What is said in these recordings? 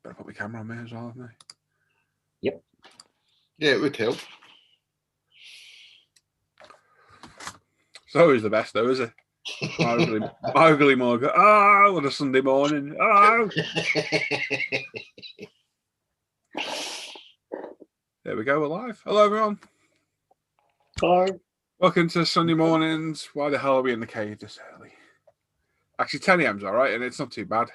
Better put my camera on me as well, haven't I? Yep. Yeah, it would help. It's always the best, though, is it? Mowgli Morgan. Oh, on a Sunday morning. Oh. There we go. We're live. Hello, everyone. Hello. Welcome to Sunday mornings. Why the hell are we in the cave this early? Actually, 10 a.m.'s all right, and it's not too bad.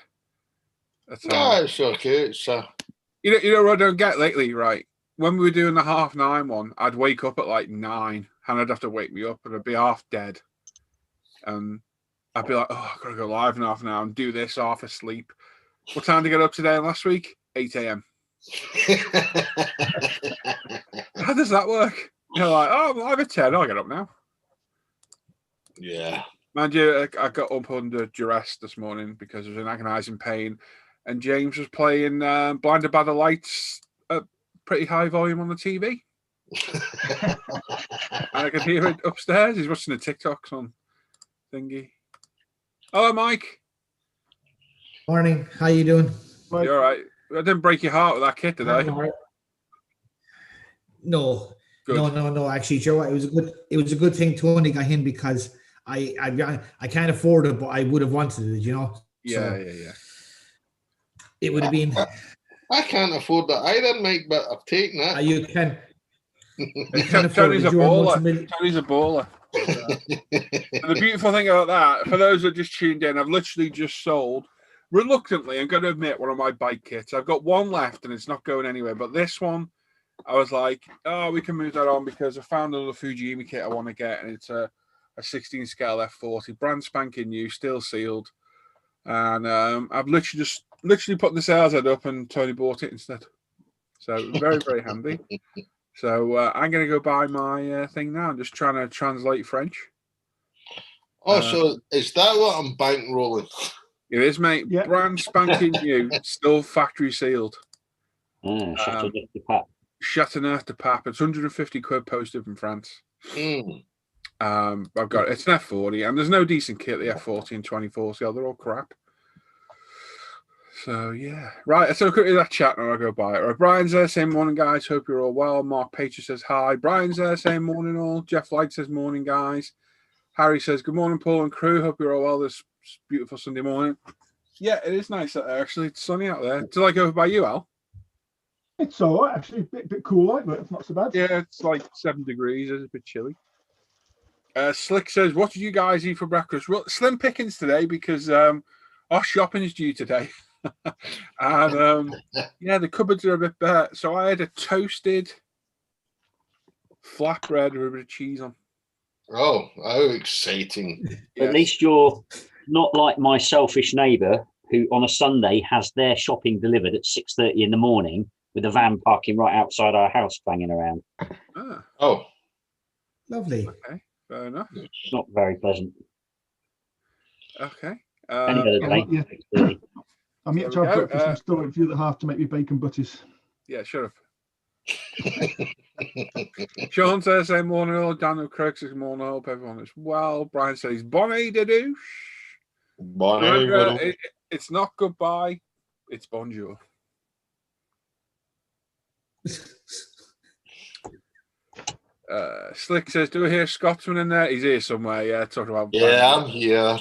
No, it's okay. It's you know what I don't get lately, right? When we were doing the 9:30 one, I'd wake up at like 9, and I'd have to wake me up, and I'd be half dead. I'd be like, oh, I've got to go live in half an hour and do this half asleep. What time did I get up today and last week? 8 a.m. How does that work? You're like, oh, I'm live at 10. I'll get up now. Yeah. Mind you, I got up under duress this morning because I was in agonising pain, and James was playing Blinded by the Lights at pretty high volume on the TV. And I could hear it upstairs. He's watching the TikToks on thingy. Hello, Mike. Morning. How you doing? You all right? I didn't break your heart with that kit, did I? Right. No. Good. No. Actually, Joe, it was a good thing Tony got him because I can't afford it, but I would have wanted it, you know. Yeah. It would have been. I can't afford that either, Mike, but I've taken it. You can. Tony's a baller. Tony's a baller. And the beautiful thing about that, for those that just tuned in, I've literally just sold, reluctantly, I'm going to admit, one of my bike kits. I've got one left and it's not going anywhere. But this one, I was like, oh, we can move that on because I found another Fujimi kit I want to get. And it's a 16 scale F40, brand spanking new, still sealed. And I've literally put the sales head up and Tony bought it instead. So very, very handy. So I'm going to go buy my thing now. I'm just trying to translate French. Oh, so is that what I'm bankrolling? It is, mate. Yep. Brand spanking new, still factory sealed. Chateauneuf de Pape. It's 150 quid posted from France. I've got it's an F40, and there's no decent kit. The F40 and 24 scale, they're all crap. So yeah, right. Let's look at that chat and I'll go buy it. Right, Brian's there saying morning, guys. Hope you're all well. Mark Pacher says hi. Brian's there saying morning, all. Jeff Light says morning, guys. Harry says good morning, Paul and crew. Hope you're all well this beautiful Sunday morning. Yeah, it is nice out there. Actually, it's sunny out there. Do you like over by you, Al? It's all right, actually. A bit cool, like, but it's not so bad. Yeah, it's like 7 degrees. It's a bit chilly. Slick says, what did you guys eat for breakfast? Well, slim pickings today because our shopping is due today. And yeah, the cupboards are a bit better. So I had a toasted flatbread with a bit of cheese on. Oh, how exciting. Yes. At least you're not like my selfish neighbour who on a Sunday has their shopping delivered at 6:30 in the morning with a van parking right outside our house banging around. Oh. Lovely. Okay, fair enough. It's not very pleasant. Okay. Any other day. I'm yet to have breakfast. I'm still waiting for you the half to make me bacon butties. Yeah, shut up. Sean says, say morning all. Daniel Craig says morning. Hope everyone is well. Brian says, bonnie de douche. Bonnie. It's not goodbye, it's bonjour. Slick says, do we hear Scotsman in there? He's here somewhere, yeah, talking about I'm here.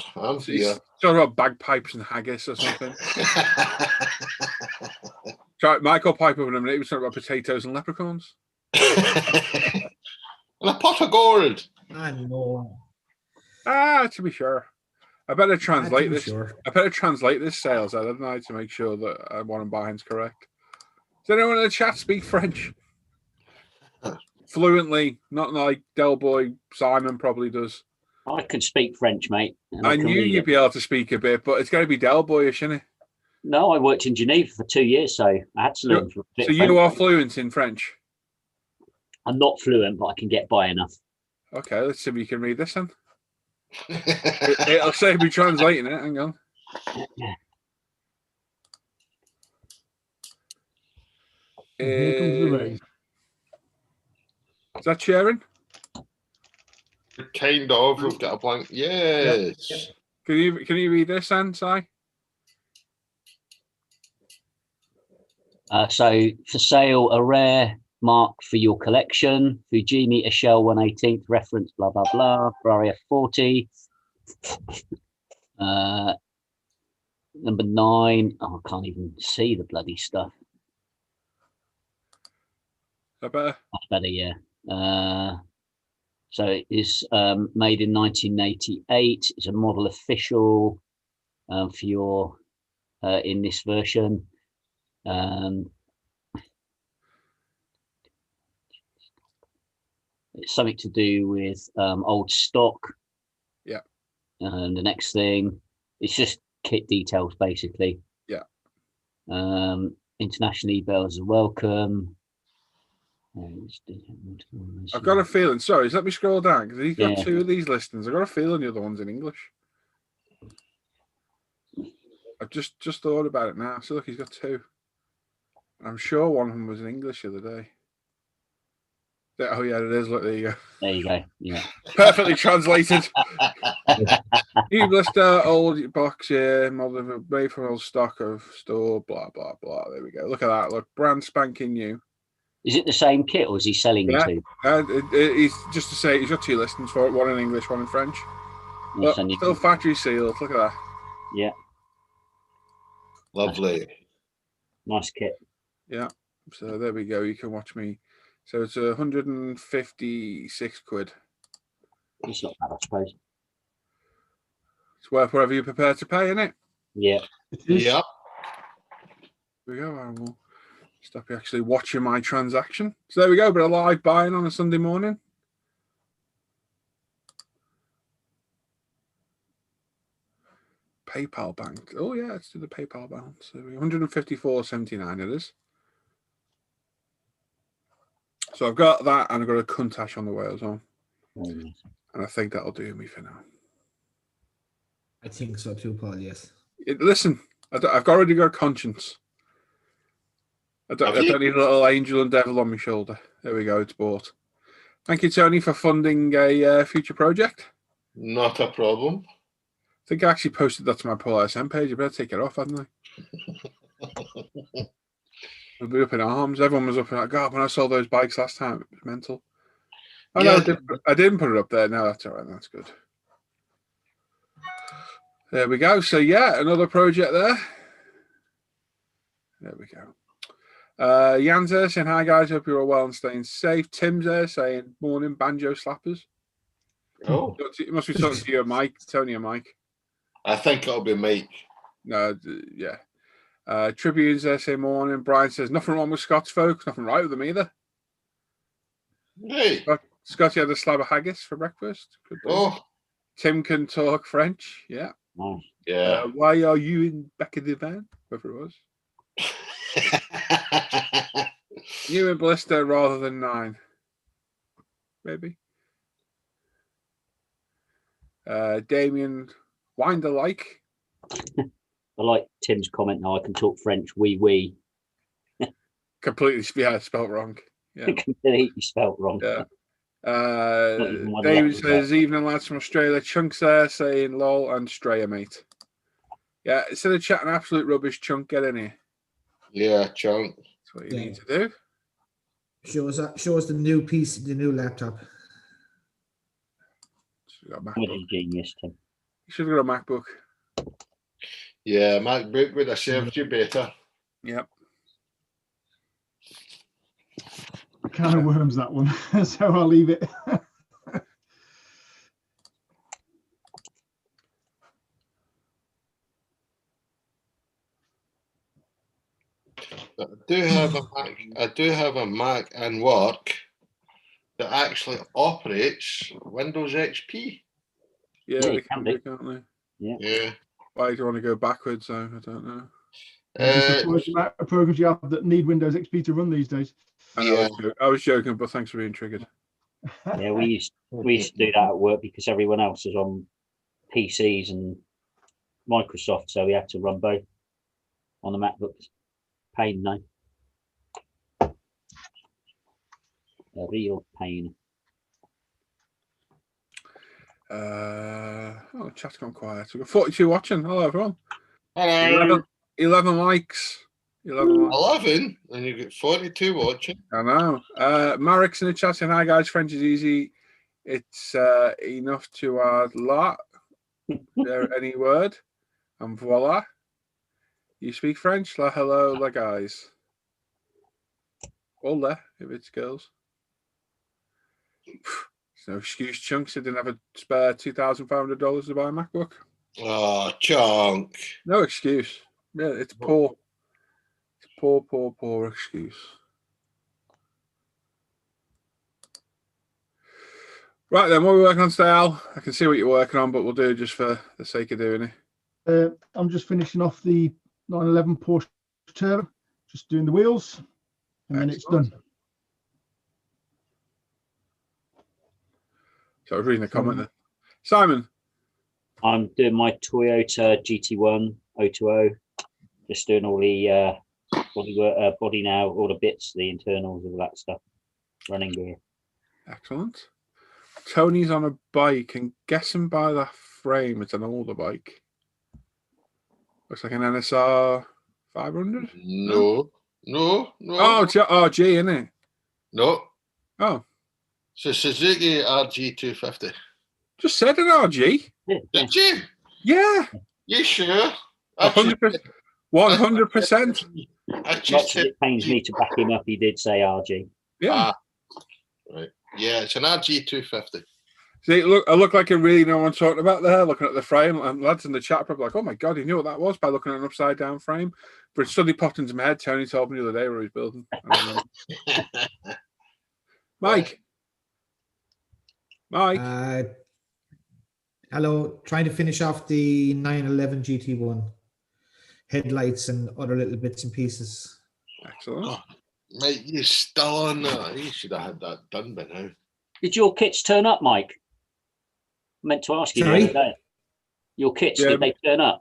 Talking about bagpipes and haggis or something. Try Michael Pipe up in a minute. He was talking about potatoes and leprechauns. And a pot of gold. I know. To be sure. I better translate this. I better translate this sales ad, haven't I, to make sure that what I'm buying is correct. Does anyone in the chat speak French? Fluently, not like Del Boy Simon probably does. I could speak French, mate. I knew you'd be able to speak a bit, but it's got to be Del Boyish, isn't it? No, I worked in Geneva for 2 years, so I had to learn. So you are fluent in French? I'm not fluent, but I can get by enough. Okay, let's see if you can read this then. It'll say me translating it. Hang on. Here comes the rain. Is that sharing? Kind of. We've got a blank. Yes. Yep. Can you read this, then, Si? So for sale, a rare mark for your collection. Fujimi Eshell 1/18th reference. Blah blah blah. Ferrari F40. Number 9. Oh, I can't even see the bloody stuff. Is that better? That's better, yeah. So it is made in 1988. It's a model official for your in this version. It's something to do with old stock. Yeah. The next thing, it's just kit details basically. Yeah. International e-bells are welcome. I've got a feeling. Sorry, let me scroll down because he's got 2 of these listings. I've got a feeling the other one's in English. I've just thought about it now. So look, he's got 2. I'm sure one of them was in English the other day. Oh yeah, it is. Look, there you go. There you go. Yeah. Perfectly translated. New blister, old box here, model made from old stock of store, blah blah blah. There we go. Look at that. Look, brand spanking new. Is it the same kit or is he selling 2? He's just to say he's got 2 listings for it, one in English, one in French. Look, still factory sealed. Look at that. Yeah. Lovely. Nice kit. Yeah. So there we go. You can watch me. So it's 156 quid. It's not bad, I suppose. It's worth whatever you're prepared to pay, isn't it? Yeah. Yeah. There we go. I will stop you actually watching my transaction. So there we go. But a live buying on a Sunday morning. PayPal bank. Oh yeah, let's do the PayPal balance. So 154.79 it is. So I've got that, and I've got a Countach on the way as well. And I think that'll do me for now. I think so too, Paul. Yes. Listen, I've already got a conscience. I don't need a little angel and devil on my shoulder. There we go. It's bought. Thank you, Tony, for funding a future project. Not a problem. I think I actually posted that to my Paul SM page. I better take it off, hadn't I? We'll be up in arms. Everyone was up in God, when I saw those bikes last time, it was mental. Oh, yeah. No, I didn't put it up there. No, that's all right. That's good. There we go. So, yeah, another project there. There we go. Jan's there saying, hi, guys. Hope you're all well and staying safe. Tim's there saying, morning, banjo slappers. Oh. You must be talking to you, Mike. Tony and Mike. I think it'll be Mike. No, yeah. Tribune's there saying morning. Brian says nothing wrong with Scots folks, nothing right with them either. Hey. Scotty had a slab of haggis for breakfast. Oh. Tim can talk French. Yeah. Oh. Yeah. Why are you in back of the van? Whoever it was. You in blister rather than 9. Maybe. Damien Winder like. I like Tim's comment now. I can talk French. Oui. Completely spelt wrong. Yeah. Completely spelt wrong. Yeah. David says, evening lads from Australia. Chunk's there saying lol and Straya, mate. Yeah, instead of chatting absolute rubbish, Chunk, get in here. Yeah, Chunk. That's what you need to do. Show us the new piece, the new laptop. Genius, Tim. You should have got a MacBook. Yeah, MacBook would have served you better. Yep. Kind of worms, that one. So I'll leave it. But I do have a Mac and work that actually operates Windows XP. Yeah, they can do, can't they? Yeah. Why do you want to go backwards? I don't know. The amount of programs you have that need Windows XP to run these days. I was joking, but thanks for being triggered. Yeah, we used to do that at work because everyone else was on PCs and Microsoft, so we had to run both on the MacBooks. Pain, no. A real pain. Chat's gone quiet. We've got 42 watching. Hello, everyone. Hello. 11 likes. 11, and you get 42 watching. I know. Marek's in the chat saying, hi guys, French is easy. It's enough to add lot. Any word? And voila. You speak French? La hello, la guys. Hola, if it's girls. It's no excuse, Chunks. I didn't have a spare $2,500 to buy a MacBook. Oh, Chunk. No excuse. Yeah, it's poor. It's poor excuse. Right then, what are we working on today, Al? I can see what you're working on, but we'll do it just for the sake of doing it. I'm just finishing off the 911 Porsche Turbo, just doing the wheels, and then it's done. So I was reading a comment there. Simon. I'm doing my Toyota GT1 020, just doing all the body now, all the bits, the internals, all that stuff, running gear. Excellent. Tony's on a bike, and guessing by that frame, it's an older bike. Looks like an NSR 500. No. Oh, G, isn't it? No. Oh. It's a Suzuki RG250. Just said an RG. Did you? Yeah. You sure? 100%. 100%. Much as it pains me to back him up, he did say RG. Yeah. Right. Yeah, it's an RG250. See, I look like I really know what I'm talking about there, looking at the frame. And lads in the chat probably like, oh my God, he knew what that was by looking at an upside down frame. But it suddenly popped into my head. Tony told me the other day where he was building. Mike. Hello. Trying to finish off the 911 GT1. Headlights and other little bits and pieces. Excellent. Oh, mate, you're still on that. You should have had that done by now. Did your kits turn up, Mike? I meant to ask you the other day. Your kits, did they turn up?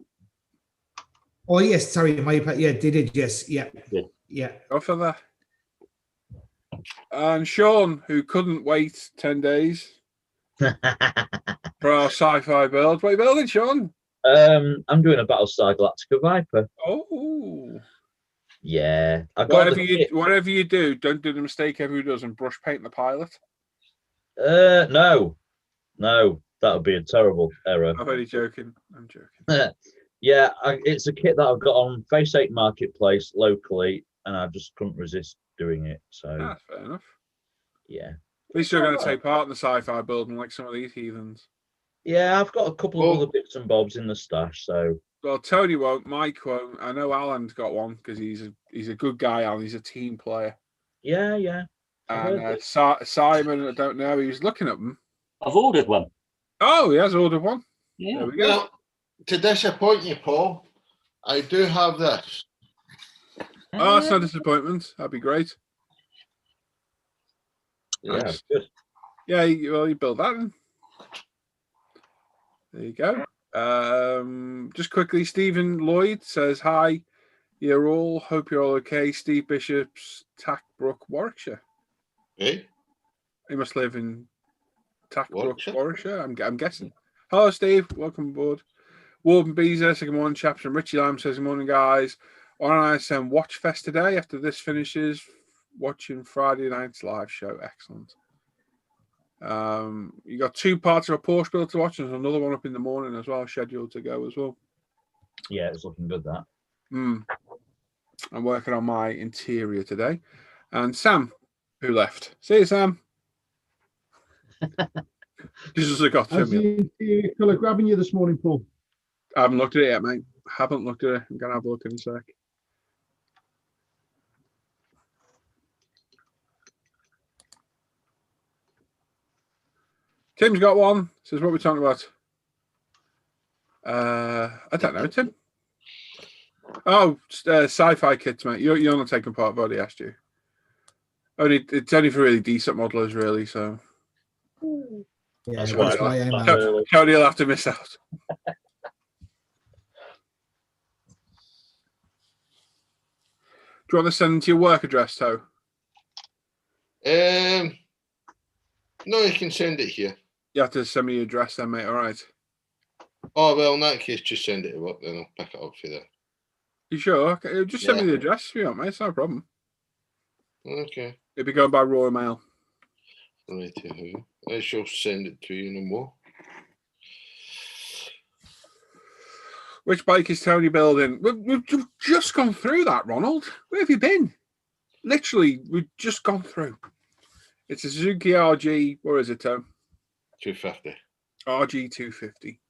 Oh, yes. Sorry. Yeah, they did. Yes. Yeah. Good. Yeah. Go for that. And Sean, who couldn't wait 10 days for our sci-fi build. What are you building, Sean? I'm doing a Battlestar Galactica Viper. Oh. Yeah. Whatever you do, don't do the mistake everyone does and brush paint the pilot. No, that would be a terrible error. I'm only joking. I'm joking. Yeah, it's a kit that I've got on Face 8 Marketplace locally, and I just couldn't resist doing it. So that's fair enough. Yeah. At least you're going to take part in the sci-fi building like some of these heathens. Yeah, I've got a couple of other bits and bobs in the stash. So well, Tony won't, Mike won't. I know Alan's got one because he's a good guy, Alan. He's a team player. Yeah. And Simon, I don't know. He was looking at them. I've ordered one. Oh, he has ordered one. Yeah. There we go. Well, to disappoint you, Paul, I do have this. Oh, that's no disappointment. That'd be great. Yeah, nice. Good. Yeah, you build that in. There you go. Just quickly, Stephen Lloyd says, hi, you're all, hope you're all okay. Steve Bishop's Tackbrook, Warwickshire. Hey? He must live in Tackbrook, Warwickshire, I'm guessing. Hello, Steve. Welcome aboard. Warden Beezer says, good morning, chaps. And Richie Lamb says, good morning, guys. On ISM Watch Fest today. After this finishes, watching Friday night's live show. Excellent. You got 2 parts of a Porsche build to watch, and there's another one up in the morning as well, scheduled to go as well. Yeah, it's looking good, that. I'm working on my interior today. And Sam, who left. See you, Sam. Just as I got to How's the interior colour grabbing you this morning, Paul? I haven't looked at it yet, mate. Haven't looked at it. I'm going to have a look in a sec. Tim's got one. Says, what are we talking about? I don't know, Tim. Oh, sci-fi kits, mate. You're not taking part. I've already asked you. It's only for really decent modelers, really. So yeah, that's why I'm Tony will have to miss out. Do you want to send to your work address, Toe? No, you can send it here. You have to send me your address then, mate. All right. Oh, well, in that case, just send it to work, then I'll pick it up for you there. You sure? Okay, just send me the address if you want, mate. It's no problem. Okay. It'll be going by Royal Mail. Right, I shall send it to you no more. Which bike is Tony building? We've just gone through that, Ronald. Where have you been? Literally, we've just gone through. It's a Suzuki RG. What is it, Tom? 250. RG 250.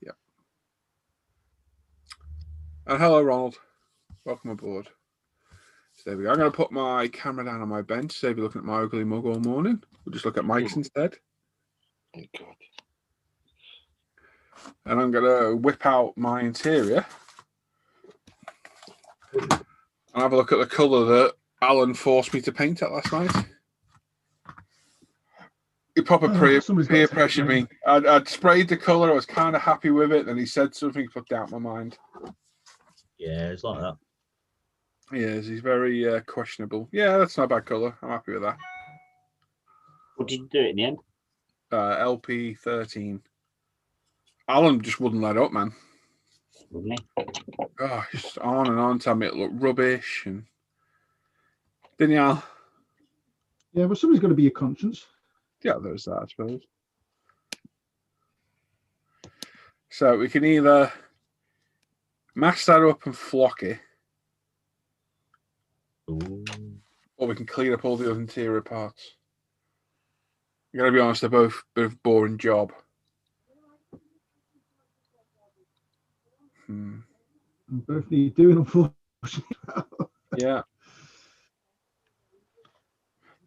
Yep. And hello, Ronald. Welcome aboard. So there we go. I'm going to put my camera down on my bench, save you looking at my ugly mug all morning. We'll just look at Mike's instead. Thank God. And I'm going to whip out my interior and have a look at the colour that Alan forced me to paint it last night. He proper peer pressured me. I'd sprayed the colour. I was kind of happy with it. Then he said something put doubt in my mind. Yeah, it's like that. He is. He's very questionable. Yeah, that's not a bad colour. I'm happy with that. What did you do it in the end? LP 13. Alan just wouldn't let up, man. Wouldn't he? Oh, just on and on, telling me it looked rubbish. And didn't you, Al? Yeah, but somebody's got to be a conscience. Yeah, there's that, I suppose. So we can either mash that up and flock it, or we can clean up all the other interior parts. I'm going to be honest, they're both a bit of a boring job. Both need doing, unfortunately. Yeah.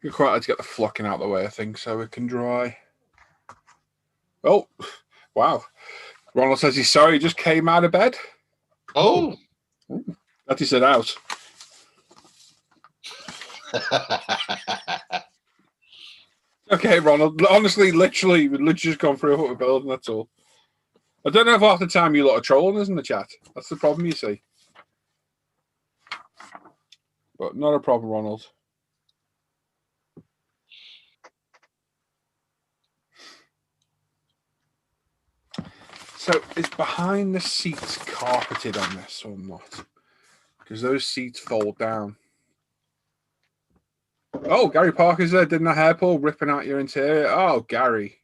You're quite like to get the flocking out of the way, I think, so it can dry. Oh, wow. Ronald says he's sorry, he just came out of bed. Oh. That he said out. Okay, Ronald. Honestly, literally, we've just gone through what we're building, that's all. I don't know if half the time you lot are trolling us in the chat. That's the problem, you see. But not a problem, Ronald. So is behind the seats carpeted on this or not? Because those seats fold down. Oh, Gary Parker's there, didn't a hair pull ripping out your interior? Oh, Gary.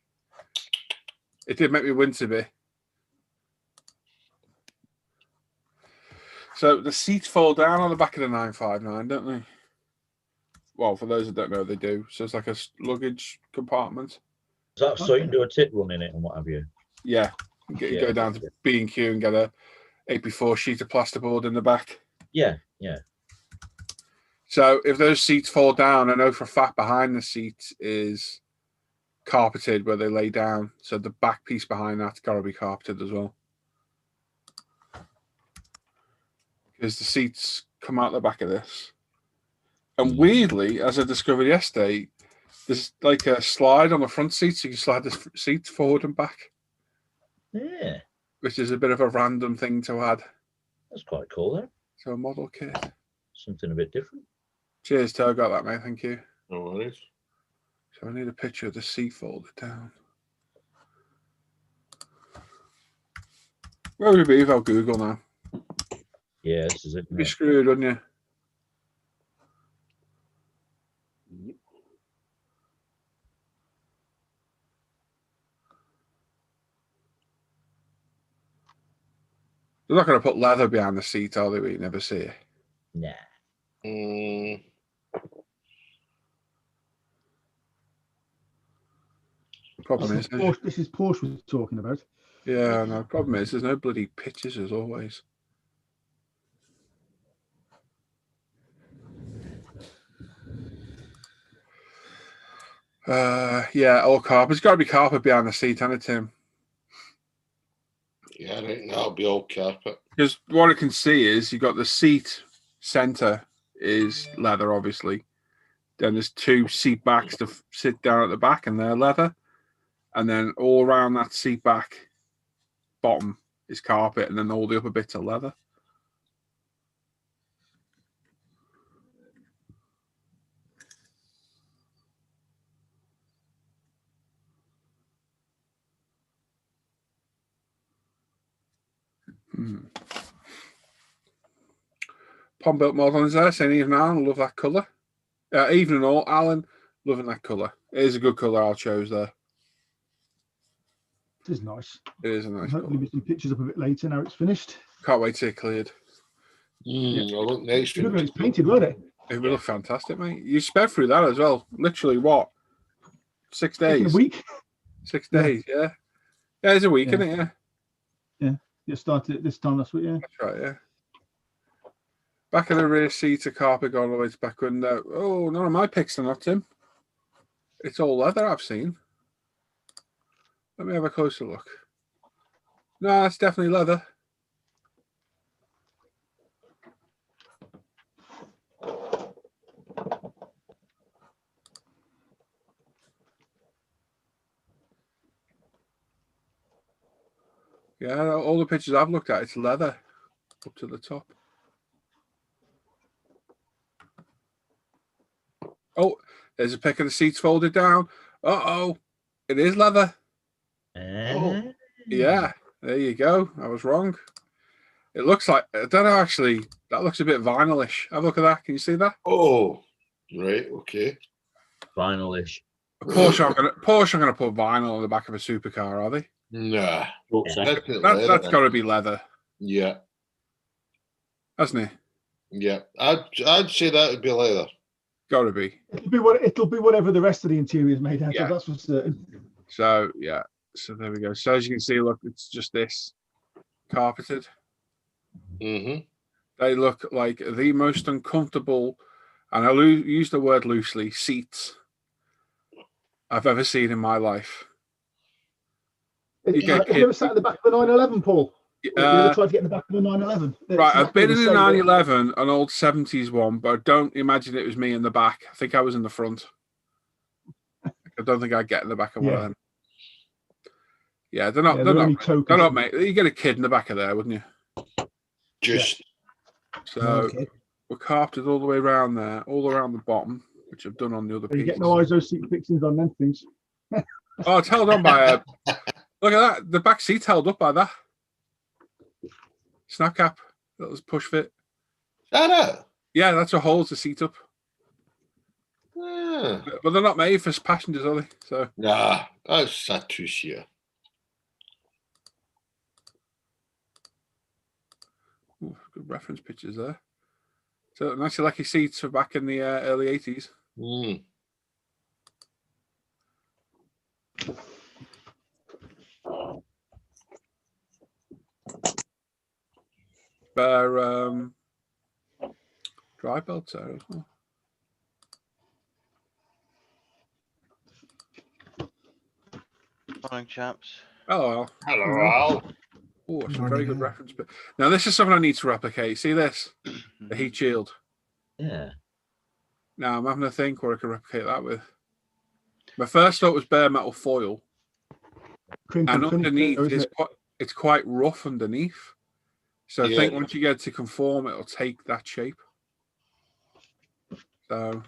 It did make me wince a bit. So the seats fall down on the back of the 959, don't they? Well, for those that don't know, they do. So it's like a luggage compartment. Is that so you can do a tip run in it and what have you? Yeah. Go down to B&Q and get a 8x4 sheet of plasterboard in the back. Yeah. So if those seats fall down, I know for a fact behind the seat is carpeted where they lay down. So the back piece behind that's got to be carpeted as well. Because the seats come out the back of this. And weirdly, as I discovered yesterday, there's like a slide on the front seat, so you can slide the seats forward and back. Yeah. Which is a bit of a random thing to add. That's quite cool, though. So a model kit. Something a bit different. Cheers, Toe. Got that, mate. Thank you. No worries. So I need a picture of the seat folded down. Where would it be without Google now? Yeah, this is it. You'd be screwed, wouldn't you? They're not going to put leather behind the seat, are they? We never see it. Nah. Problem is, this is Porsche we're talking about. Yeah, no. Problem is, there's no bloody pictures as always. Yeah, all carpet. It's got to be carpet behind the seat, hasn't it, Tim? Yeah, I think that'll be all carpet. Because what I can see is you've got the seat center is leather, obviously. Then there's two seat backs to sit down at the back, and they're leather. And then all around that seat back bottom is carpet, and then all the upper bits are leather. Pom Built Models there saying even Alan, love that colour. Evening all, Alan, loving that colour. It is a good colour I chose there. It is nice. It is a nice Hopefully colour. with some pictures up a bit later now it's finished. Can't wait to see it cleared. I look nice. It looked like it's painted, won't it? It will look fantastic, mate. You sped through that as well. Literally, what? 6 In a days? week. 6 days, yeah. Yeah, it's a week, Yeah. isn't it? Yeah. You started it this time last week, yeah. That's right, yeah. Back of the rear seat, a carpet going all the way to back window. Oh, none of my picks are not, Tim. It's all leather I've seen. Let me have a closer look. No, it's definitely leather. Yeah, all the pictures I've looked at, it's leather up to the top. Oh, there's a pic of the seats folded down. Uh-oh, it is leather. Oh. Yeah, there you go. I was wrong. It looks like, I don't know, actually, that looks a bit vinyl-ish. Have a look at that. Can you see that? Oh, right, okay. Vinyl-ish. Porsche aren't gonna put vinyl on the back of a supercar, are they? Nah. Thought so. That's got to be leather, Yeah, hasn't it? yeah. I'd say that would be leather. Got to be. It'll be whatever the rest of the interior is made out Yeah. of. That's for certain. So yeah. So there we go. So as you can see, look, it's just this carpeted. Mm-hmm. They look like the most uncomfortable, and I use the word loosely, seats I've ever seen in my life. Have you ever sat at the back of the 911, Paul? You ever tried to get in the back of the 911? Right, I've been in a 911, an old 70s one, but I don't imagine it was me in the back. I think I was in the front. I don't think I'd get in the back of one of them. Yeah, they're not, mate. You get a kid in the back of there, wouldn't you? Just. So we're carpeted all the way around there, all around the bottom, which I've done on the other piece. You get no ISO seat fixings on them things. Oh, it's held on by a... Look at that. The back seat's held up by that. Snap cap. That was push fit. That Yeah, that's what holds the seat up. Ah. But they're not made for passengers, are they? So Nah, that's too sheer. ooh, good reference pictures there. So nice lucky seats for back in the early 80s. Mm. Bare drive belts there as well. Morning, chaps. Hello, Al. Hello, Al. Oh, some very good reference. But now this is something I need to replicate. See this? The heat shield. Yeah. Now I'm having to think what I can replicate that with. My first thought was bare metal foil. And underneath it's quite rough underneath. So I think once you get to conform, it'll take that shape. So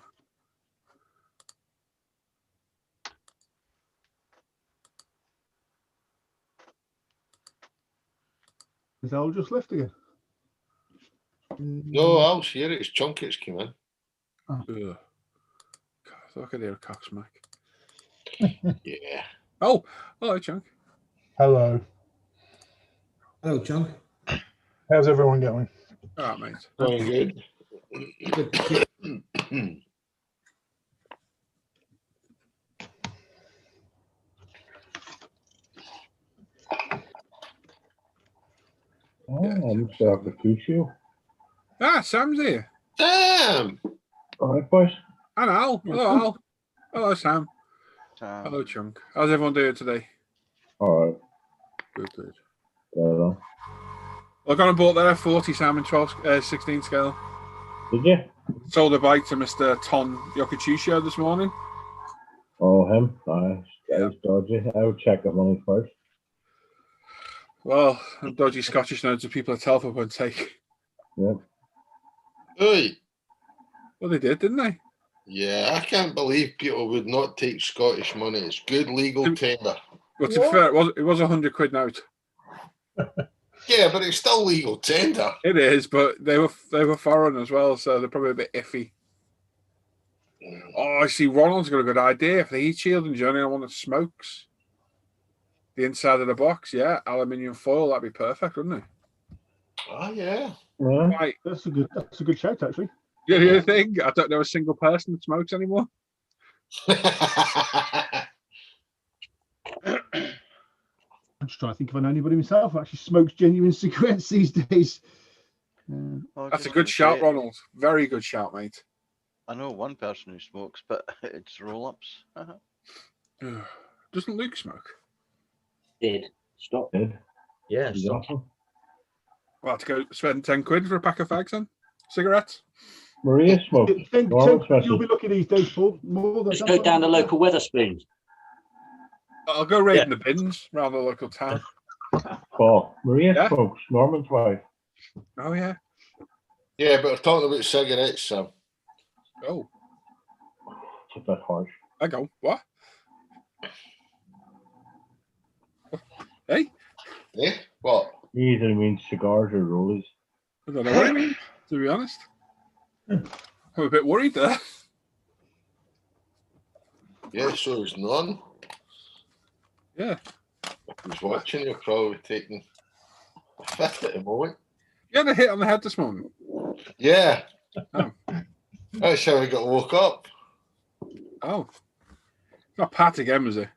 Is Al just left again? No, Al's here. It's Chunkets came in. God, I thought I could hear a cock smack. Yeah. Oh, hello, Chunk. Hello. Hello, Chunk. How's everyone going? All right, mate. Going good. I'm Mr. Mercutio. Ah, Sam's here. Sam! All right, boys. And Al. Hello, Al. Hello, Sam. Hello, Chunk. How's everyone doing today? All right. Good. Well, I got on board there 40 Sam in 16 scale. did you? Sold a bike to Mr. Ton Yokochicho this morning. Oh, him? He's dodgy. I would check the money first. Well, dodgy Scottish notes of people at Telford won't take. Yep. Hey. Well, they did, didn't they? Yeah, I can't believe people would not take Scottish money. It's good legal tender. Well, to be fair, it was £100 note. Yeah, but it's still legal tender. It is, but they were foreign as well, so they're probably a bit iffy. Oh, I see. Ronald's got a good idea for the heat shield, and Johnny on one that smokes. The inside of the box, yeah, aluminium foil. That'd be perfect, wouldn't it? Oh yeah. Right. That's a good shout, actually. Yeah, the other thing, I don't know a single person that smokes anymore. I'm just trying to think if I know anybody myself who actually smokes genuine cigarettes these days. That's a good shout, Ronald. Very good shout, mate. I know one person who smokes, but it's roll-ups. Doesn't Luke smoke? Did. Stop. Did. Yeah, He's stop. awesome. Well, to go spend 10 quid for a pack of fags then? Cigarettes? Maria smokes. Normal You'll smashes. be lucky these days, Paul. More than Just go down the local Weatherspoons. I'll go raid in the bins around the local town. Paul. Maria Yeah. smokes. Norman's wife. Oh, yeah. Yeah, but we're talking about cigarettes, Sam. Oh, It's a bit harsh. I go. What? Hey, Eh? What? He either means cigars or rollies. I don't know what I mean, to be honest. I'm a bit worried there. Yeah, so is none. Yeah. Who's watching? You're probably taking a fifth at the moment. You had a hit on the head this morning. Yeah. Oh. That's how I got woke up. Oh. Not Pat again, was it?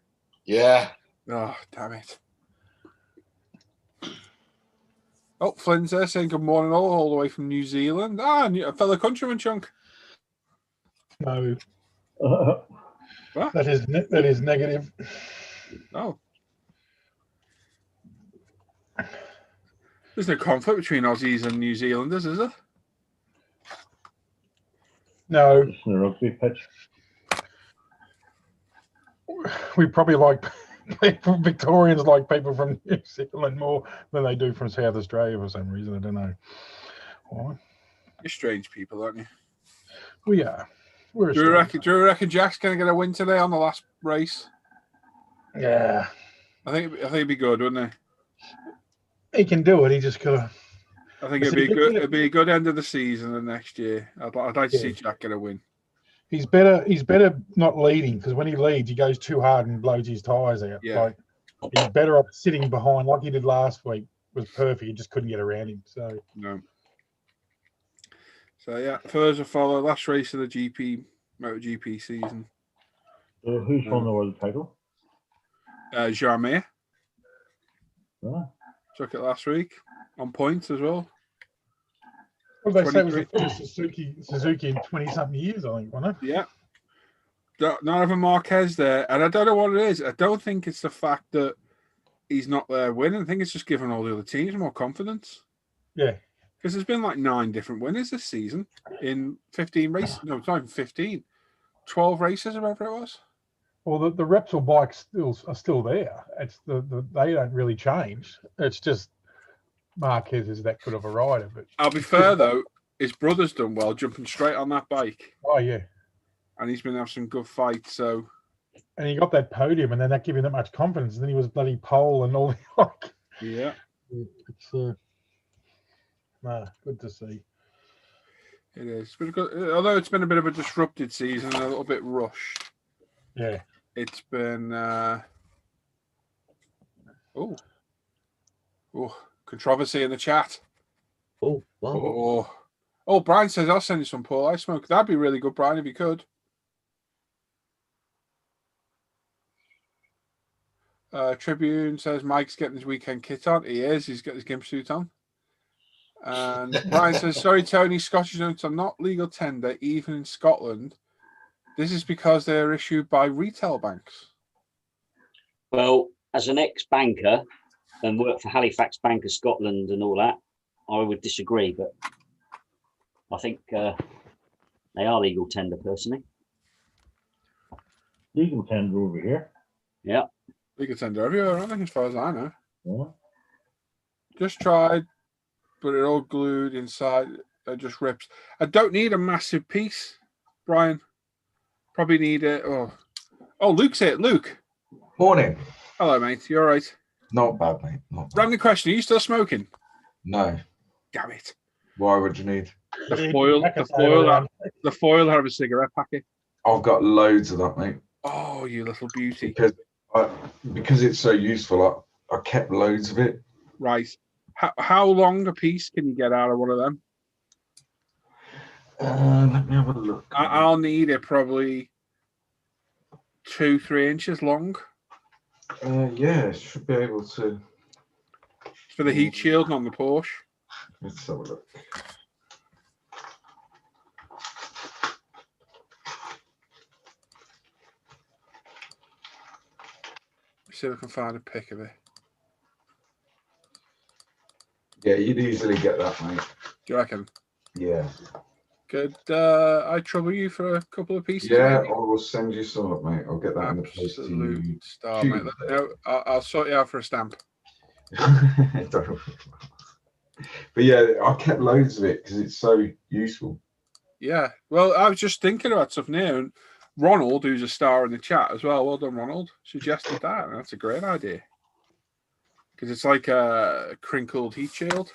Yeah. Oh, damn it. Oh, Flynn's there saying good morning all the way from New Zealand. Ah, a fellow countryman, Chunk. No, What? that is negative. Oh. There's no conflict between Aussies and New Zealanders, is there? No, Just in a rugby pitch. we probably like people, Victorians like people from New Zealand more than they do from South Australia for some reason. I don't know why. You're strange people, aren't you? We are. We're Do you reckon Jack's going to get a win today on the last race? Yeah, I think it'd be good, wouldn't it? he can do it. He just gotta. I think it'd be good. It'd be a good end of the season and next year. I'd like to see Jack get a win. He's better not leading, because when he leads, he goes too hard and blows his tires out. Yeah. Like, he's better off sitting behind, like he did last week. Was perfect. He just couldn't get around him. So No. So yeah, further follow last race of the MotoGP season. So who's won the world title? Jarmir Oh. took it last week on points as well. what did they say was the first Suzuki in 20-something years, I think, wasn't it? Yeah. Not even Marquez there, and I don't know what it is. I don't think it's the fact that he's not there winning. I think it's just giving all the other teams more confidence. Yeah. Because there's been like 9 different winners this season in 15 races. No, it's not even 15. 12 races or whatever it was. Well, the Repsol bikes are still there. It's they don't really change. It's just Marquez is that good of a rider. But I'll be fair though, his brother's done well jumping straight on that bike. Oh yeah, And he's been having some good fights. So and he got that podium, and then that gave him that much confidence. And then he was bloody pole and all the like. yeah, It's good to see. it is. But although it's been a bit of a disrupted season, a little bit rushed. Yeah. It's been controversy in the chat. Oh, wow. Oh, Brian says I'll send you some Paul I smoke. That'd be really good, Brian, if you could. Tribune says Mike's getting his weekend kit on. He is. He's got his gimp suit on. And Brian says, sorry, Tony, Scottish notes are not legal tender, even in Scotland. This is because they are issued by retail banks. Well, as an ex-banker and work for Halifax Bank of Scotland and all that, I would disagree, but I think they are legal tender, personally. Legal tender over here. Yeah. Legal tender everywhere, aren't they, as far as I know. Yeah. Just tried, but it all glued inside. It just rips. I don't need a massive piece, Brian. Probably need it. Oh, Luke's here. Luke. Morning. Hello, mate. You all right? Not bad, mate. Not bad. Random question: are you still smoking? No. Damn it! Why would you need? The foil out of a cigarette packet. I've got loads of that, mate. Oh, you little beauty! Because it's so useful, I kept loads of it. Right. How long a piece can you get out of one of them? Let me have a look. I'll need it probably 2-3 inches long. Yeah, should be able to. It's for the heat shield on the Porsche. Let's have a look. See if I can find a pic of it. Yeah, you'd easily get that, mate. Do you reckon? Yeah. Could I trouble you for a couple of pieces? Yeah, maybe? I will send you some up, mate. I'll get that in the post to you. Star, mate. No, I'll sort you out for a stamp. But yeah, I kept loads of it because it's so useful. Yeah. Well, I was just thinking about stuff now, and Ronald, who's a star in the chat as well, well done, Ronald, suggested that. And that's a great idea. Because it's like a crinkled heat shield.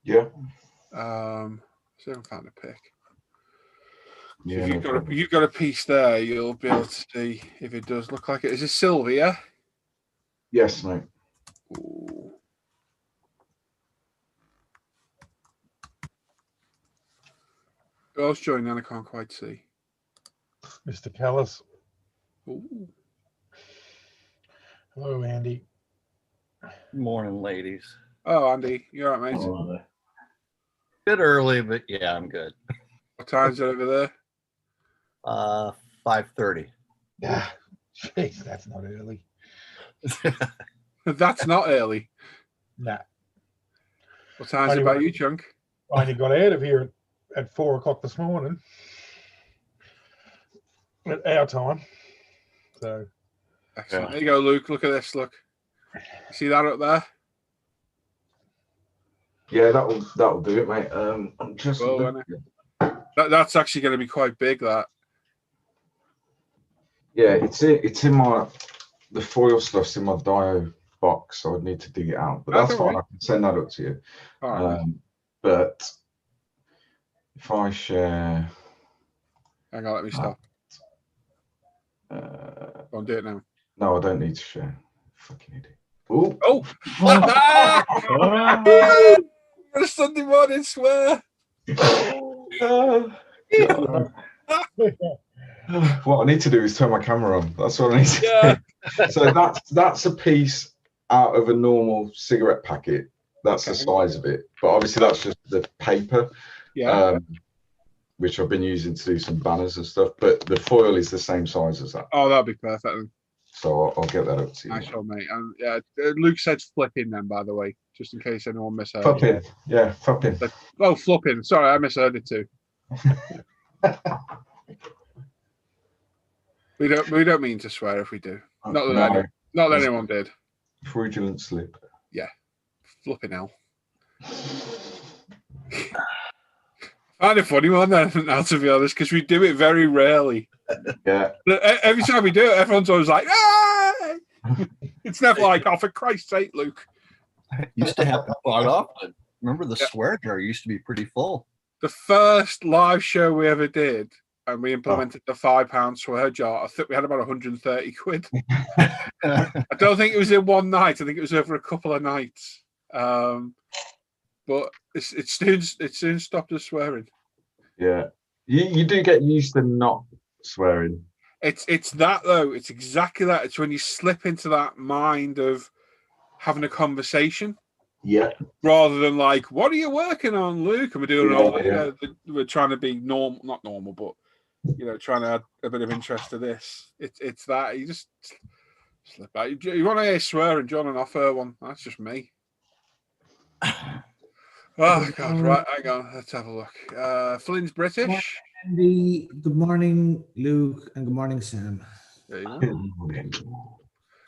Yeah. See if I can find a pic. Yeah, So if you've got a piece there, you'll be able to see if it does look like it. Is it silver, yeah? Yes, mate. Ooh. Who else joined in? I can't quite see. Mr. Callis. Ooh. Hello, Andy. Morning, ladies. Oh, Andy, you all right, mate? Oh, bit early, but yeah, I'm good. What time is it over there? 5:30. Yeah, jeez, that's not early. That's not early. Nah. What time is it about you, Chunk? I only got out of here at 4 o'clock this morning at our time. So excellent. There you go, Luke. Look at this. Look. See that up there? Yeah, that'll do it, mate. I'm just that's actually going to be quite big. That. Yeah, it's in the foil stuff's in my Dio box, so I'd need to dig it out. But that's fine. I can send that up to you. All right. But if I share, hang on, let me stop. I'll do it now. No, I don't need to share. Fucking idiot. Ooh. Oh! A Sunday morning swear. What I need to do is turn my camera on. That's what I need to do. So that's a piece out of a normal cigarette packet. That's the size of it. But obviously that's just the paper. Yeah. Which I've been using to do some banners and stuff. But the foil is the same size as that. Oh, that'd be perfect then. So I'll get that up to you. Nice one, mate. And yeah, Luke said flipping then, by the way, just in case anyone misheard. Flipping, yeah, flipping. Oh, flipping. Sorry, I misheard it too. We don't mean to swear if we do. Not that anyone did. Fraudulent slip. Yeah, flipping hell. I find a funny one now, to be honest, because we do it very rarely. Yeah. Every time we do it, everyone's always like, ah! It's never like, oh, for Christ's sake, Luke. Used to happen quite often. Remember the swear jar used to be pretty full. The first live show we ever did, and we implemented the £5 swear jar, I think we had about 130 quid. I don't think it was in one night. I think it was over a couple of nights. But it soon stopped us swearing. Yeah. You do get used to not swearing. It's that though. It's exactly that. It's when you slip into that mind of having a conversation. Yeah. Rather than like, what are you working on, Luke? And we're doing we're trying to be not normal, but trying to add a bit of interest to this. It's that you just slip out. You want to hear swearing, John, and offer one. That's just me. Oh God! Right, hang on. Let's have a look. Flynn's British. Andy, good morning, Luke, and good morning, Sam. There you go.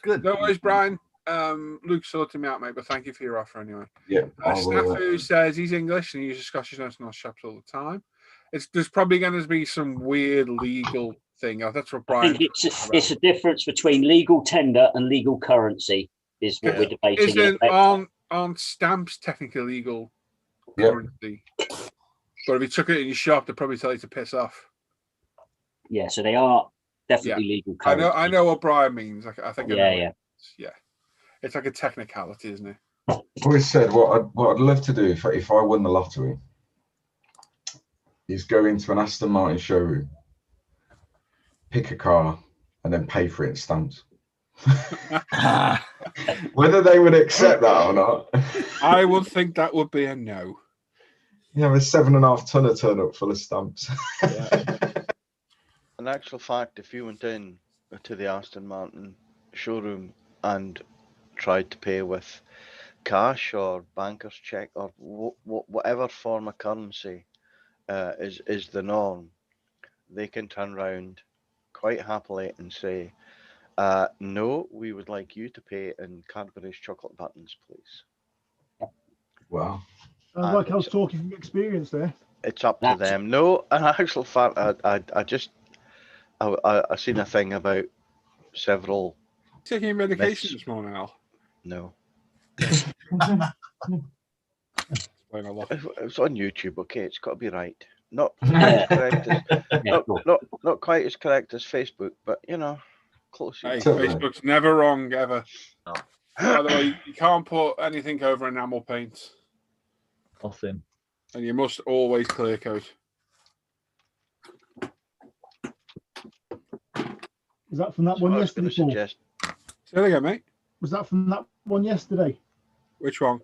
Good. No worries, Brian. Luke sorted me out, mate, but thank you for your offer anyway. Yeah. Snafu says he's English and he uses Scottish notes and shops all the time. There's probably going to be some weird legal thing. That's what Brian. I think it's a difference between legal tender and legal currency. is what we're debating. Aren't stamps technically legal currency? But if you took it in your shop, they'd probably tell you to piss off. Yeah, so they are definitely legal currency. I know what Brian means. I think. Yeah. It's like a technicality, isn't it? I always said what I'd love to do if I won the lottery is go into an Aston Martin showroom, pick a car, and then pay for it in stamps. Whether they would accept that or not, I would think that would be a no. You have a 7.5 tonner turn up full of stamps. In actual fact, if you went in to the Aston Martin showroom and tried to pay with cash or banker's check or whatever form of currency is the norm, they can turn around quite happily and say, no, we would like you to pay in Cadbury's chocolate buttons, please. Wow. Sounds like I was talking from experience there. It's up to them. No, in actual fact, I seen a thing about several. Taking your medication this morning, Al? No. It's on YouTube, okay? It's got to be right. Not quite correct as, not quite as correct as Facebook, but you know, close. Hey, Facebook's never wrong ever. No. By the way, you can't put anything over enamel paint. Nothing. And you must always clear coat. Was that from that one yesterday, Paul? Say that again, mate. Was that from that one yesterday? Which one?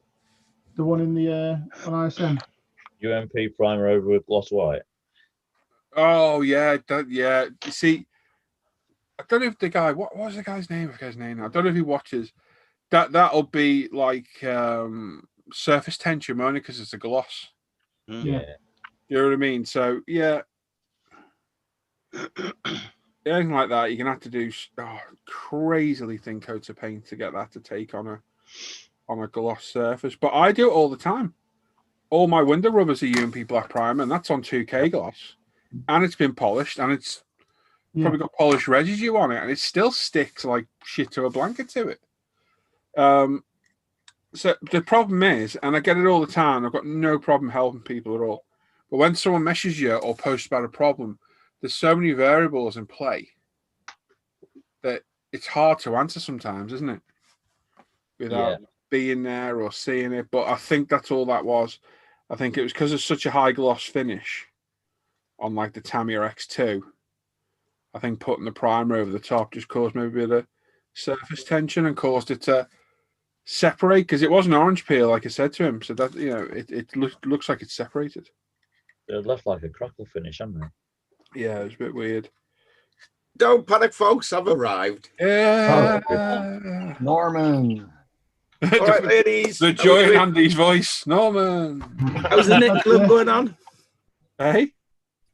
The one in the on ISM. UMP primer over with gloss white. Oh yeah, yeah. You see, I don't know if the guy. What was the guy's name? I don't know if he watches. That'll be like surface tension only because it's a gloss. Yeah. You know what I mean? So yeah. Anything like that, you're gonna have to do crazily thin coats of paint to get that to take on a gloss surface. But I do it all the time. All my window rubbers are UMP black primer, and that's on 2K gloss, and it's been polished, and it's probably got polished residue on it, and it still sticks like shit to a blanket to it. So the problem is, and I get it all the time. I've got no problem helping people at all, but when someone messages you or posts about a problem, there's so many variables in play that it's hard to answer sometimes, isn't it? Without being there or seeing it. But I think that's all that was. I think it was because of such a high gloss finish on like the Tamiya X2. I think putting the primer over the top just caused maybe a bit of surface tension and caused it to separate because it was an orange peel, like I said to him. So that, you know, it looks like it's separated. It left like a crackle finish, haven't they? Yeah, it was a bit weird. Don't panic, folks. I've arrived. Yeah. Norman. All right, ladies. The joy in Andy's voice. Norman. How's the knitting club going on? Hey?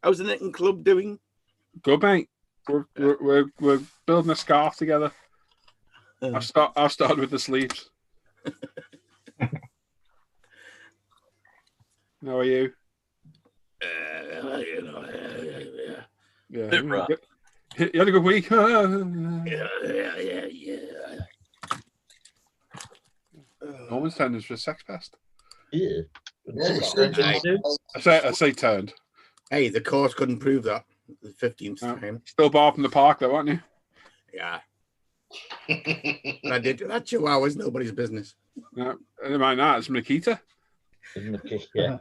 How's the knitting club doing? Good, mate. We're building a scarf together. I've started with the sleeves. How are you? Yeah. You had a good week. Yeah. Norman's turned into a sex pest. Yeah. I say turned. Hey, the court couldn't prove that. The 15th time. Still bar from the park, though, aren't you? Yeah. I did that. Chihuahua's nobody's business. No, never mind that. It's Nikita. Yeah.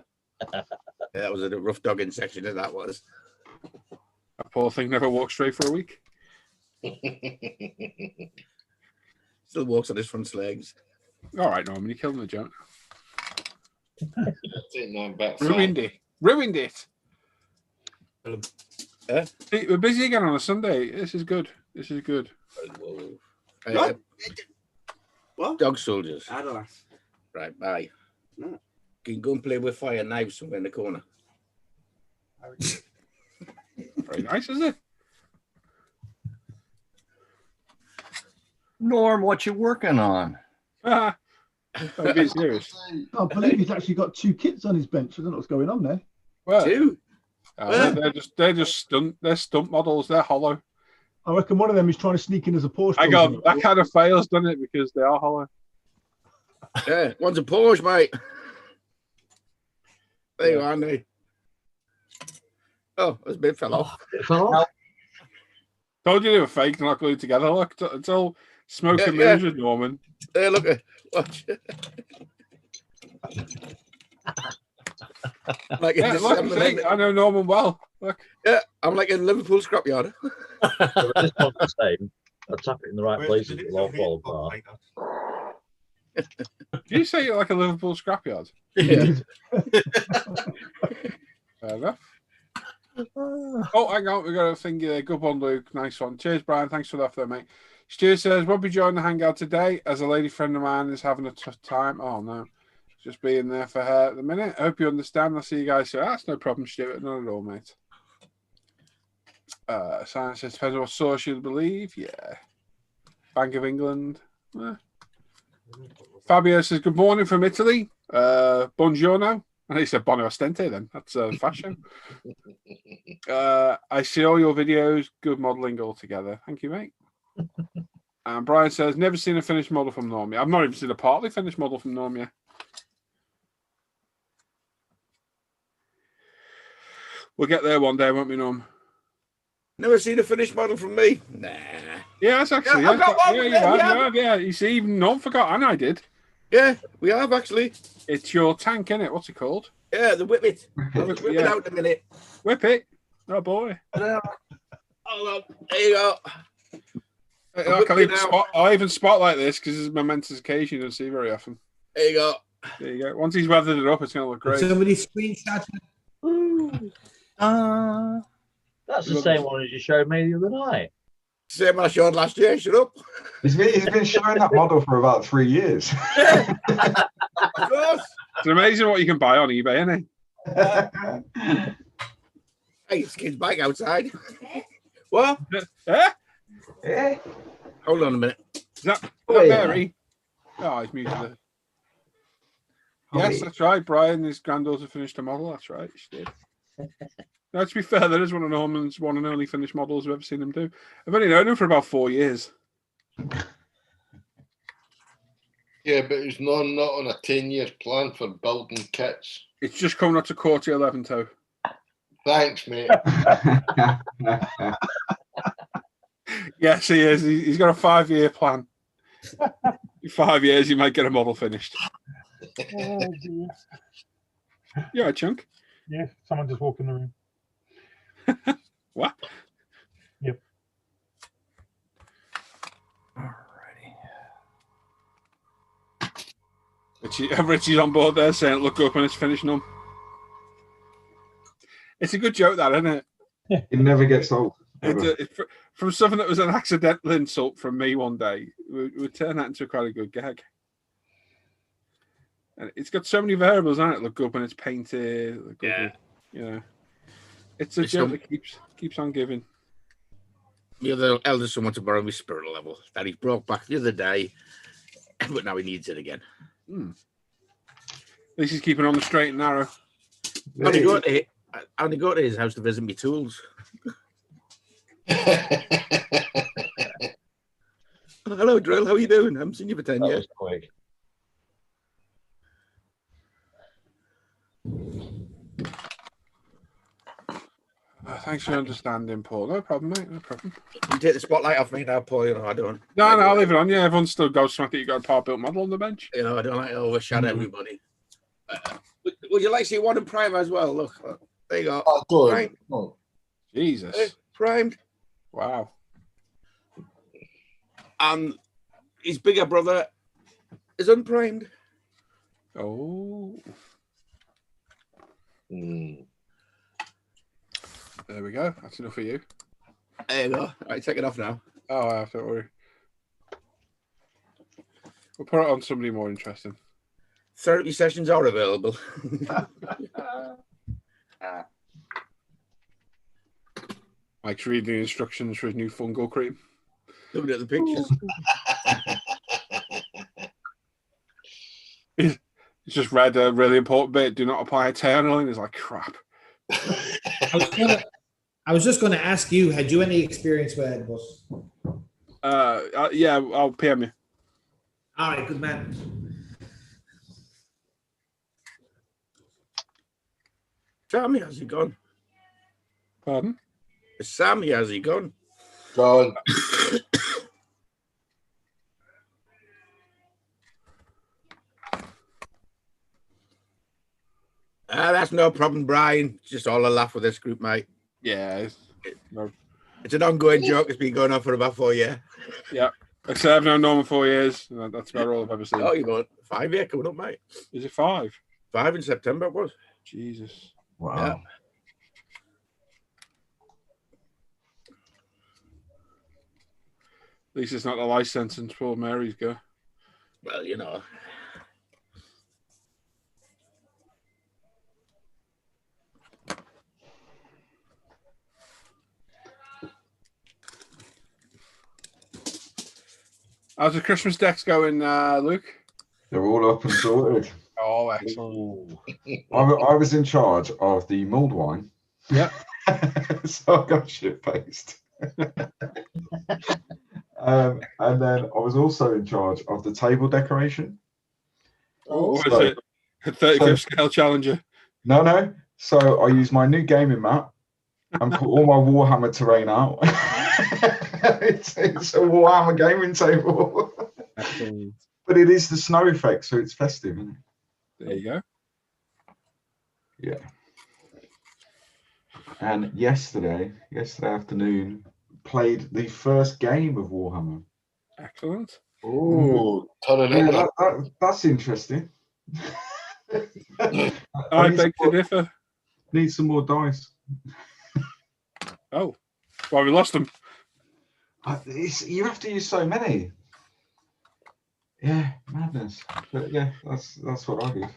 That was a rough dogging section. That was. That poor thing never walked straight for a week. Still walks on his front legs. All right, Norman, you killed him, John. Ruined it. See, we're busy again on a Sunday. This is good. What? Dog soldiers. Adelaide. Right, bye. No. Can you go and play with fire knives somewhere in the corner? Very nice, isn't it? Norm, what you working on? I'm being serious. I believe he's actually got 2 kits on his bench. I don't know what's going on there. Well, 2? they're just stunt. They're stunt models. They're hollow. I reckon one of them is trying to sneak in as a Porsche. I got that kind of fails, doesn't it? Because they are hollow. Yeah, one's a Porsche, mate. There you are, Andy. Oh, this bit fell off. It fell off. Told you they were fake, they're not glued together. Look, it's all smoke and mirrors with Norman. Hey, look at watch. Like look, see, I know Norman well. Look. Yeah, I'm like in Liverpool scrapyard. So this one's the same. I tap it in the right places, it'll all fall apart. Do you say you're like a Liverpool scrapyard? Yeah. Fair enough. Oh, hang on, we got a thing there. Good one, Luke. Nice one. Cheers, Brian. Thanks for that, there, mate. Stu says, won't be joining the hangout today as a lady friend of mine is having a tough time. Oh, no. Just being there for her at the minute. I hope you understand. I'll see you guys soon. That's no problem, Stuart. Not at all, mate. Science says, depends on what source you believe. Yeah. Bank of England. Fabio says, good morning from Italy. Buongiorno. And he said Bono Ostente then. That's fashion. I see all your videos. Good modelling altogether. Thank you, mate. And Brian says, never seen a finished model from Normia. I've not even seen a partly finished model from Normia. We'll get there one day, won't we, Norm? Never seen a finished model from me. Nah. Yeah, that's actually. Yeah, I've got one. Yeah, you have. Yeah, you see, even Norm forgot, and I did. Yeah, we have actually. It's your tank, isn't it? What's it called? Yeah, the whip it. Whip it out in a minute. Whip it. Oh boy. Hold on. There you go. I even spotlight this because it's a momentous occasion you don't see very often. There you go. There you go. Once he's weathered it up, it's going to look great. Somebody screenshot it. That's the same one as you showed me the other night. Same I showed last year. Shut up. He's been showing that model for about 3 years. Of course. It's amazing what you can buy on eBay, isn't it? Hey, this kid's bike outside. What? Yeah. Hold on a minute. Is that Mary? Oh, he's muted it. Yes, that's right. Brian, his granddaughter finished a model. That's right. She did. Now, to be fair, that is one of Norman's one and only finished models we've ever seen him do. I've only known him for about 4 years. Yeah, but he's not on a 10-year plan for building kits. It's just coming up to quarter 11, Toe. Thanks, mate. Yes, he is. He's got a 5-year plan. In 5 years, you might get a model finished. Oh, dear. You all right, Chunk? Yeah, someone just walked in the room. What? Yep. Richie's on board there saying, look up when it's finished, Num. It's a good joke, that, isn't it? It never gets old. From something that was an accidental insult from me one day, we turned that into quite a good gag. And it's got so many variables on it. Look up when it's painted. Look up, you know. It's a joke that keeps on giving. The other eldest son wants to borrow my spirit level that he brought back the other day, but now he needs it again. At least he's keeping on the straight and narrow. I only go to his house to visit me tools. Hello, Drill. How are you doing? I haven't seen you for 10 years. Quick. Thanks for understanding, Paul. No problem, mate. No problem. You take the spotlight off me now, Paul. You know, I don't. No, I'll leave it on. Yeah, everyone's still gobsmacked that you got a part-built model on the bench. You know, I don't like to overshadow everybody. Would you like to see one in prime as well? Look, there you go. Oh, good. Primed. Oh. Jesus. Primed. Wow. And his bigger brother is unprimed. Oh. There we go. That's enough for you. There you go. All right, take it off now. Oh, I have to worry. We'll put it on somebody more interesting. Therapy sessions are available. Mike's reading the instructions for his new fungal cream. Looking at the pictures. He's just read a really important bit. Do not apply a tail. And he's like, crap. I I was just going to ask you, had you any experience with it? Yeah, I'll PM you. All right, good man. Sammy, has he gone? Pardon? Sammy, has he gone? Gone. That's no problem, Brian. It's just all a laugh with this group, mate. Yeah. It's an ongoing joke. It's been going on for about 4 years. Yeah. Except I've known Norman 4 years. That's about all I've ever seen. Oh, you got 5 years coming up, mate. Is it 5? 5 in September it was. Jesus. Wow. Yeah. At least it's not a life sentence for Mary's go. Well, you know. How's the Christmas decks going, Luke? They're all up and sorted. Oh, excellent. I was in charge of the mulled wine. Yeah. So I got shit faced. And then I was also in charge of the table decoration. Oh, what is it? A 35th scale challenger? No. So I used my new gaming map and put all my Warhammer terrain out. It's a Warhammer gaming table. Excellent. But it is the snow effect, so it's festive, isn't it? There you go. Yeah. And yesterday afternoon, played the first game of Warhammer. Excellent. Oh, turn it Yeah, that's interesting. I beg to differ. Need some more dice. Oh, well, we lost them. You have to use so many. Yeah, madness. But yeah, that's what I did.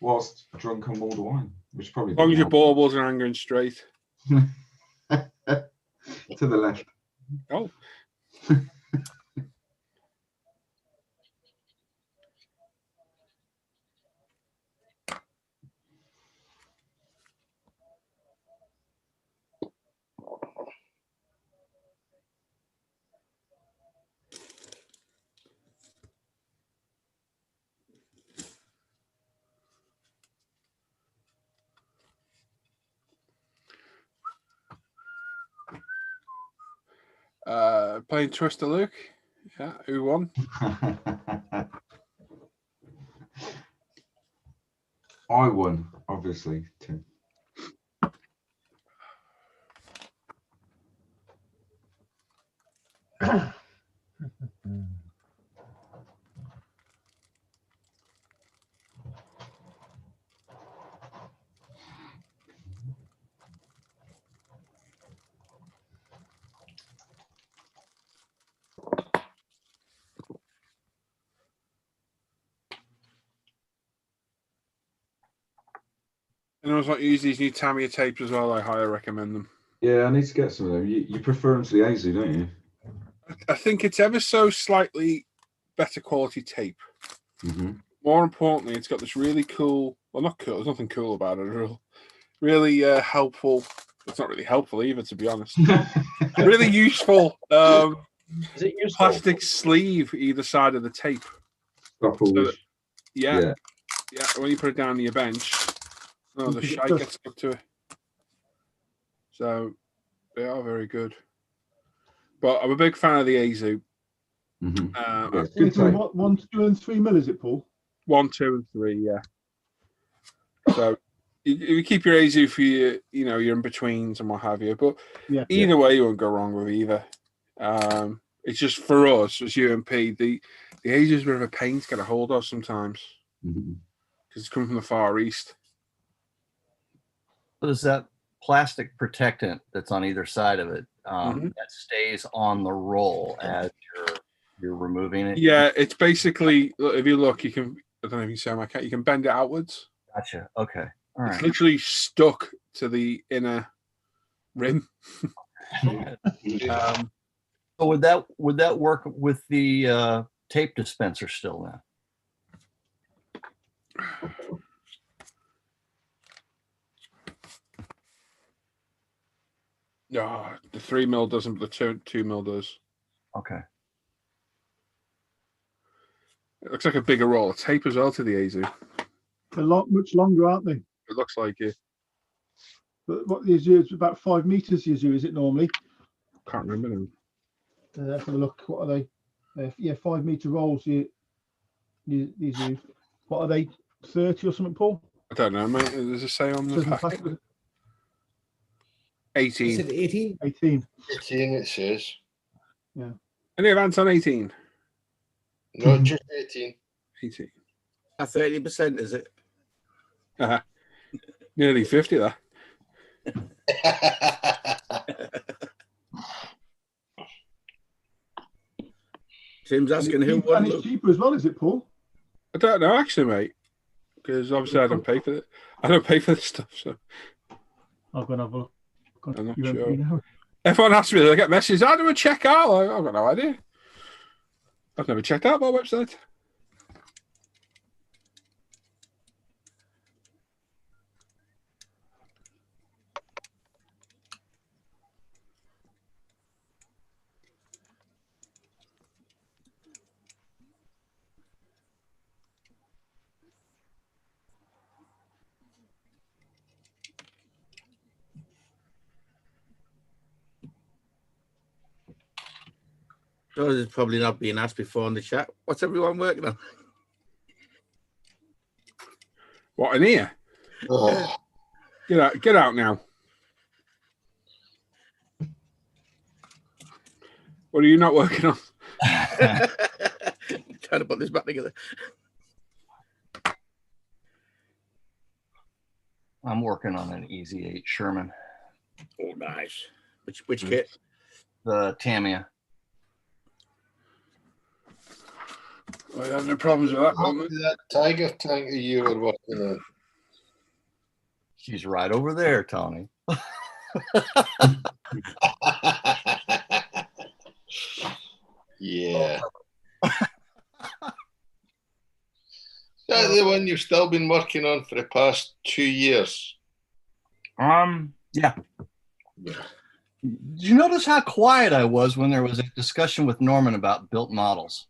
Whilst drunk on mulled wine, which probably. As long as your baubles are angering straight. To the left. Oh. Playing Twister, Luke. Yeah, who won? I won, obviously, Tim. Anyone's not use these new Tamiya tapes as well, I highly recommend them. Yeah, I need to get some of them. You prefer them to the AZ, don't you? I think it's ever so slightly better quality tape. Mm-hmm. More importantly, it's got this really cool, well, not cool, there's nothing cool about it, really helpful. It's not really helpful either, to be honest. Really useful. Is it useful? Plastic sleeve either side of the tape. So that, yeah. When you put it down on your bench, the shite gets stuck to it. So they are very good. But I'm a big fan of the Azu. Mm-hmm. 1, 2, and 3 mil, is it, Paul? 1, 2, and 3, yeah. So you keep your Azu for your, your in betweens and what have you. But either way, you won't go wrong with either. It's just for us as UMP, the Azu is a bit of a pain to get a hold of sometimes because it's coming from the Far East. What is that plastic protectant that's on either side of it that stays on the roll as you're removing it? Yeah, it's basically, if you look, you can, I don't know if you see my cat, you can bend it outwards. Gotcha. Okay. All right. It's literally stuck to the inner rim. So would that work with the tape dispenser still then? No, the 3mm doesn't, but the 2mm does. Okay. It looks like a bigger roll of tape as well to the Azu. They're much longer, aren't they? It looks like it. But what the Azu is about 5 meters. The Azu is it normally? Can't remember them. Let's have a look. What are they? Yeah, 5 meter rolls. The Azu. What are they? 30 or something, Paul? I don't know, mate. Does it say on the packet? 18. Is it 18? 18. 18 it says. Yeah. Any advance on 18? No, just 18. 18. 30%, is it? Nearly 50 there. Tim's asking who won. And it's cheaper as well, is it, Paul? I don't know, actually, mate. Because obviously I don't pay for it. I don't pay for this stuff, so I'll go and have a look. I'm not sure. Everyone asks me, they get messages, how do I check out? I've got no idea. I've never checked out my website. So there's probably not being asked before in the chat. What's everyone working on? What, in here? Oh. Get out now. What are you not working on? Trying to put this back together. I'm working on an Easy 8 Sherman. Oh, nice. Which kit? The Tamiya. I have no problems with that. That Tiger tank that you were working on. She's right over there, Tony. Yeah. That's the one you've still been working on for the past 2 years. Yeah. Did you notice how quiet I was when there was a discussion with Norman about built models?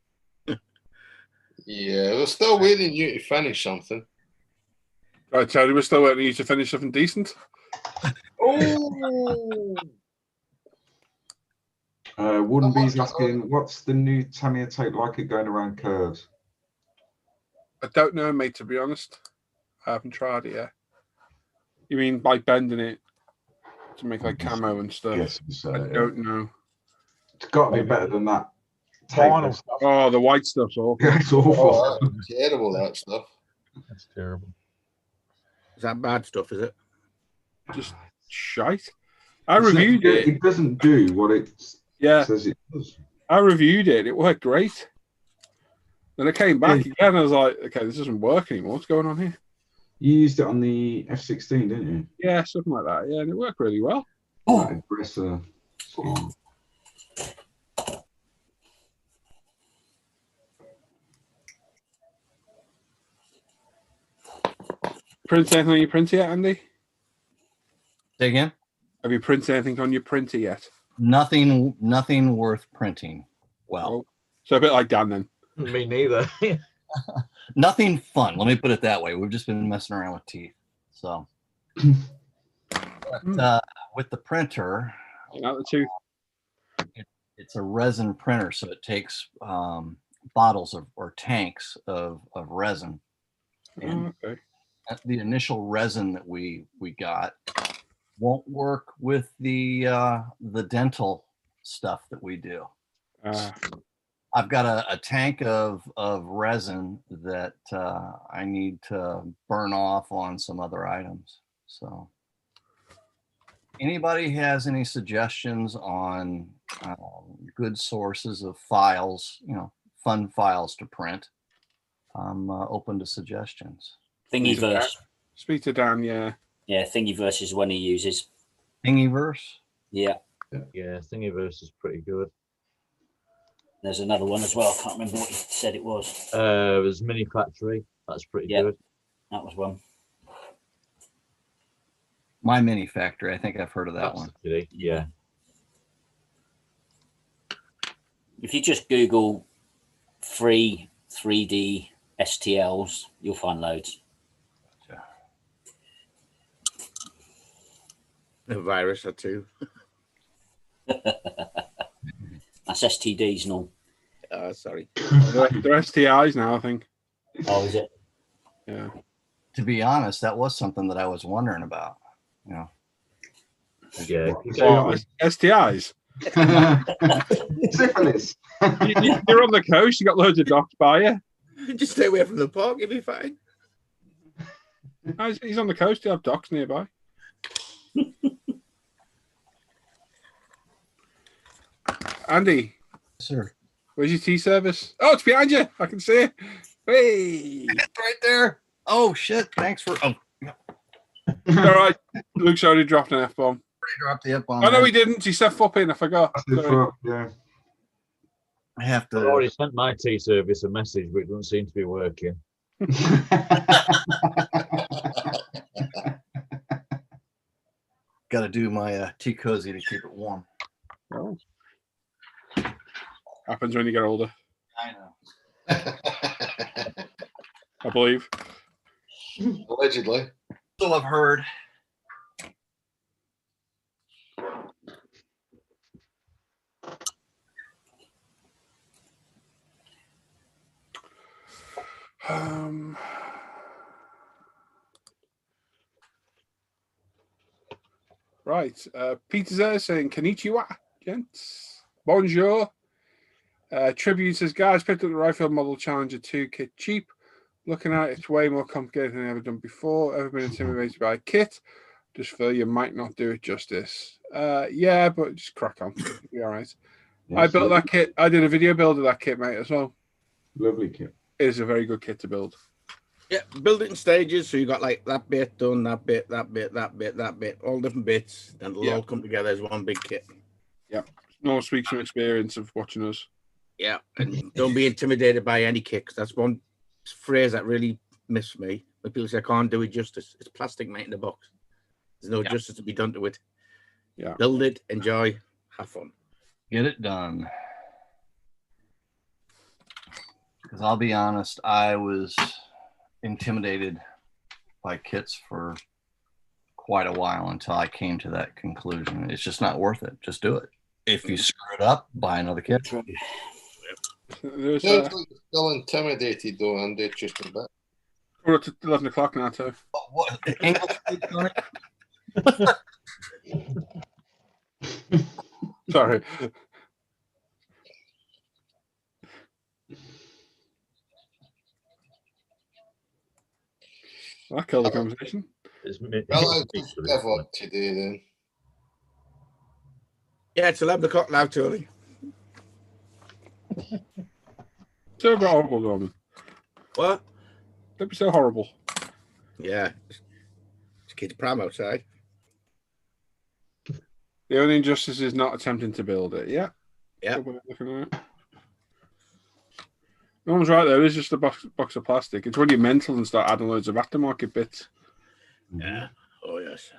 Yeah, we're still waiting you to finish something. I tell you, we're still waiting you to finish something decent. Oh. Wooden Bee's asking, what's the new Tamiya tape like it going around curves? I don't know, mate, to be honest. I haven't tried it yet. You mean like bending it to make like camo and stuff? Yes, I don't know. It's got to be better than that. Vinyl stuff. Oh, the white stuff's awful. Yeah, it's awful. Oh, that's terrible, that stuff. That's terrible. Is that bad stuff, is it? Just shite. I reviewed it. It doesn't do what it says it does. I reviewed it. It worked great. Then I came back again. I was like, okay, this doesn't work anymore. What's going on here? You used it on the F16, didn't you? Yeah, something like that. Yeah, and it worked really well. Aggressor. Print anything on your printer yet, Andy? Say again? Have you printed anything on your printer yet? Nothing worth printing. Well, so a bit like Dan then. Me neither. Nothing fun. Let me put it that way. We've just been messing around with teeth. So, but, with the printer, it's a resin printer, so it takes bottles or tanks of resin. And the initial resin that we got won't work with the dental stuff that we do. I've got a tank of resin that I need to burn off on some other items. So anybody has any suggestions on good sources of files, fun files to print, I'm open to suggestions. Thingiverse. Speak to Dan, yeah. Yeah, Thingiverse is one he uses. Thingiverse? Yeah. Yeah, Thingiverse is pretty good. There's another one as well. I can't remember what he said it was. There's Mini Factory. That's pretty good. That was one. My Mini Factory. I think I've heard of that one. Yeah. If you just Google free 3D STLs, you'll find loads. The virus or two. That's STDs, no. Sorry. They're STIs now, I think. Oh, is it? Yeah. To be honest, that was something that I was wondering about. You know. Yeah. STIs. Syphilis. You're on the coast. You got loads of docs by you. Just stay away from the park. You'll be fine. He's on the coast. You have docs nearby. Andy. Sir. Where's your tea service? Oh, it's behind you. I can see it. Hey. It's right there. Oh, shit. Thanks for... Oh. All right. Luke's already dropped an F-bomb. He dropped the F-bomb. Oh, no, he didn't. He said flop in. I forgot. Yeah. I have to... I already sent my tea service a message, but it doesn't seem to be working. Got to do my tea cozy to keep it warm. Oh. Happens when you get older. I know. I believe. Allegedly. So I've heard. Right. Peter's there saying, Konnichiwa, gents. Bonjour. Tribute says, guys, picked up the Rifle Model Challenger 2 kit cheap. Looking at it, it's way more complicated than I've ever done before. Ever been intimidated by a kit? Just feel you might not do it justice. Yeah, but just crack on. It'll be all right. Yes, I built that kit. I did a video build of that kit, mate, as well. Lovely kit. It is a very good kit to build. Yeah, build it in stages. So you got like that bit done, that bit, that bit, that bit, that bit, all different bits, and it'll all come together as one big kit. Yeah. No speaks from experience of watching us. Yeah, and don't be intimidated by any kit. That's one phrase that really missed me. When people say I can't do it justice, it's plastic, mate, in the box. There's no justice to be done to it. Yeah. Build it, enjoy, have fun. Get it done. Because I'll be honest, I was intimidated by kits for quite a while until I came to that conclusion. It's just not worth it. Just do it. If you screw it up, buy another kit. Still intimidated though, Andy, just a bit. We're at 11 o'clock now, too. What? Sorry. That killed the conversation. Well, I'll just give up today then. Yeah, it's 11 o'clock now, Tony. So horrible, Norman. What? Don't be so horrible. Yeah. It's kids' pram outside. The only injustice is not attempting to build it. Yeah. Yeah. Norman's right there. It's just a box of plastic. It's when you're mental and start adding loads of aftermarket bits. Yeah. Oh, yes.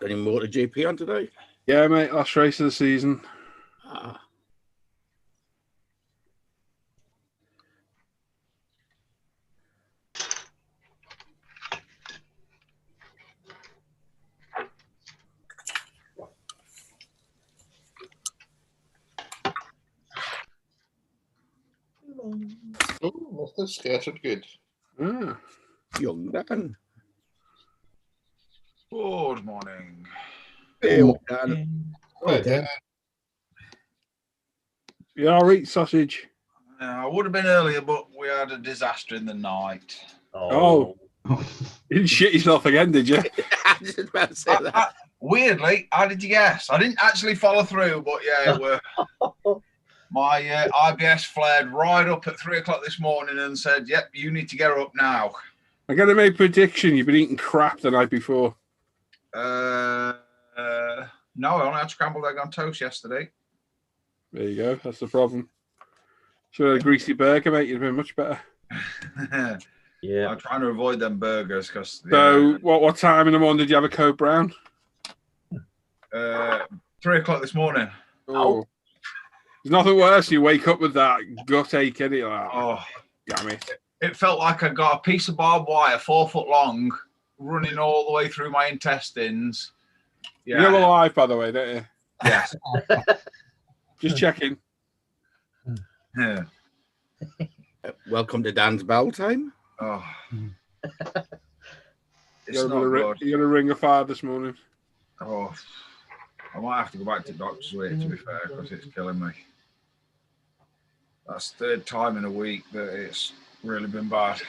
Any more to GP on today? Yeah, mate. Last race of the season. Ah. Oh, that's scattered good. Young Dan. Good morning. Hey, Dan. Oh, Dan. You all right, sausage? I would have been earlier, but we had a disaster in the night. Oh. You didn't shit yourself again, did you? I was just about to say that. Weirdly, how did you guess? I didn't actually follow through, but yeah, My IBS flared right up at 3 o'clock this morning and said, "Yep, you need to get up now." I'm going to make a prediction. You've been eating crap the night before. No, I only had scrambled egg on toast yesterday. There you go. That's the problem. Should have had a greasy burger, mate. You'd have been much better. Yeah. I'm trying to avoid them burgers because. So, what time in the morning did you have a Code Brown? 3 o'clock this morning. Oh. There's nothing worse. You wake up with that gut ache, innit? Like, oh, damn it. It felt like I got a piece of barbed wire 4 foot long running all the way through my intestines. Yeah. You're alive, by the way, don't you? Yes. Just checking. Yeah. Welcome to Dan's Bell time. Oh. You're going to ring a fire this morning. Oh, I might have to go back to doctor's weight, to be fair, because it's killing me. That's the 3rd time in a week that it's really been bad.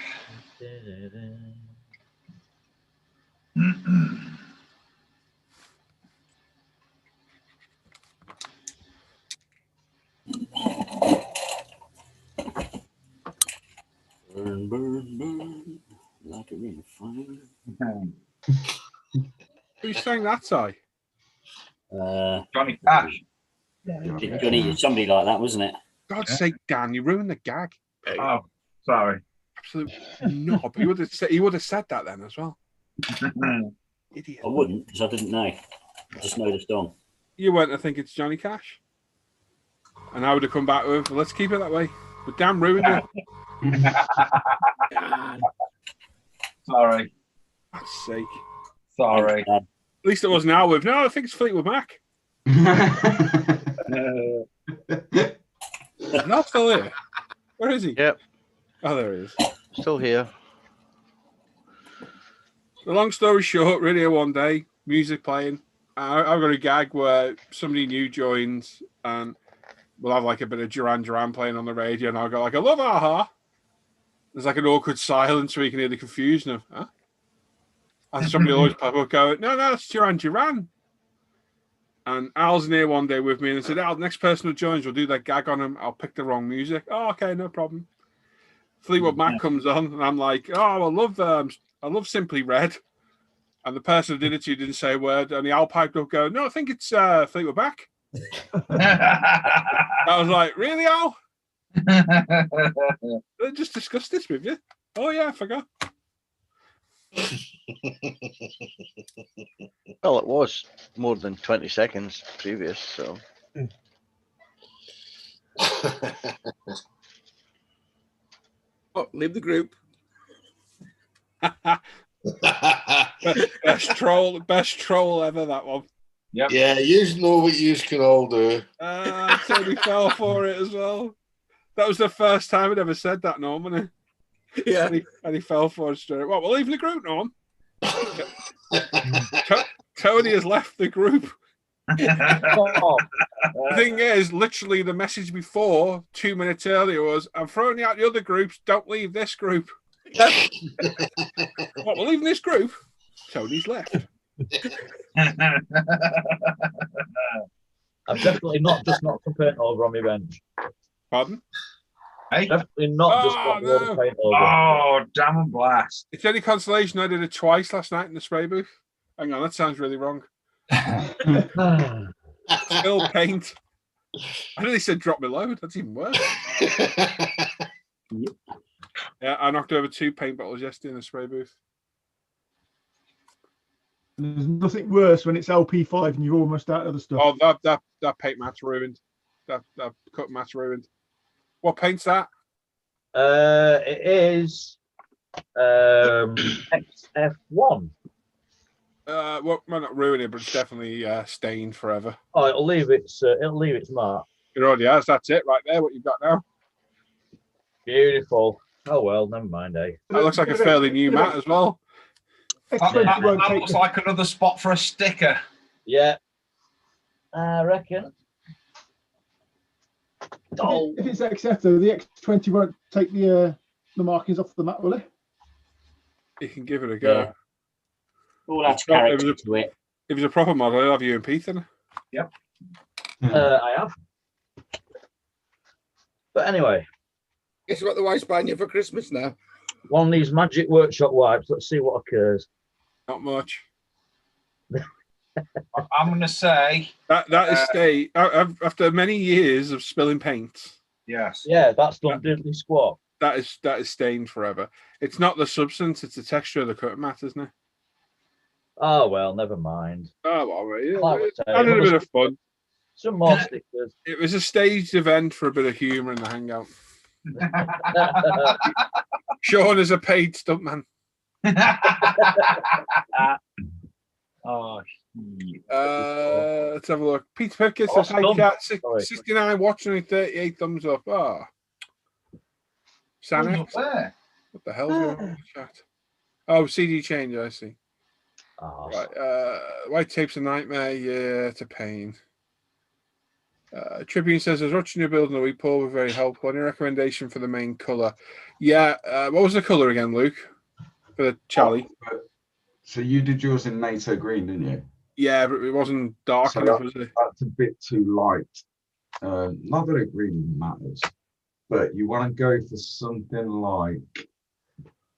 Burn, burn, burn, like a ring of fire. Who sang that, Si? Johnny Cash. Johnny, somebody like that, wasn't it? God's sake, Dan, you ruined the gag. Oh, sorry. Absolutely not. But he would have said that then as well. Idiot. I wouldn't, because I didn't know. I just know the song. You weren't to think it's Johnny Cash. And I would have come back with, let's keep it that way. But Dan ruined it. Sorry. God's sake. Sorry. At least it wasn't Alwith. No, I think it's Fleetwood Mac. Not still here. Where is he? Yep. Oh, there he is. Still here. The long story short, radio one day, music playing. I've got a gag where somebody new joins and we'll have like a bit of Duran Duran playing on the radio, and I'll go like, I love Aha. There's like an awkward silence where you can hear the confusion of, huh? And somebody will always pop up going, no, it's Duran Duran. And Al's in here one day with me and said, Al, the next person who joins, we'll do that gag on him. I'll pick the wrong music. Oh, okay, no problem. Fleetwood Mac comes on, and I'm like, oh, I love Simply Red. And the person who did it to you didn't say a word. And the Al piped up, go, no, I think it's Fleetwood Mac. I was like, really, Al? I just discussed this with you. Oh, yeah, I forgot. Well, it was more than 20 seconds previous, so. Oh, leave the group. best troll ever, that one. Yep. Yeah, you know what you can all do. Tony fell for it as well. That was the first time I'd ever said that, Norman. Yeah. And he fell for it straight. Well, we're leaving the group, Norm. Tony has left the group. The thing is, literally the message before, 2 minutes earlier, was, I'm throwing you out the other groups, don't leave this group. What, we're leaving this group? Tony's left. I've definitely not some paint over on my bench. Pardon? Hey? Definitely not just got water paint over. Oh, damn and blast. If any consolation, I did it twice last night in the spray booth. Hang on, that sounds really wrong. Still paint. I really said drop my load. That's even worse. Yeah, I knocked over 2 paint bottles yesterday in the spray booth. There's nothing worse when it's LP5 and you're almost out of the stuff. Oh, that paint mat's ruined. That cut mat's ruined. What paint's that? It is XF1. Well, not ruin it, but it's definitely stained forever. Oh, it'll leave its mark. It already has. That's it right there. What you've got now. Beautiful. Oh well, never mind, eh? That looks like a fairly new mat as well. That looks like another spot for a sticker. Yeah, I reckon. If it's XF though, the X20 won't take the markings off the mat, will it? You can give it a go. Yeah. All that's character to it. If it's a proper model, I'll have you and Pete in it. Yep. I have. But anyway, guess what the wife's buying you for Christmas now? One of these magic workshop wipes. Let's see what occurs. Not much. I'm going to say that is stay after many years of spilling paint. Yes. Yeah, that's done diddly squat. That is stained forever. It's not the substance; it's the texture of the cutting mat, isn't it? Oh well, never mind. Oh, all right. I I had a bit of fun. Some more stickers. It was a staged event for a bit of humour in the hangout. Sean is a paid stuntman. Oh, let's have a look. Peter Pickett says, "Hi, cat. 69 watching and 38 thumbs up." Ah, Sanex. What the hell's going on in the chat? Oh, CD change. I see. Oh. Right. White tape's a nightmare. Yeah, it's a pain. Tribune says, "I was watching your build in the week, Paul. Were very helpful. Any recommendation for the main color?" Yeah. What was the color again, Luke? For the Charlie. So you did yours in NATO green, didn't you? Yeah, but it wasn't dark So enough, was it? That's a bit too light. Not that it really matters, but you want to go for something like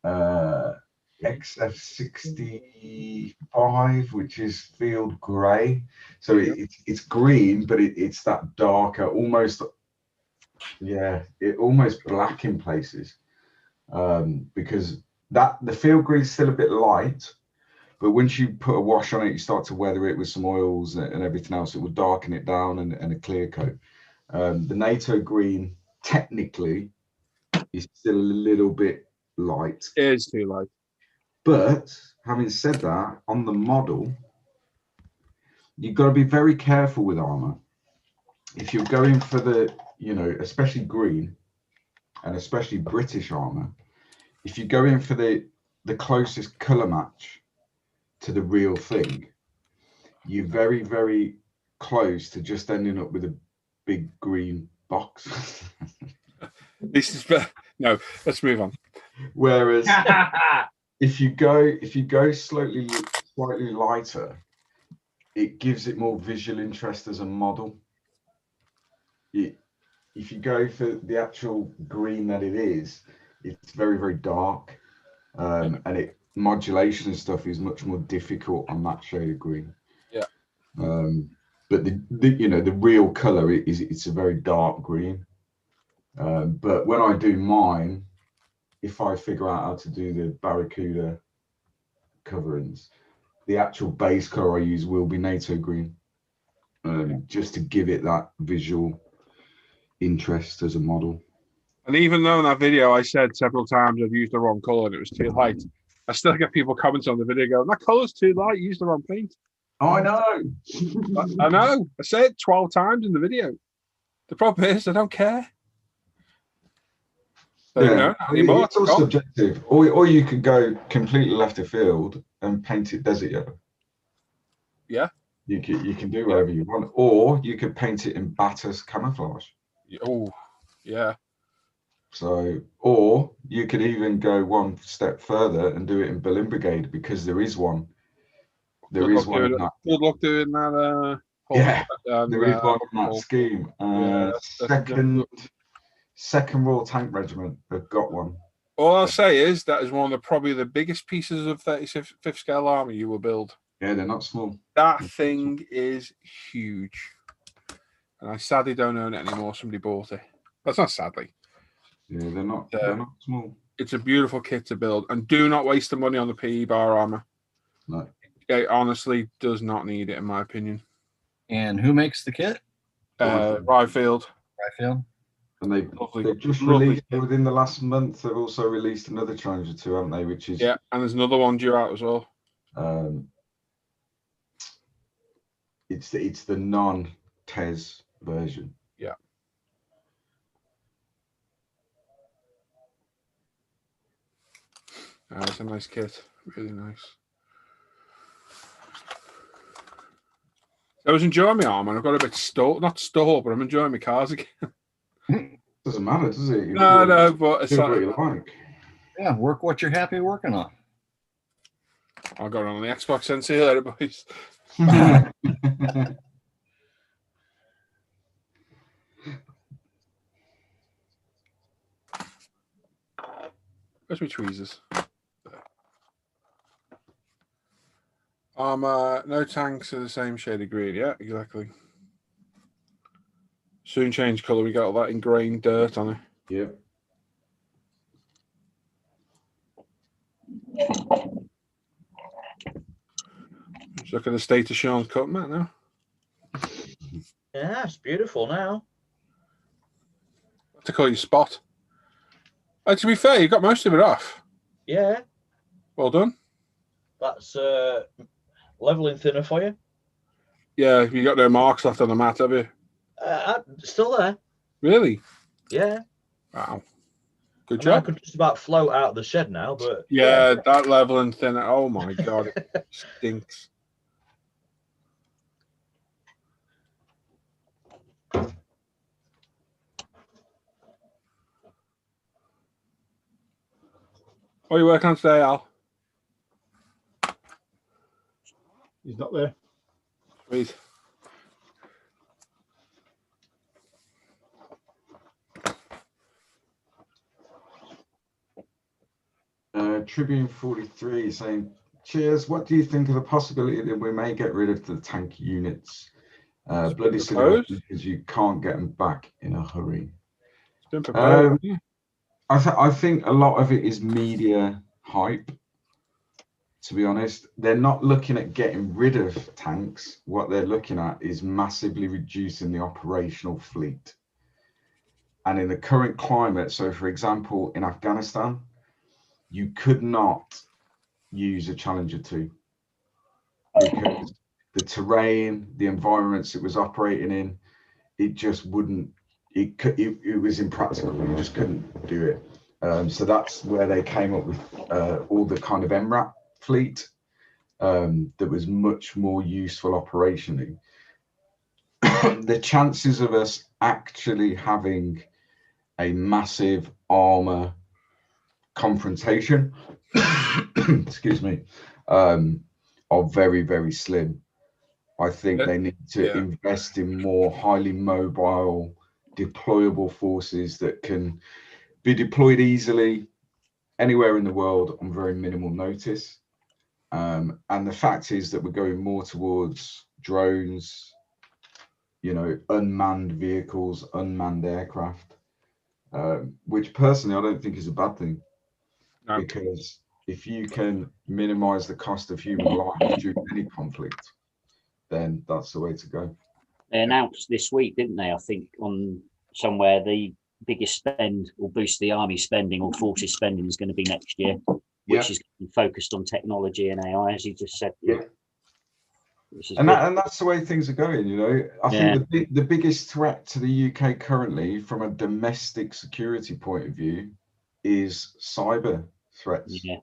XF65, which is field grey. So it's green, but it's that darker, almost almost black in places, because the field green is still a bit light. But once you put a wash on it, you start to weather it with some oils and everything else. It will darken it down and a clear coat. The NATO green, technically, is still a little bit light. It is too light. But having said that, on the model, you've got to be very careful with armor. If you're going for the, especially green, and especially British armor, if you go in for the closest color match to the real thing, you're very, very close to just ending up with a big green box. This is no. Let's move on. Whereas if you go slightly lighter, it gives it more visual interest as a model. If you go for the actual green that it is, it's very, very dark, and modulation and stuff is much more difficult on that shade of green. Yeah. But the real color it's a very dark green. But when I do mine, if I figure out how to do the Barracuda coverings, the actual base color I use will be NATO green, just to give it that visual interest as a model. And even though in that video I said several times I've used the wrong color and it was too light, I still get people comments on the video going, "That color's too light, use the wrong paint." Oh, I know. I know. I say it 12 times in the video. The problem is I don't care. Yeah, it's all subjective. Or you could go completely left of field and paint it desert yellow. Yeah. You can do whatever you want. Or you could paint it in Batter's camouflage. Oh, yeah. So, or you could even go one step further and do it in Berlin Brigade, because there is one. There is one in that. Good luck doing that. There is one in that scheme. Second Royal Tank Regiment have got one. All I'll say is that is one of probably the biggest pieces of 35th scale armor you will build. Yeah, they're not small. That thing is huge. And I sadly don't own it anymore. Somebody bought it. That's not sadly. Yeah, they're not small. It's a beautiful kit to build. And do not waste the money on the PE bar armor. No. It honestly does not need it, in my opinion. And who makes the kit? Ryfield. And they've just released within the last month. They've also released another challenge or two, haven't they? Which is and there's another one due out as well. It's the non-TES version. Yeah. It's a nice kit, really nice. I was enjoying my armor. I've got a bit not stalled, but I'm enjoying my cars again. Doesn't matter, does it? No, but it's like. Yeah, work what you're happy working on. I'll go on the Xbox and see you later, boys. Where's my tweezers? Armor, no tanks are the same shade of green. Yeah, exactly. Soon change colour. We got all that ingrained dirt on it. Yeah. Let's look at the state of Sean's cut mat now. Yeah, it's beautiful now. What to call you spot? To be fair, you got most of it off. Yeah. Well done. That's leveling thinner for you. Yeah, you got no marks left on the mat, have you? Still there. Really? Yeah. Wow. Good I job. mean, I could just about float out of the shed now, but yeah, that leveling thinner. Oh my god, it stinks. What are you working on today, Al? He's not there. Sweet. Tribune 43 saying, cheers, what do you think of the possibility that we may get rid of the tank units? Bloody silly, because you can't get them back in a hurry. It's been proposed. I think a lot of it is media hype, to be honest. They're not looking at getting rid of tanks. What they're looking at is massively reducing the operational fleet. And in the current climate, so for example, in Afghanistan, you could not use a Challenger 2 because the terrain, the environments it was operating in, it just wouldn't, it was impractical. You just couldn't do it. So that's where they came up with all the kind of MRAP fleet that was much more useful operationally. The chances of us actually having a massive armor confrontation, excuse me, are very, very slim. I think they need to invest in more highly mobile, deployable forces that can be deployed easily anywhere in the world on very minimal notice. And the fact is that we're going more towards drones, you know, unmanned vehicles, unmanned aircraft, which personally I don't think is a bad thing. No. Because if you can minimize the cost of human life during any conflict, then that's the way to go. They announced this week, didn't they? I think on somewhere the biggest spend or boost the army spending or forces spending is going to be next year, which is focused on technology and AI, as you just said. Yeah. And that's the way things are going, you know. I think the biggest threat to the UK currently from a domestic security point of view is cyber threats. Yeah.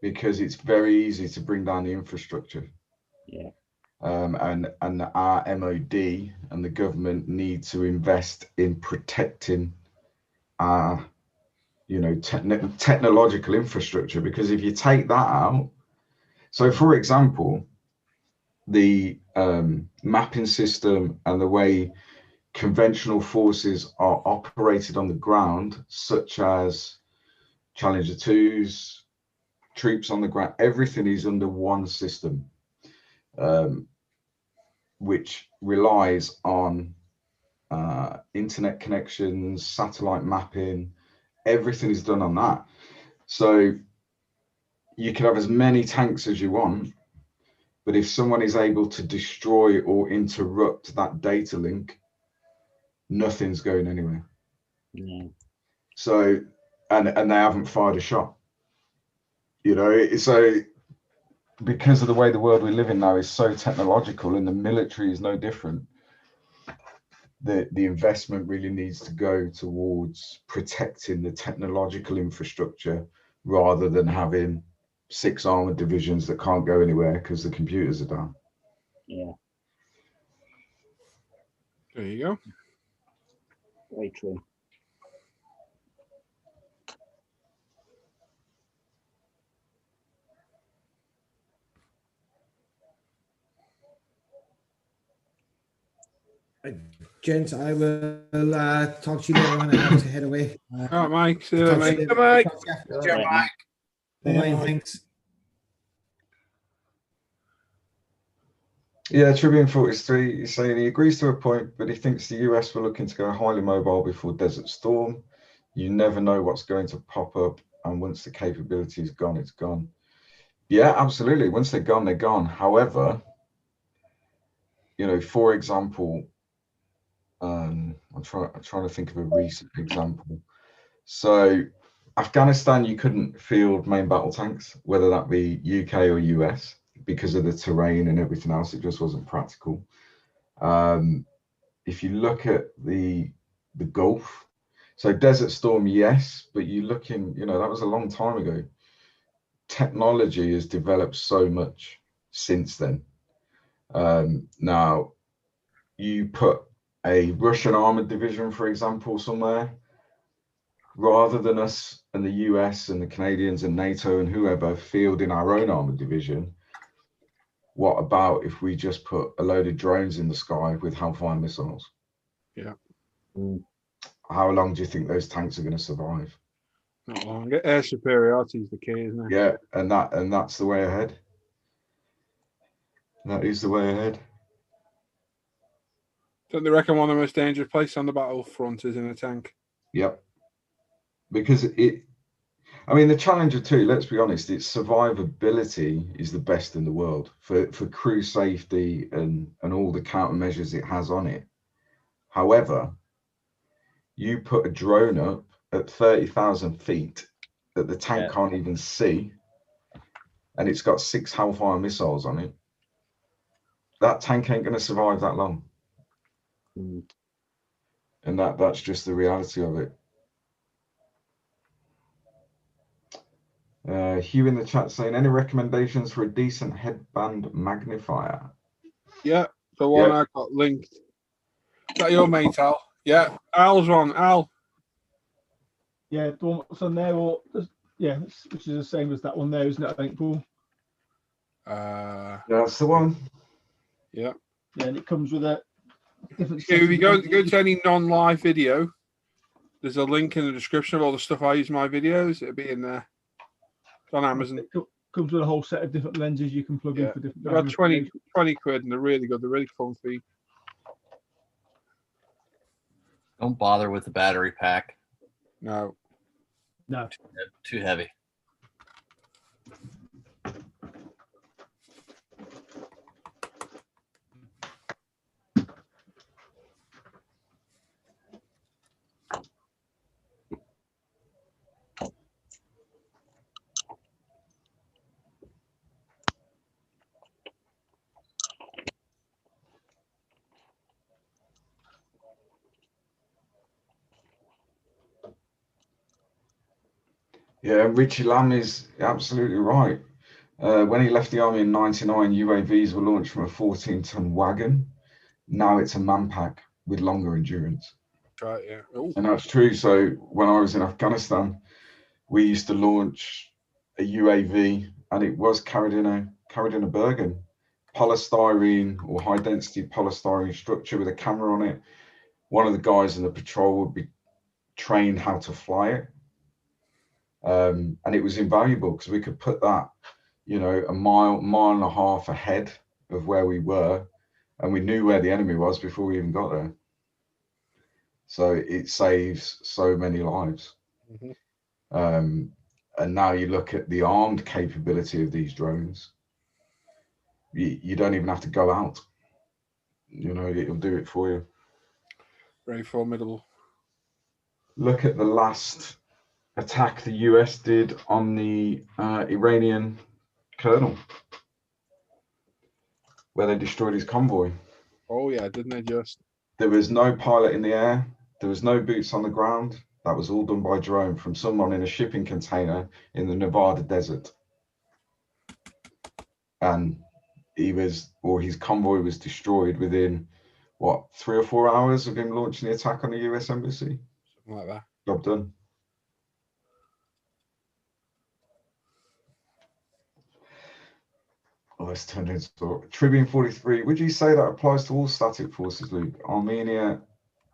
Because it's very easy to bring down the infrastructure. Yeah. And our MOD and the government need to invest in protecting our, you know, technological infrastructure, because if you take that out, so for example, the mapping system and the way conventional forces are operated on the ground, such as Challenger 2s, troops on the ground, everything is under one system, which relies on internet connections, satellite mapping. Everything is done on that. So you can have as many tanks as you want, but if someone is able to destroy or interrupt that data link, nothing's going anywhere. Yeah. So, and they haven't fired a shot. You know, so because of the way the world we live in now is so technological, and the military is no different, the investment really needs to go towards protecting the technological infrastructure rather than having 6 armored divisions that can't go anywhere because the computers are down. Yeah. There you go. Very true. gents. I will talk to you later on. I have to head away. All right, Mike. See you, mate. Mike. Bye, thanks. Yeah, Tribune 43 is saying he agrees to a point, but he thinks the US were looking to go highly mobile before Desert Storm. You never know what's going to pop up, and once the capability is gone, it's gone. Yeah, absolutely. Once they're gone, they're gone. However, you know, for example, I'm trying to think of a recent example. So Afghanistan, you couldn't field main battle tanks, whether that be UK or US, because of the terrain and everything else. It just wasn't practical. If you look at the Gulf, so Desert Storm, yes, but you look in, you know, that was a long time ago. Technology has developed so much since then. Now, you put a Russian armored division, for example, somewhere, rather than us and the US and the Canadians and NATO and whoever fielding our own armored division, what about if we just put a load of drones in the sky with Hellfire missiles? Yeah. How long do you think those tanks are going to survive? Not long. Air superiority is the key, isn't it? Yeah, and that's the way ahead. That is the way ahead. Don't they reckon one of the most dangerous places on the battlefront is in a tank? Yep. Because I mean, the Challenger 2, let's be honest, its survivability is the best in the world for crew safety and all the countermeasures it has on it. However, you put a drone up at 30,000 feet that the tank can't even see, and it's got 6 Hellfire missiles on it. That tank ain't going to survive that long. And that's just the reality of it. Hugh in the chat saying, any recommendations for a decent headband magnifier? Yeah, the one I got linked. Is that your mate, Al? Yeah, Al's one. Al. Yeah, the one that's on there, or yeah, which is the same as that one there, isn't it? I think, Paul. That's the one. Yeah. Yeah, and it comes with a different. Yeah, if you go to any non-live video, there's a link in the description of all the stuff I use in my videos. It'll be in there. It's on Amazon. It comes with a whole set of different lenses you can plug in for different. They're about 20 quid, and they're really good. They're really comfy. Don't bother with the battery pack. No. No. Too heavy. Yeah, Richie Lamb is absolutely right. When he left the army in '99, UAVs were launched from a 14-ton wagon. Now it's a manpack with longer endurance. Right, yeah. Ooh. And that's true. So when I was in Afghanistan, we used to launch a UAV, and it was carried in a Bergen, polystyrene or high density polystyrene structure with a camera on it. One of the guys in the patrol would be trained how to fly it. And it was invaluable because we could put that, you know, a mile and a half ahead of where we were, and we knew where the enemy was before we even got there. So it saves so many lives. And now you look at the armed capability of these drones, you don't even have to go out. You know, it'll do it for you. Very formidable. Look at the last attack the US did on the Iranian colonel, where they destroyed his convoy. Oh yeah, didn't they just? There was no pilot in the air. There was no boots on the ground. That was all done by drone from someone in a shipping container in the Nevada desert. And his convoy was destroyed within, what, 3 or 4 hours of him launching the attack on the US embassy? Something like that. Job done. Oh, it's turned into Tribune 43. Would you say that applies to all static forces, Luke? Armenia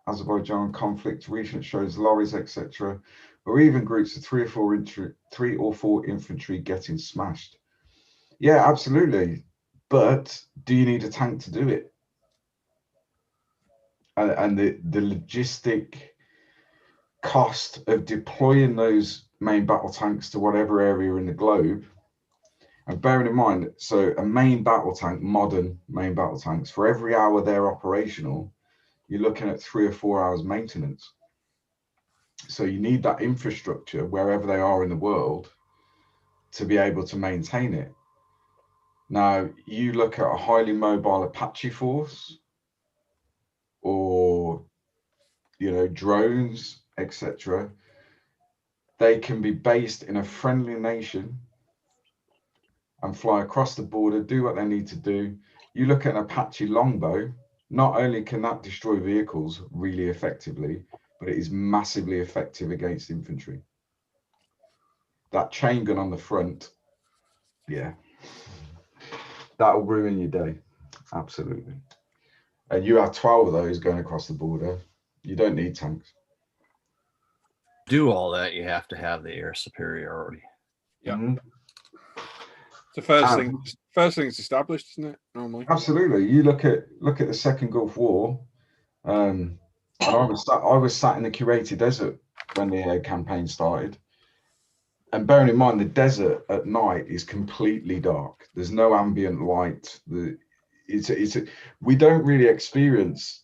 Azerbaijan conflict, recent shows, lorries, etc., or even groups of 3 or 4 infantry getting smashed. Yeah, absolutely. But do you need a tank to do it? And the logistic cost of deploying those main battle tanks to whatever area in the globe, and bearing in mind, so a main battle tank, modern main battle tanks, for every hour they're operational, you're looking at 3 or 4 hours maintenance. So you need that infrastructure wherever they are in the world to be able to maintain it. Now, you look at a highly mobile Apache force or, you know, drones, etc. They can be based in a friendly nation and fly across the border, do what they need to do. You look at an Apache longbow, not only can that destroy vehicles really effectively, but it is massively effective against infantry. That chain gun on the front, yeah, that'll ruin your day. Absolutely. And you have 12 of those going across the border. You don't need tanks. Do all that, you have to have the air superiority. Yeah. It's the first thing it's established, isn't it? Normally. Absolutely. You look at the Second Gulf War, and I was sat in the Kuwaiti desert when the air campaign started. And bearing in mind, the desert at night is completely dark. There's no ambient light. We don't really experience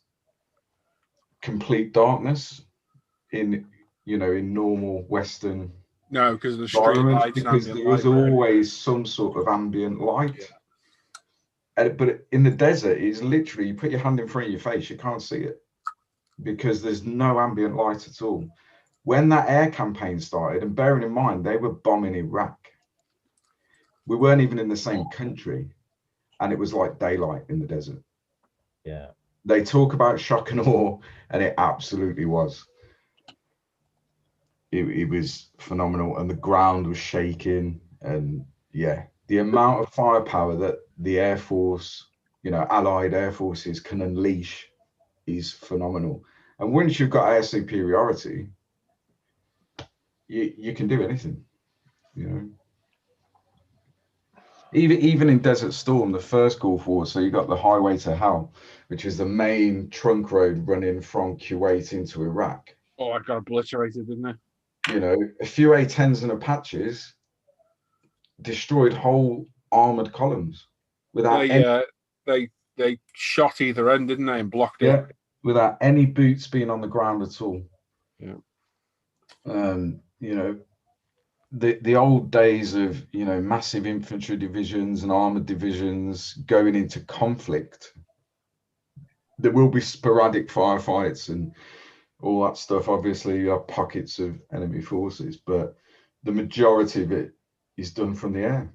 complete darkness in normal Western. No, because of the street lights. Because there is always some sort of ambient light. Yeah. But in the desert, it's literally, you put your hand in front of your face, you can't see it because there's no ambient light at all. When that air campaign started, and bearing in mind, they were bombing Iraq. We weren't even in the same country, and it was like daylight in the desert. Yeah. They talk about shock and awe, and it absolutely was. It was phenomenal, and the ground was shaking, and yeah, the amount of firepower that the Air Force, Allied Air Forces can unleash is phenomenal. And once you've got air superiority, you can do anything, Even in Desert Storm, the first Gulf War, so you got the Highway to Hell, which is the main trunk road running from Kuwait into Iraq. Oh, I got obliterated, didn't I? A few A-10s and Apaches destroyed whole armored columns without they shot either end, didn't they, and blocked it. Without any boots being on the ground at all. Yeah. The old days of massive infantry divisions and armored divisions going into conflict, there will be sporadic firefights and all that stuff. Obviously, you have pockets of enemy forces, but the majority of it is done from the air.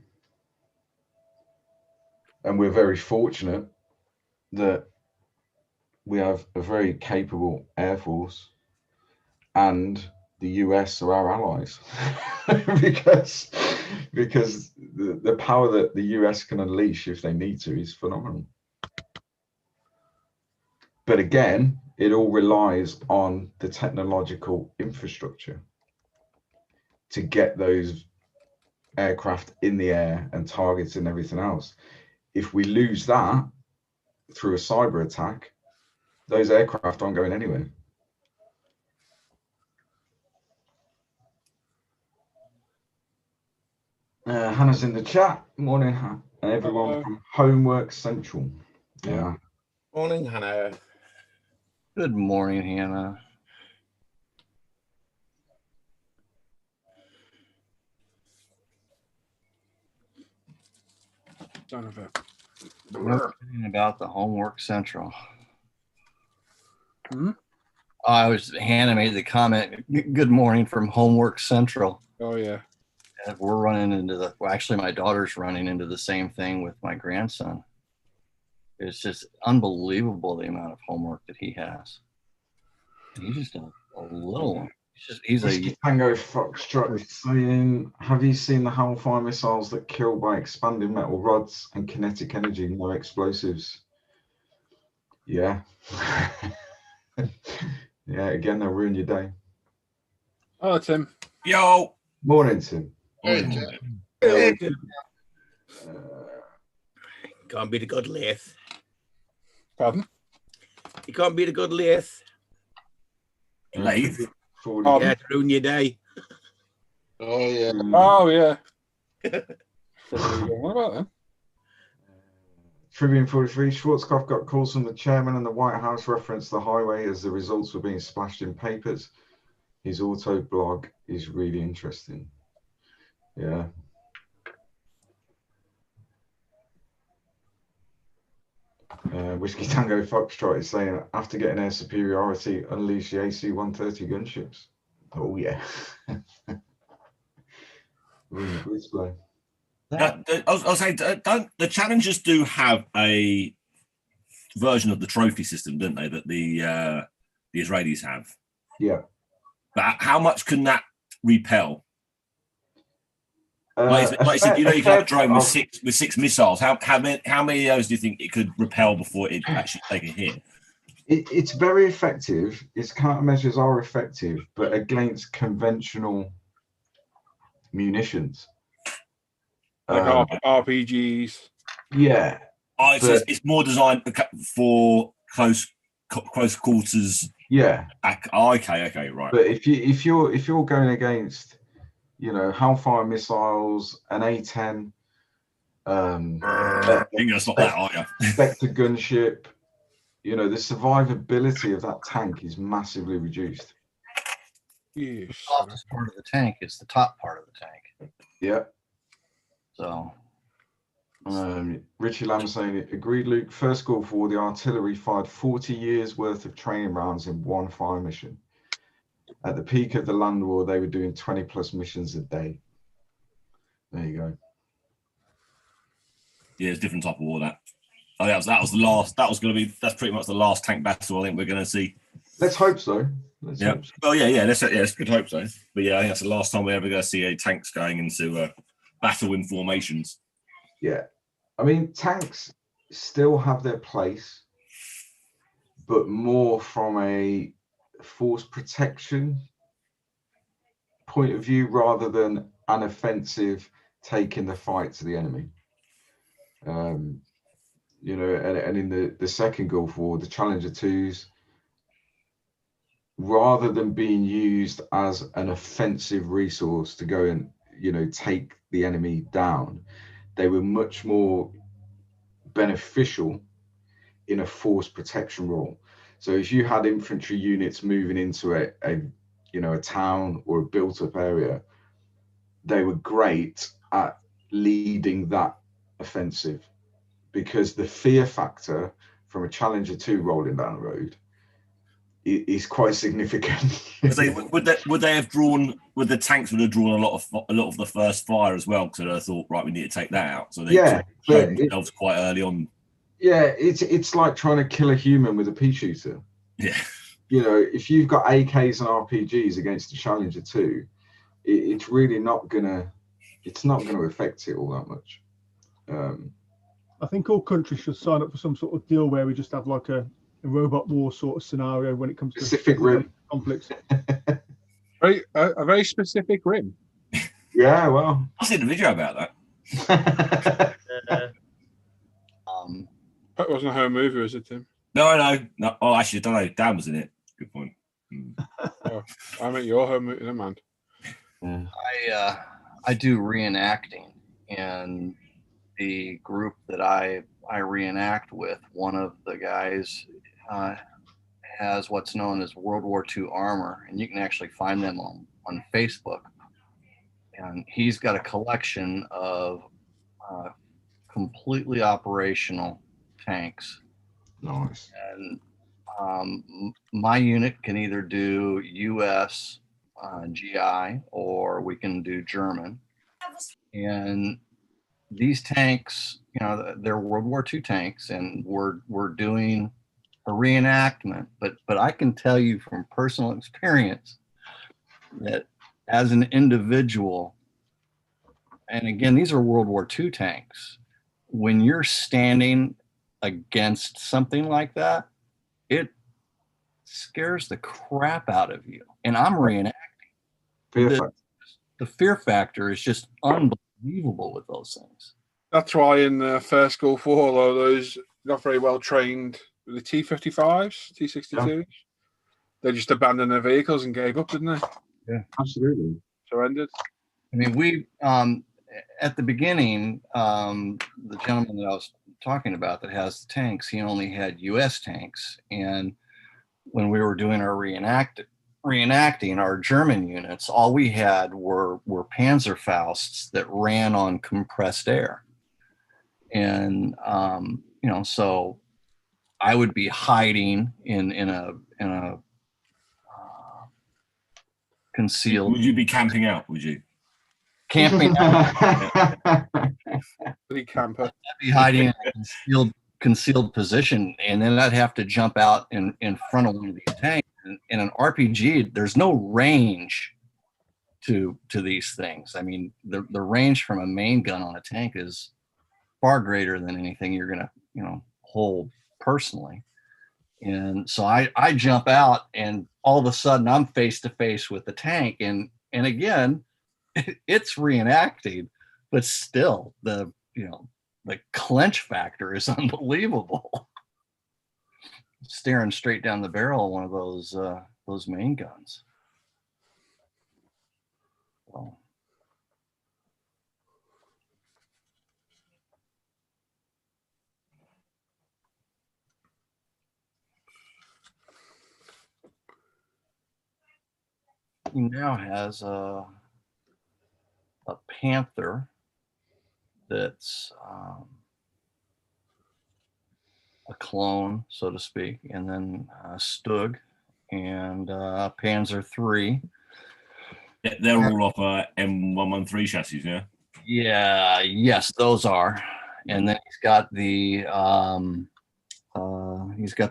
And we're very fortunate that we have a very capable Air Force, and the US are our allies because the power that the US can unleash if they need to is phenomenal. But again, it all relies on the technological infrastructure to get those aircraft in the air and targets and everything else. If we lose that through a cyber attack, those aircraft aren't going anywhere. Hannah's in the chat. Morning, Hannah. And everyone from Homework Central. Yeah. Morning, Hannah. Good morning, Hannah. Son of a. About the Homework Central. Hannah made the comment, good morning from Homework Central. Oh, yeah. And we're running into actually my daughter's running into the same thing with my grandson. It's just unbelievable the amount of homework that he has. And he's just a little one. He's a Tango Foxtrot saying, have you seen the Hellfire missiles that kill by expanding metal rods and kinetic energy, no explosives? Yeah. Yeah, again, they'll ruin your day. Oh, Tim. Yo. Morning, Tim. Hey, Morning. Tim. Can't be the good Leith. Pardon? You can't be the good Leith. Leith? Yeah, to ruin your day. Oh, yeah. Oh, yeah. What about that? Tribune 43, Schwarzkopf got calls from the chairman and the White House referenced the highway as the results were being splashed in papers. His auto blog is really interesting. Yeah. Whiskey Tango Foxtrot is saying, after getting air superiority, unleash the AC-130 gunships. Oh, yeah. Display. I'll say, don't the Challengers do have a version of the trophy system, don't they? That the Israelis have. Yeah. But how much can that repel? Like you said, you can have a drone with six missiles. How many of those do you think it could repel before it actually take a hit? It's very effective. Its countermeasures are effective, but against conventional munitions. Like RPGs. Yeah. It's more designed for close quarters. Yeah. Okay, right. But if you're going against, Hellfire missiles, an A-10, you're gonna stop that, aren't you? Spectre gunship, the survivability of that tank is massively reduced. The softest part of the tank is the top part of the tank. Yeah. So. Richie Lamb saying, agreed, Luke. First Gulf War, the artillery fired 40 years worth of training rounds in one fire mission. At the peak of the land war, they were doing 20 plus missions a day. There you go. Yeah, it's a different type of war. That was the last. That's pretty much the last tank battle I think we're going to see. Let's hope so. Hope so. Well, yeah. Let's good hope so. But yeah, I think that's the last time we're ever going to see tanks going into battle in formations. Yeah, I mean, tanks still have their place, but more from a force protection point of view rather than an offensive taking the fight to the enemy. And in the second Gulf War, the Challenger 2s, rather than being used as an offensive resource to go and, take the enemy down, they were much more beneficial in a force protection role. So if you had infantry units moving into a town or a built-up area, they were great at leading that offensive, because the fear factor from a Challenger 2 rolling down the road is quite significant. Would the tanks would have drawn a lot of the first fire as well, because they thought, right, we need to take that out. So they showed themselves quite early on. Yeah, it's like trying to kill a human with a pea shooter. Yeah. If you've got AKs and RPGs against the Challenger 2, it's really not gonna affect it all that much. I think all countries should sign up for some sort of deal where we just have like a robot war sort of scenario when it comes to specific rim conflicts. A very specific rim. Yeah, well, I seen a video about that. That wasn't a home movie, was it, Tim? No. Oh, actually, I don't know. Dan was in it. Good point. Oh, I meant your home movie, never mind. I do reenacting, and the group that I reenact with, one of the guys has what's known as World War II armor, and you can actually find them on Facebook. And he's got a collection of completely operational tanks. Nice. And my unit can either do US GI, or we can do German. And these tanks, they're World War II tanks, and we're doing a reenactment. But I can tell you from personal experience that as an individual, and again, these are World War II tanks, when you're standing against something like that, it scares the crap out of you. And I'm reenacting. The fear factor is just unbelievable with those things. That's why in first Gulf War, though, those not very well trained, the T-55s, T-62s, they just abandoned their vehicles and gave up, didn't they? Yeah, absolutely. Surrendered. I mean, we at the beginning, the gentleman that I was talking about that has the tanks, he only had U.S. tanks, and when we were doing our reenacting our German units, all we had were Panzerfausts that ran on compressed air, and you know, so I would be hiding in a concealed. Would you be camping out? Would you? Camping out. Pretty camper. I'd be hiding in a concealed position, and then I'd have to jump out in front of one of these tanks. And in an RPG, there's no range to these things. I mean, the range from a main gun on a tank is far greater than anything you're gonna, you know, hold personally. And so I jump out, and all of a sudden I'm face to face with the tank, and again, it's reenacting, but still the clench factor is unbelievable. Staring straight down the barrel of one of those main guns. So. He now has a Panther that's a clone, so to speak, and then Stug and Panzer III. They're all off M113 chassis, yeah? Yeah, yes, those are. And then he's got the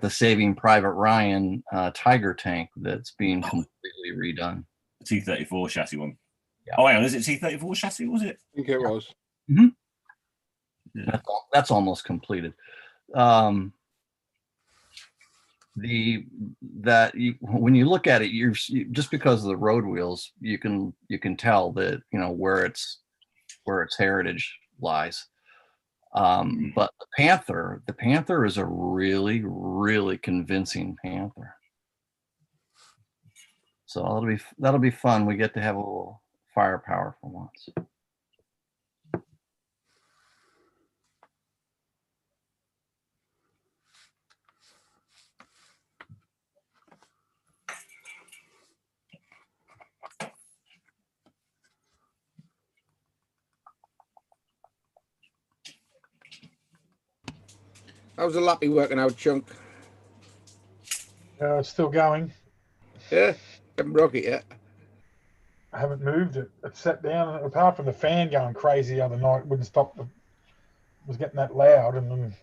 Saving Private Ryan Tiger tank that's being completely redone. The T-34 chassis one. Yeah. Oh, hang on, is it T-34 chassis? Was it? I think it was. Mm-hmm. Yeah. That's almost completed. When you look at it, you just because of the road wheels, you can tell that, you know, where its heritage lies. But the Panther is a really, really convincing Panther. So that'll be fun. We get to have a little firepower for once. How's the lappy working out, Chunk? It's still going. Yeah, haven't broke it yet. I haven't moved it. It sat down, and apart from the fan going crazy the other night, wouldn't stop. It was getting that loud, and then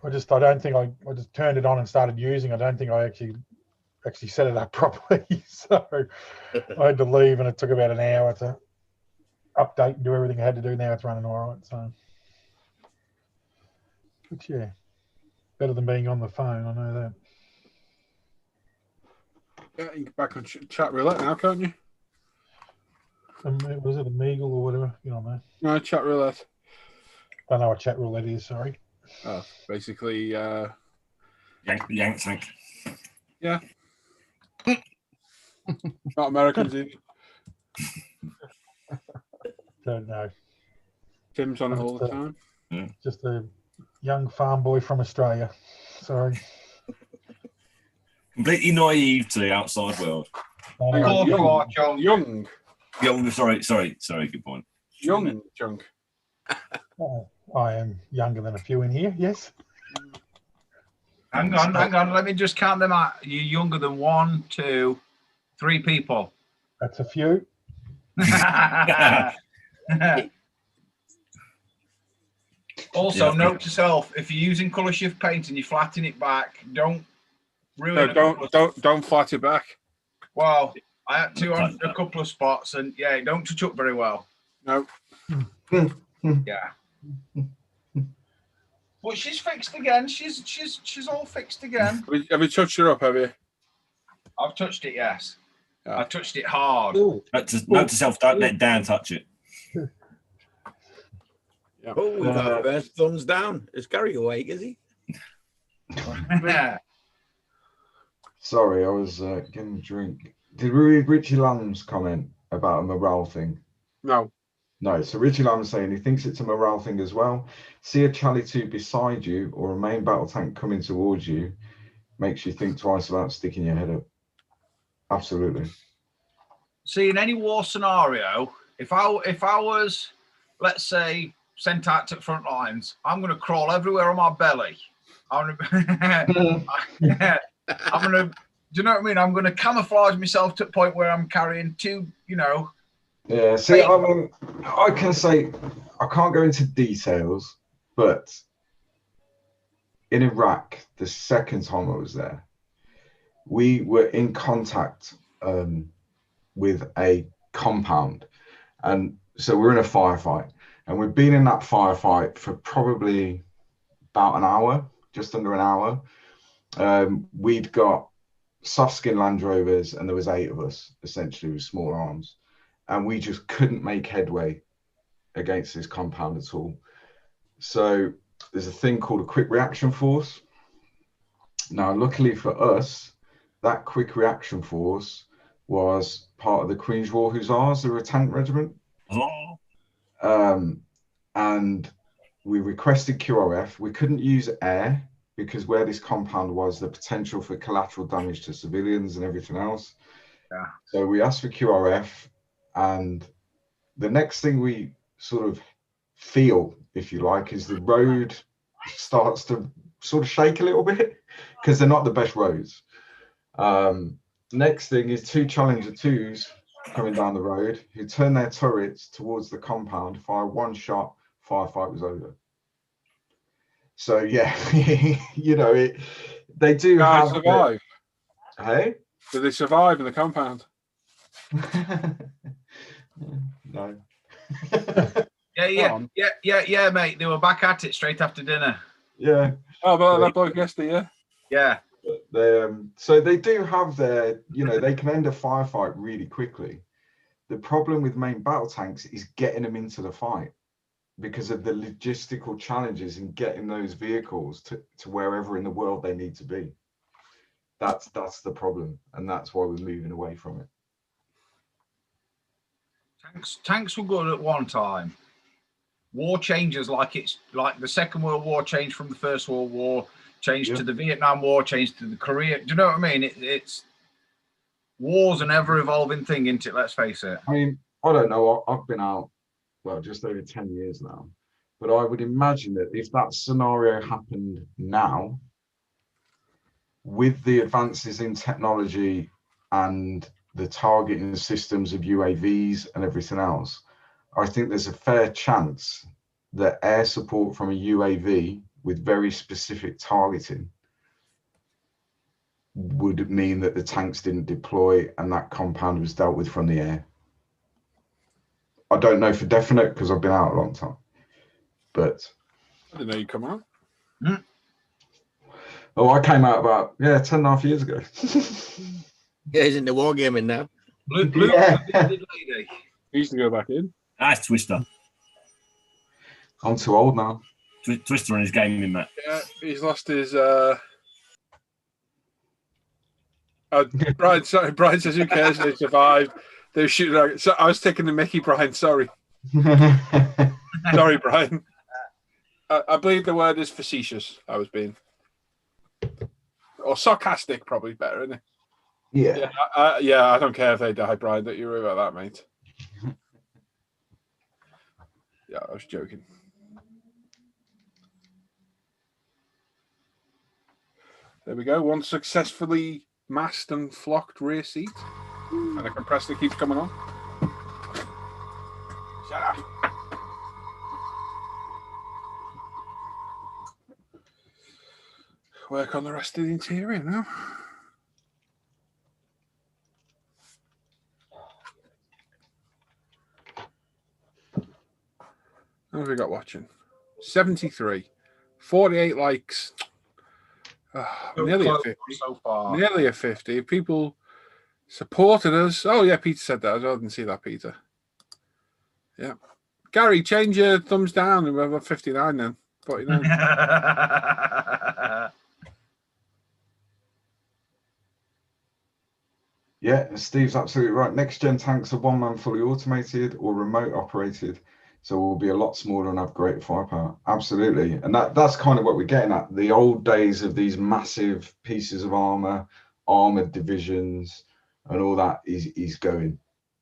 I just turned it on and started using. I don't think I actually set it up properly. So I had to leave, and it took about an hour to update and do everything I had to do. Now it's running all right. So, but yeah, better than being on the phone. I know that. Yeah, you can get back on chat roulette now, can't you? Was it a Meagle or whatever? You know, man. No, chat roulette. Don't know what chat roulette is. Sorry. Oh, basically, Yank tank. Yeah. Not Americans either. Don't know. Tim's on it all the time. Just a young farm boy from Australia. Sorry. Completely naive to the outside world. Young. Sorry. Good point. Young Chunk. I am younger than a few in here. Yes. Hang on. Let me just count them out. You're younger than 1, 2, 3 people. That's a few. Also, note to self: if you're using colour shift paint and you're flattening it back, don't ruin. Don't flat it back. Well, I had to on a couple of spots, and yeah, don't touch up very well. No. Yeah. But she's fixed again. She's all fixed again. Have you touched her up? Have you? I've touched it. Yes, I touched it hard. Note to self, don't let Dan touch it. Yeah. Oh, we got first thumbs down. Is Gary awake? Is he? Sorry, I was getting a drink. Did we read Richie Lamb's comment about a morale thing? No. No, so Richie Lamb's saying he thinks it's a morale thing as well. See a Charlie 2 beside you or a main battle tank coming towards you makes you think twice about sticking your head up. Absolutely. See, in any war scenario, if I was, let's say, sent out to the front lines, I'm going to crawl everywhere on my belly. I'm going to, do you know what I mean? I'm going to camouflage myself to the point where I'm carrying two, you know. Yeah, see, I mean, I can say, I can't go into details, but in Iraq, the second time I was there, we were in contact with a compound. And so we're in a firefight. And we've been in that firefight for probably about an hour, just under an hour. We'd got soft skin Land Rovers, and there was 8 of us, essentially, with small arms. And we just couldn't make headway against this compound at all. So there's a thing called a quick reaction force. Now, luckily for us, that quick reaction force was part of the Queen's Royal Hussars, they were a tank regiment. And we requested QRF. We couldn't use air because where this compound was, the potential for collateral damage to civilians and everything else. Yeah. So we asked for QRF, and the next thing we sort of feel, if you like, is the road starts to sort of shake a little bit because they're not the best roads. Next thing is 2 Challenger 2s coming down the road who turn their turrets towards the compound, fire 1 shot, firefight was over. So yeah, you know, they do Guys survive. Hey? Did they survive in the compound? No. Yeah, mate. They were back at it straight after dinner. Yeah. Oh, but that bloke yesterday, yeah. Yeah. They so they do have their, you know, they can end a firefight really quickly. The problem with main battle tanks is getting them into the fight because of the logistical challenges in getting those vehicles to wherever in the world they need to be. That's the problem, and that's why we're moving away from it. Tanks were good at one time. War changes like the Second World War changed from the First World War, changed to the Vietnam War, changed to the Korea. Do you know what I mean? It's war's an ever-evolving thing, isn't it? Let's face it. I mean, I don't know. I've been out, well, just over 10 years now. But I would imagine that if that scenario happened now, with the advances in technology and the targeting systems of UAVs and everything else, I think there's a fair chance that air support from a UAV with very specific targeting would mean that the tanks didn't deploy and that compound was dealt with from the air. I don't know for definite because I've been out a long time, but I didn't know you come out. Oh, I came out about 10.5 years ago. Yeah, he's into wargaming now. He used to go back in. That's Twister. I'm too old now. Twister on his gaming mat. Yeah, he's lost his. Brian says, "Who cares? They survived. They were shooting." So I was taking the Mickey, Brian. Sorry, sorry, Brian. I believe the word is facetious. I was being, or sarcastic, probably better, isn't it? Yeah. I don't care if they die, Brian. Don't you worry about that, mate. Yeah, I was joking. There we go. One successfully masked and flocked rear seat. And the compressor keeps coming on. Shut up. Work on the rest of the interior now. What have we got watching? 73. 48 likes. Nearly a 50. So far. Nearly a 50. People supported us. Oh, yeah, Peter said that as well. I didn't see that, Peter. Yeah. Gary, change your thumbs down and we'll have 59 then. 49. Yeah, Steve's absolutely right. Next gen tanks are one-man fully automated or remote operated, so will be a lot smaller and have greater firepower. Absolutely, and that's kind of what we're getting at. The old days of these massive pieces of armor, armored divisions, and all that is going,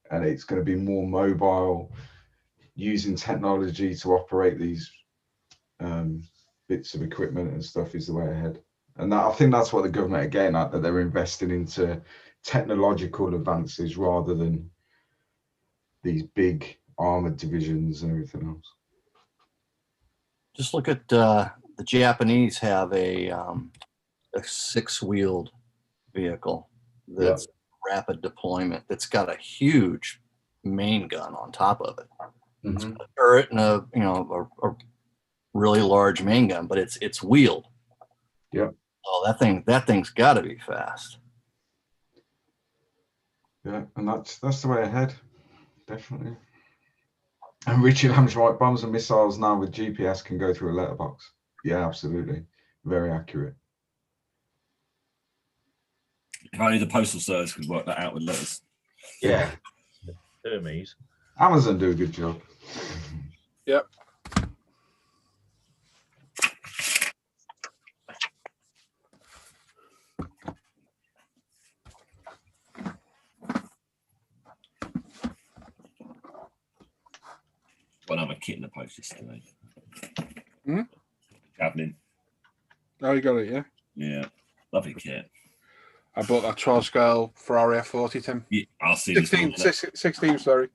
and it's going to be more mobile, using technology to operate these bits of equipment and stuff is the way ahead. And I think that's what the government are getting at, that they're investing into technological advances rather than these big armored divisions and everything else. Just look at the Japanese have a 6-wheeled vehicle that's rapid deployment, that's got a huge main gun on top of it. It's got a turret and a really large main gun, but it's wheeled. Yeah. Oh, that thing's got to be fast. Yeah, and that's the way ahead, definitely. And Richard Ham's right, bombs and missiles now with GPS can go through a letterbox. Yeah, absolutely. Very accurate. If only the postal service could work that out with letters. Yeah. Hermes. Amazon do a good job. Yep. Well, I'm a kit in the post yesterday. Javelin. Oh, you got it, yeah? Yeah. Lovely kit. I bought that 12 scale Ferrari F40, Tim. Yeah, I'll see 16, sorry.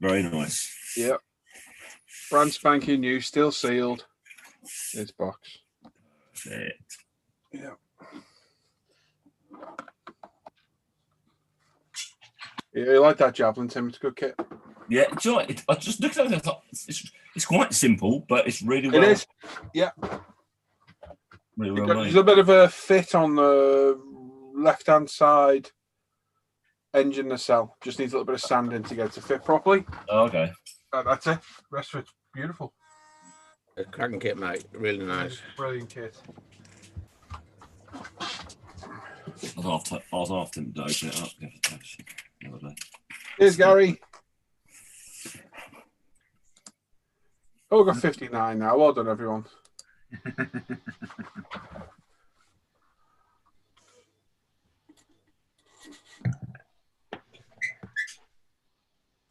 Very nice. Yep. Brand spanking new, still sealed. It's box. Perfect. Yeah. Yeah, you like that Javelin, Tim? It's a good kit. Yeah, do you know what? I just looked at it. I thought it's quite simple, but it's really well. It is. Yeah. Really well There's a bit of a fit on the left-hand side engine nacelle. Just needs a little bit of sanding to get it to fit properly. Oh, okay. That's it. The rest of it's beautiful. A cracking kit, mate. Really nice. Brilliant kit. I was after him to open it up the other day. Here's Gary. Oh, we've got 59 now. Well done, everyone.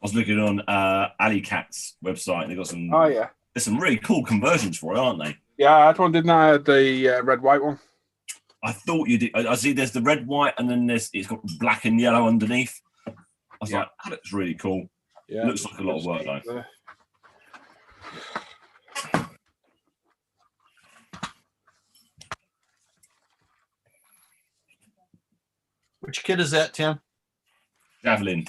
I was looking on Alley Cat's website, and they got some. Oh yeah, there's some really cool conversions for it, aren't they? Yeah, I had one, didn't I? I had the red white one. I thought you did. I see. There's the red white, and then it's got black and yellow underneath. I was like, that looks really cool. Yeah, looks like a lot of work though. Which kit is that, Tim? Javelin.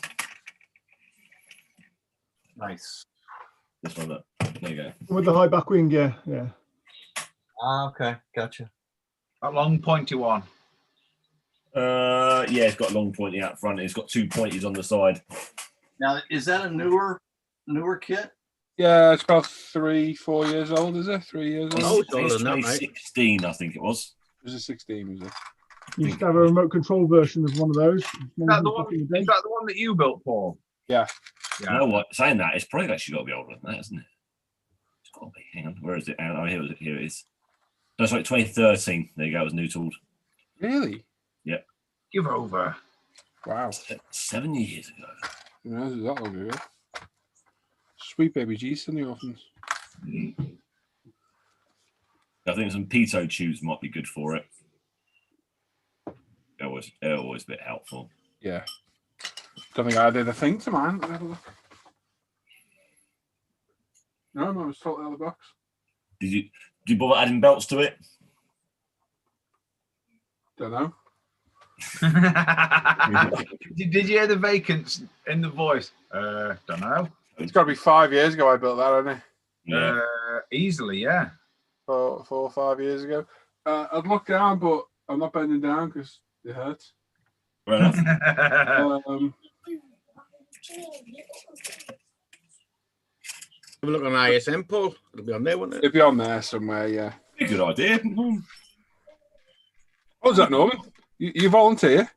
Nice. This one, look. There you go. With the high back wing, yeah. Okay, gotcha. That long pointy one. Yeah, it's got a long pointy out front. It's got two pointies on the side. Now, is that a newer kit? Yeah, it's about 3-4 years old, is it? 3 years old. Oh, it's 2016, I think it was. Was it 16? Was it? You used to have a remote control version of one of those. Is that the one that you built, Paul? Yeah. You know what? Saying that, it's probably actually got to be older than that, isn't it? It's got to be. Hang on. Where is it? Oh, here it is. No, sorry, 2013. There you go. It was new tooled. Really? Yep. Give over. Wow. 7 years ago. Yeah, this is that long ago. Sweet baby G's in the orphans. I think some pitot tubes might be good for it. They're always a bit helpful. Yeah. Don't think I did a thing to mine. Let me have a look. No, it was totally out of the box. Did you bother adding belts to it? Don't know. Did you hear the vacants in the voice? Don't know. It's got to be 5 years ago I built that, hasn't it? Yeah. Easily, yeah. 4 or 5 years ago. I'd look down, but I'm not bending down because it hurts. Fair enough. Have a look on ISM, Paul. It'll be on there, won't it? It'll be on there somewhere, yeah. Good idea. What was that, Norman? You volunteer?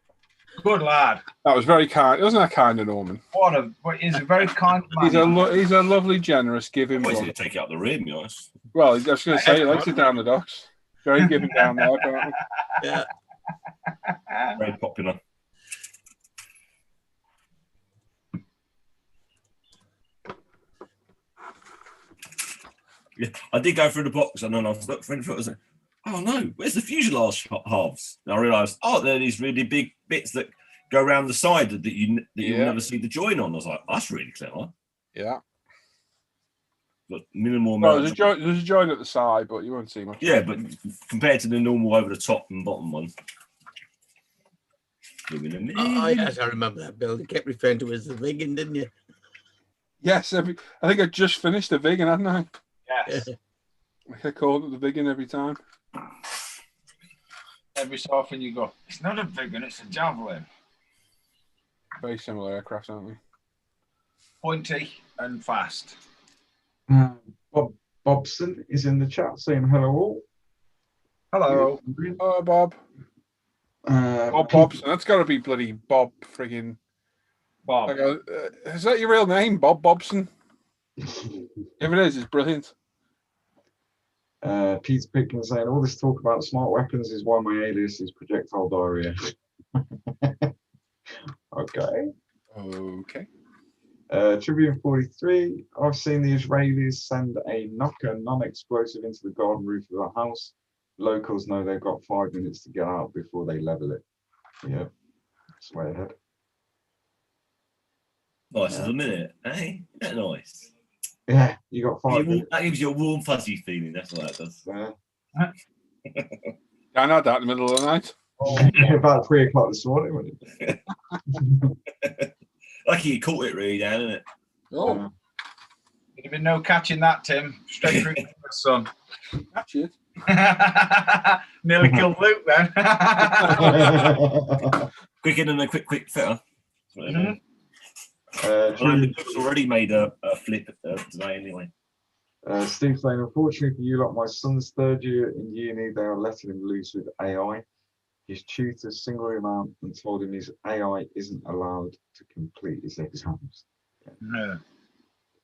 Good lad. That was very kind. Wasn't that kind of Norman? He's a very kind man. He's a lovely, generous, giving. He's going to take you out the rear, nice. Well, I was going to say, he likes it down the docks. Very giving down there, apparently. Yeah. Very popular. Yeah, I did go through the box and then I was looking for it. I was like, oh no, where's the fuselage halves? And I realised, they're these really big bits that go around the side that you'll never see the join on. I was like, that's really clever. Yeah. But minimal Well, amount. there's a join at the side, but you won't see much. Yeah, but compared to the normal over the top and bottom one. Oh, yes, I remember that, Bill. You kept referring to it as the vegan, didn't you? Yes, I think I just finished the vegan, hadn't I? Yes. I called it the vegan every time. Every so often you go, it's not a vegan, it's a javelin. Very similar aircraft, aren't they? Pointy and fast. Bob Bobson is in the chat saying hello all. Hello. Oh, Bob. Bob Bobson. That's got to be bloody Bob friggin' Bob. Is that your real name, Bob Bobson? If it is, it's brilliant. Peter Pitkin saying all this talk about smart weapons is why my alias is projectile diarrhea. Okay. Tribune 43. I've seen the Israelis send a knocker non-explosive into the garden roof of a house. Locals know they've got 5 minutes to get out before they level it. Yeah, it's way ahead. Nice as a minute, eh? That nice. Yeah, you got 5 minutes. That gives you a warm, fuzzy feeling. That's what that does. I had that in the middle of the night. About 3 o'clock this morning, wasn't it? Lucky you caught it really down, isn't it? Oh. There'd have been no catching that, Tim. Straight through the sun. Catch it. Nearly killed Luke then. Quicker than a quick fitter. Luke's already made a flip today anyway. Steve saying, unfortunately for you lot, my son's 3rd year in uni, they are letting him loose with AI. His tutor singled him out and told him his AI isn't allowed to complete his exams. No.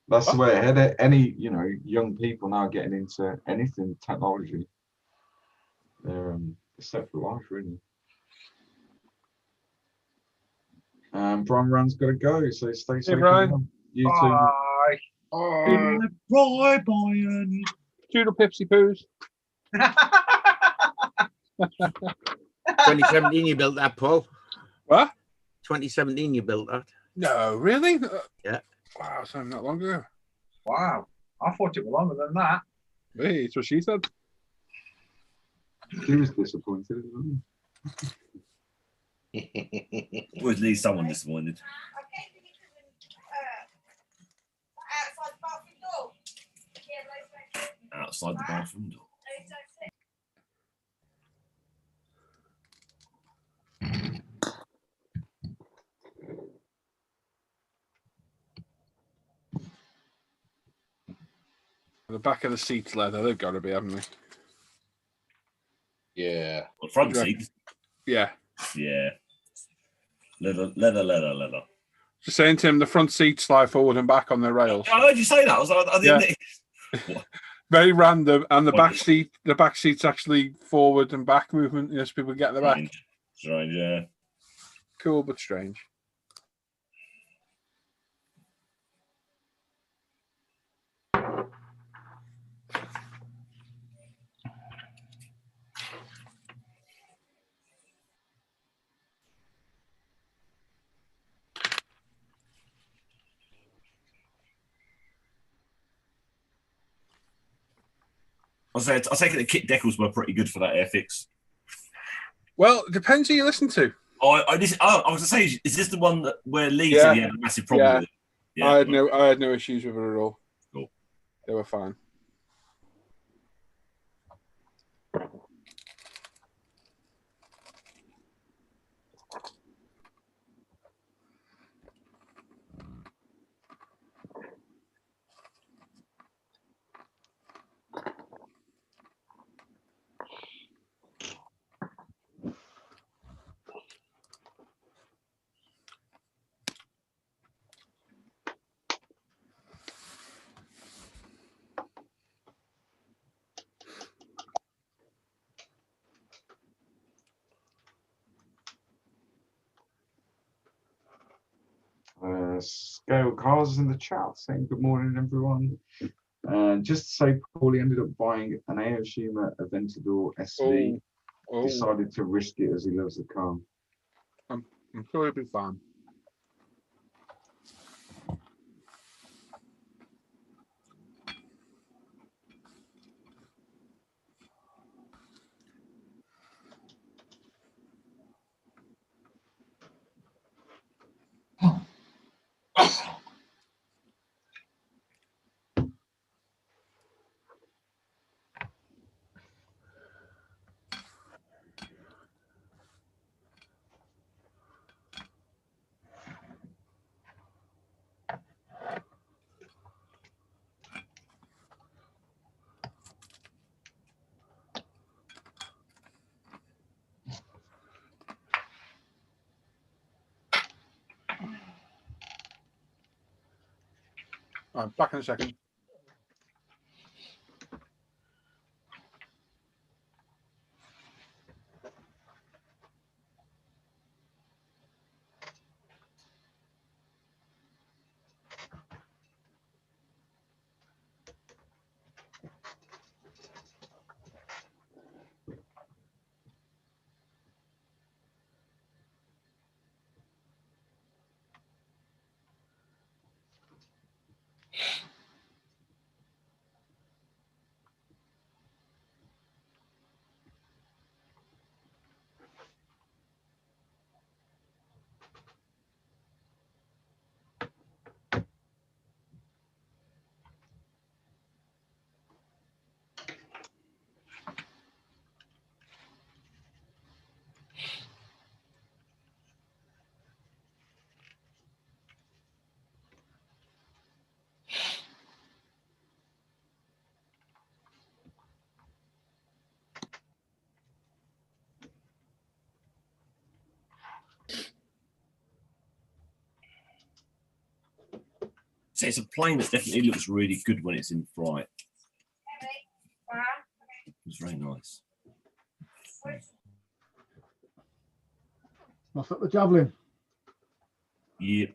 That's the way ahead. Any, young people now getting into anything technology, they're set for life, really. Brian Rand's got to go, so stay safe. Brian. You Bye. too. Bye, Brian. Toodle Pipsy Poos. 2017 you built that, Paul. What? 2017 you built that. No, really? Yeah. Wow, so not long ago. Wow. I thought it was longer than that. Hey, it's what she said. She was disappointed. Or at least someone disappointed. Outside the bathroom door. The back of the seats leather, they've got to be, haven't they? Yeah. Well, front seats. Yeah. Yeah. Leather. Just saying, Tim, the front seats slide forward and back on their rails. I heard you say that. I didn't. Yeah. Very random, and the back seat's actually forward and back movement. So people get in the back. Strange, yeah. Cool, but strange. I take it the kit decals were pretty good for that airfix. Well, it depends who you listen to. I was going to say, is this the one where Lee said he had a massive problem with it? Yeah. I had no issues with it at all. Cool. They were fine. Scale Cars in the chat saying good morning, everyone. Just to say, Paulie ended up buying an Aoshima Aventador SV. Decided to risk it as he loves the car. I'm sure he'll be fine. I'm back in a second. So it's a plane that definitely looks really good when it's in flight. It's very nice. What's up the Javelin? Yep.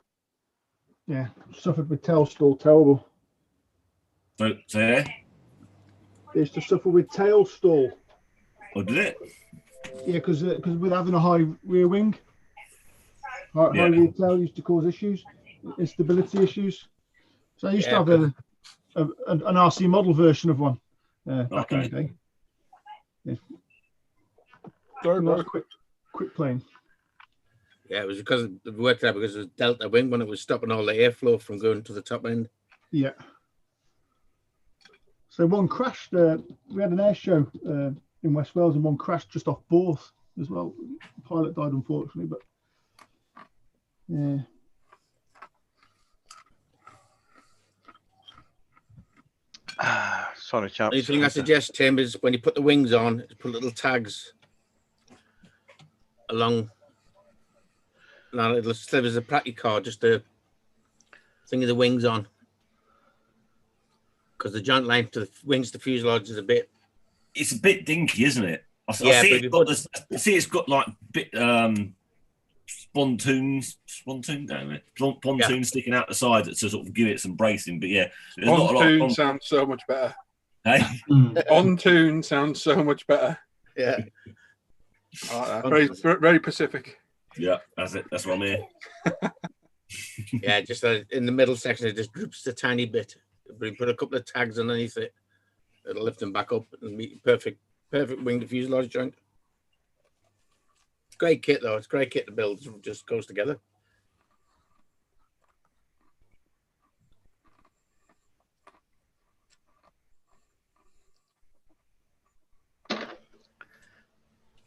Yeah, suffered with tail stall, terrible. So yeah? It used to suffer with tail stall. Oh, did it? Yeah, because with having a high rear wing, high rear tail used to cause issues, instability issues. So I used to have an RC model version of one back in the day. Yeah. Nice quick plane. Yeah, it was because it worked out because it was delta wing when it was stopping all the airflow from going to the top end. Yeah. So one crashed. We had an air show in West Wales, and one crashed just off Borth as well. The pilot died unfortunately, but yeah. Sorry, chaps. The only thing I suggest, Tim, is when you put the wings on, put little tags along. Now little slivers of practice card, just to thing of the wings on, because the joint length to the wings to fuselage is a bit. It's a bit dinky, isn't it? I Yeah, see it's got like bit pontoons sticking out the side to sort of give it some bracing. But yeah, pontoon sounds so much better. Hey, pontoon sounds so much better. Yeah, very very Pacific. Yeah, that's it. That's what I mean. Yeah, just in the middle section, it just droops a tiny bit. But you put a couple of tags underneath it, it'll lift them back up and meet perfect wing to fuselage joint. It's great kit though. It's a great kit to build. It just goes together.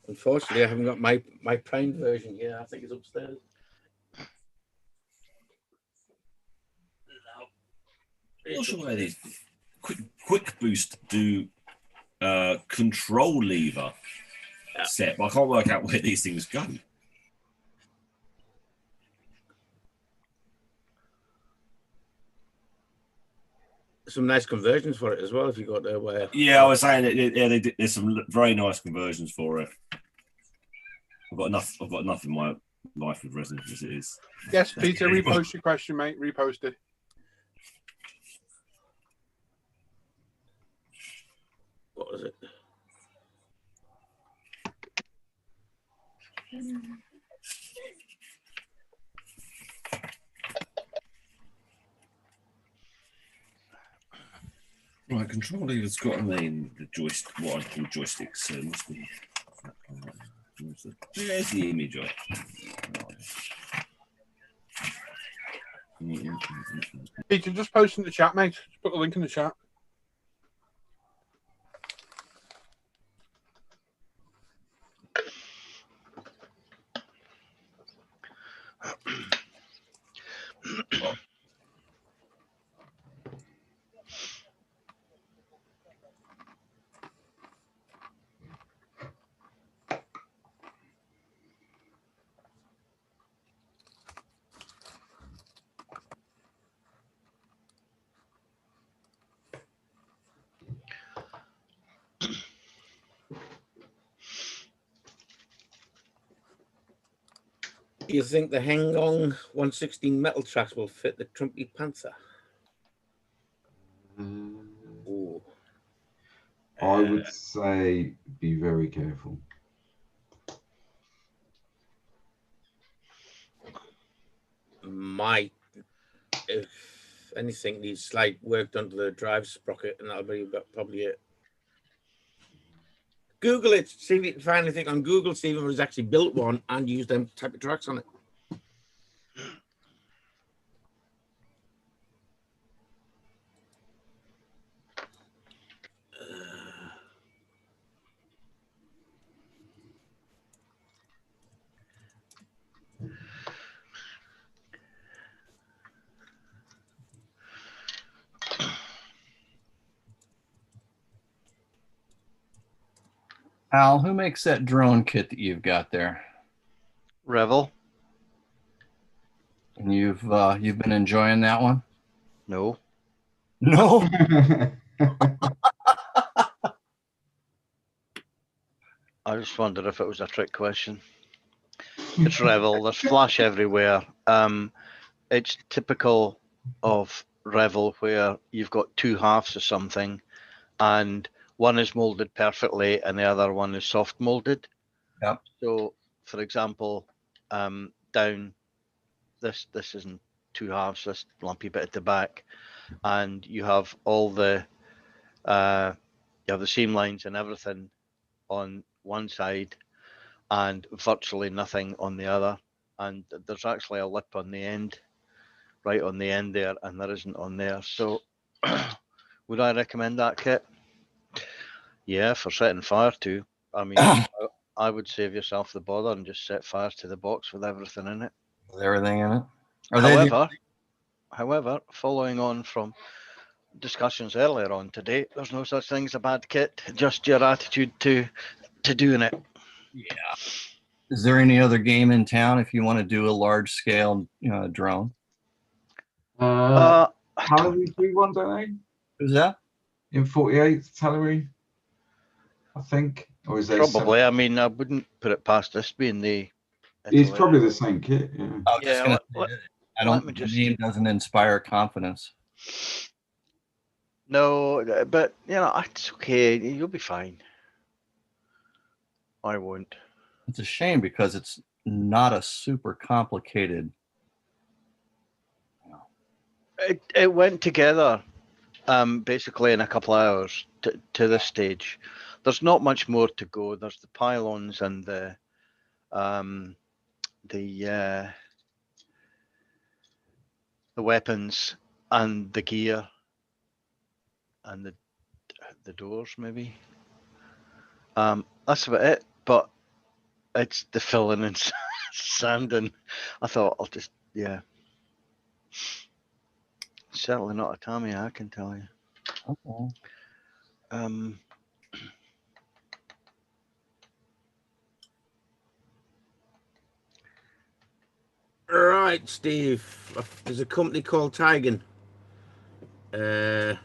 Unfortunately, I haven't got my prime version here. I think it's upstairs. What's the way these quick boost do control lever set, but I can't work out where these things go. Some nice conversions for it as well. If you got there, where I was saying that there's some very nice conversions for it. I've got enough in my life of resin as it is. Yes, Peter, repost your question, mate. Repost it. What was it? Right, control lever's got the joystick, what I call joysticks. So must be. There's the image of it. Peter, just post in the chat, mate. Just put the link in the chat. Do you think the Hengong 116 metal tracks will fit the Trumpy Panther? Ooh. I would say be very careful. Might, if anything, needs slight work done to the drive sprocket, and that'll be probably it. Google it, see if you can find anything on Google, see if it's actually built one and used them type of tracks on it. Al, who makes that drone kit that you've got there? Revel. And you've been enjoying that one? No. No. I just wondered if it was a trick question. It's Revel. There's flash everywhere. It's typical of Revel where you've got two halves of something, and one is molded perfectly and the other one is soft molded. Yep. So, for example, down this isn't two halves, this lumpy bit at the back, and you have all the seam lines and everything on one side and virtually nothing on the other, and there's actually a lip on the end, right on the end there, and there isn't on there. So would I recommend that kit? Yeah, for setting fire to. I mean, I would save yourself the bother and just set fire to the box with everything in it. With everything in it? However, following on from discussions earlier on today, there's no such thing as a bad kit, just your attitude to doing it. Yeah. Is there any other game in town if you want to do a large scale drone? Tallery do one, don't they? Who's that? In 48, Tallery, I think. Or is there probably? I mean, I wouldn't put it past this being the. It's probably the same kit. Yeah. I don't. The name doesn't inspire confidence. No, but it's okay. You'll be fine. I won't. It's a shame because it's not a super complicated. It went together basically in a couple of hours to this stage. There's not much more to go. There's the pylons and the weapons and the gear and the doors maybe. That's about it. But it's the filling and sanding. I thought I'll just certainly not a Tamiya, I can tell you. Okay. Right, Steve. There's a company called Taigen. Taigen.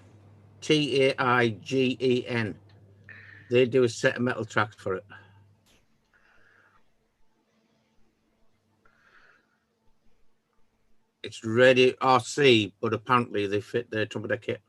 They do a set of metal tracks for it. It's ready RC, but apparently they fit the trumpeter kit.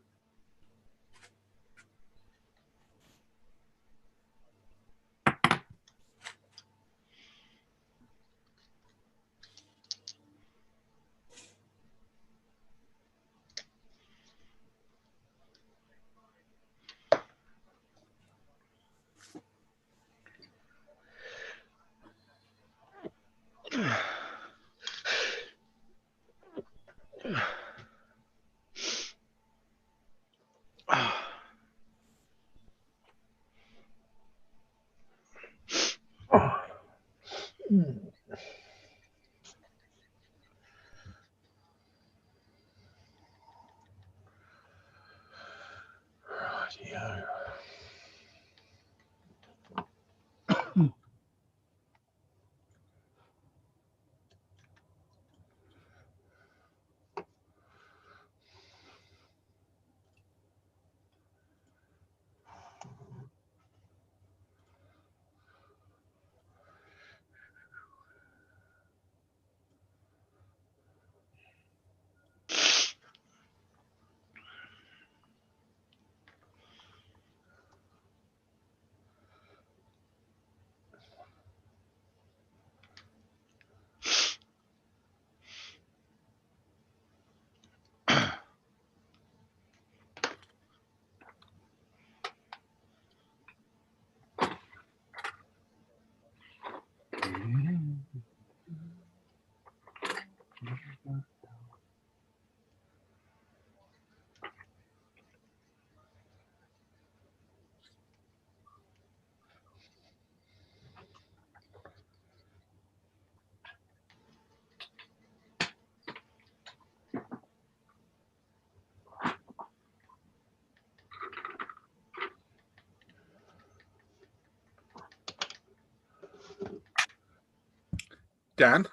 Dan?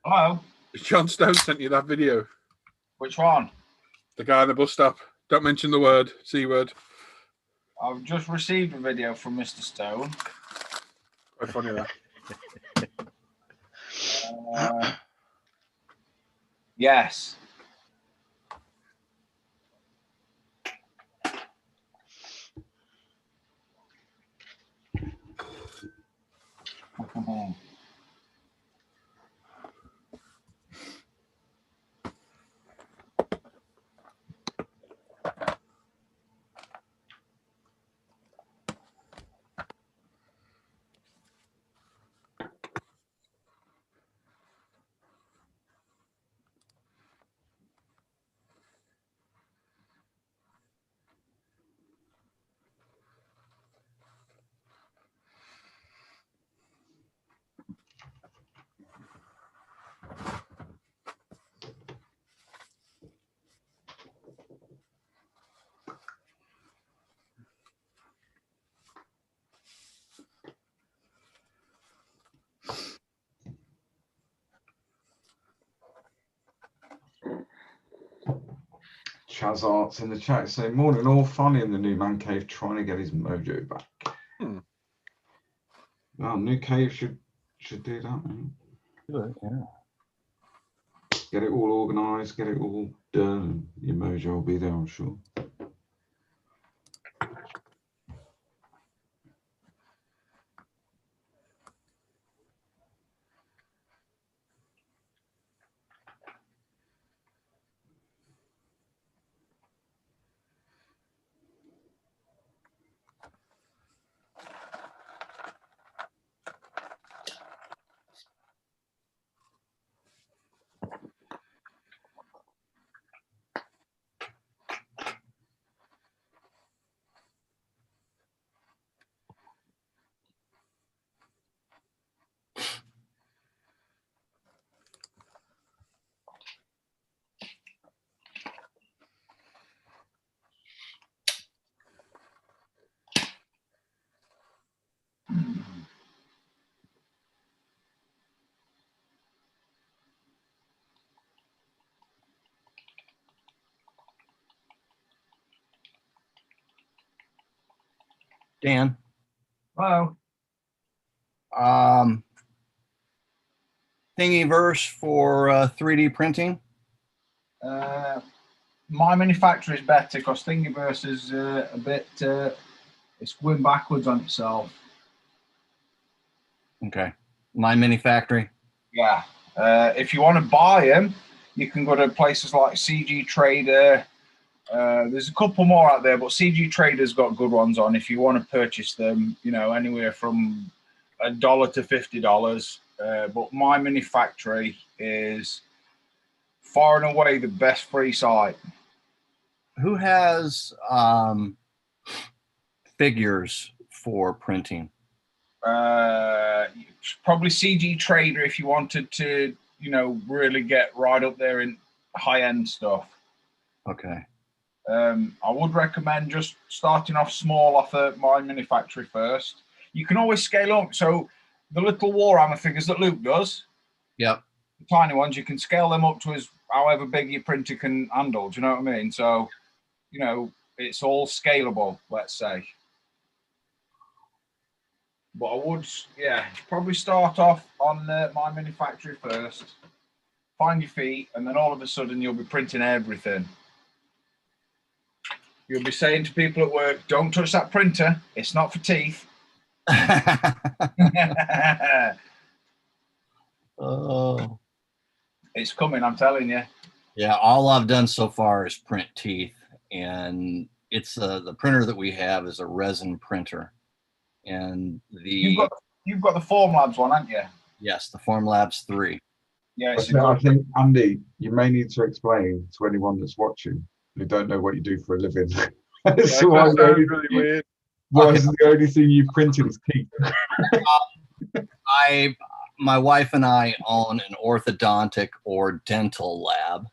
Hello? John Stone sent you that video. Which one? The guy in the bus stop. Don't mention the word, C word. I've just received a video from Mr. Stone. Quite funny, that. Yes. Chaz Arts in the chat saying, morning all, funny in the new man cave trying to get his mojo back. Well, new cave should do that, man. Good, yeah. Get it all organised, get it all done. Your mojo will be there, I'm sure. Dan. Hello. Thingiverse for 3D printing. My Manufacturer is better because Thingiverse is a bit, it's going backwards on itself. Okay. My Manufacturer. Yeah. If you want to buy them, you can go to places like CG Trader. There's a couple more out there, but CG Trader's got good ones on. If you want to purchase them, you know, anywhere from $1 to $50. But My Manufacturer is far and away the best free site. Who has figures for printing? Probably CG Trader if you wanted to, you know, really get right up there in high-end stuff. Okay. I would recommend just starting off small off My Manufacturer first. You can always scale up. So the little Warhammer figures that Luke does, yep, the tiny ones, you can scale them up to as however big your printer can handle. Do you know what I mean? So, you know, it's all scalable, let's say. But I would, yeah, probably start off on My Manufacturer first. Find your feet, and then all of a sudden you'll be printing everything. You'll be saying to people at work, "Don't touch that printer. It's not for teeth." Oh, it's coming, I'm telling you. Yeah, all I've done so far is print teeth, and it's the printer that we have is a resin printer, and you've got the Formlabs one, haven't you? Yes, the Formlabs 3. Yes. I think, Andy, you may need to explain to anyone that's watching who don't know what you do for a living. So why really weird. Why is the only thing you printed is teeth? My wife and I own an orthodontic or dental lab,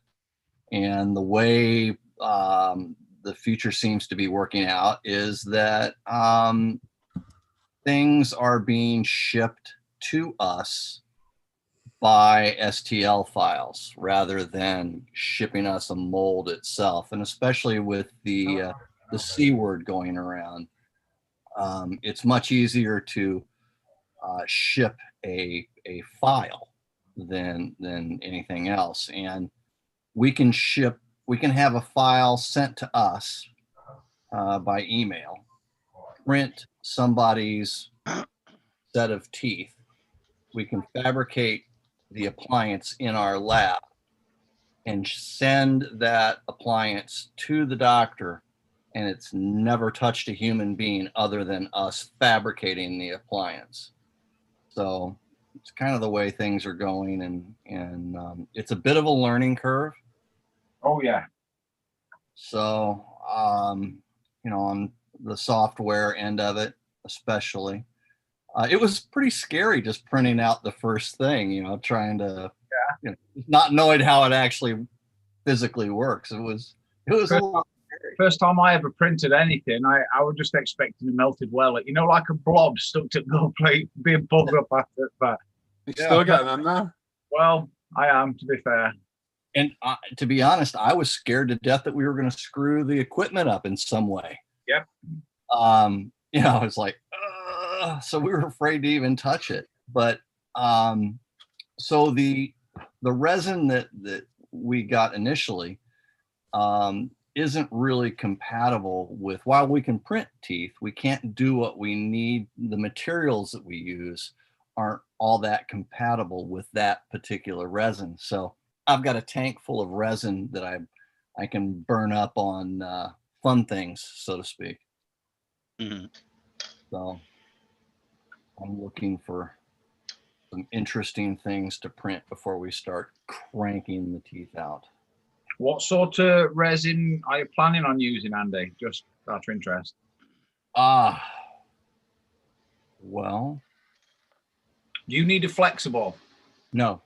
and the way the future seems to be working out is that things are being shipped to us by STL files rather than shipping us a mold itself. And especially with the C word going around, it's much easier to ship a file than anything else. And we can have a file sent to us by email, print somebody's set of teeth. We can fabricate the appliance in our lab and send that appliance to the doctor, and it's never touched a human being other than us fabricating the appliance. So it's kind of the way things are going, and it's a bit of a learning curve. Oh yeah. So you know, on the software end of it especially, it was pretty scary just printing out the first thing, you know, trying to, you know, not knowing how it actually physically works. It was a little scary. First time I ever printed anything, I was just expecting a melted wellet, you know, like a blob stuck to the gold plate, being pulled up at it. But you're still getting them now. Well, I am, to be fair. And to be honest, I was scared to death that we were going to screw the equipment up in some way. Yep. You know, it's like, so we were afraid to even touch it. But so the resin that we got initially isn't really compatible with, while we can print teeth, we can't do what we need. The materials that we use aren't all that compatible with that particular resin. So I've got a tank full of resin that I can burn up on fun things, so to speak. Mm-hmm. So I'm looking for some interesting things to print before we start cranking the teeth out. What sort of resin are you planning on using, Andy? Just out of interest. Well. Do you need a flexible? No.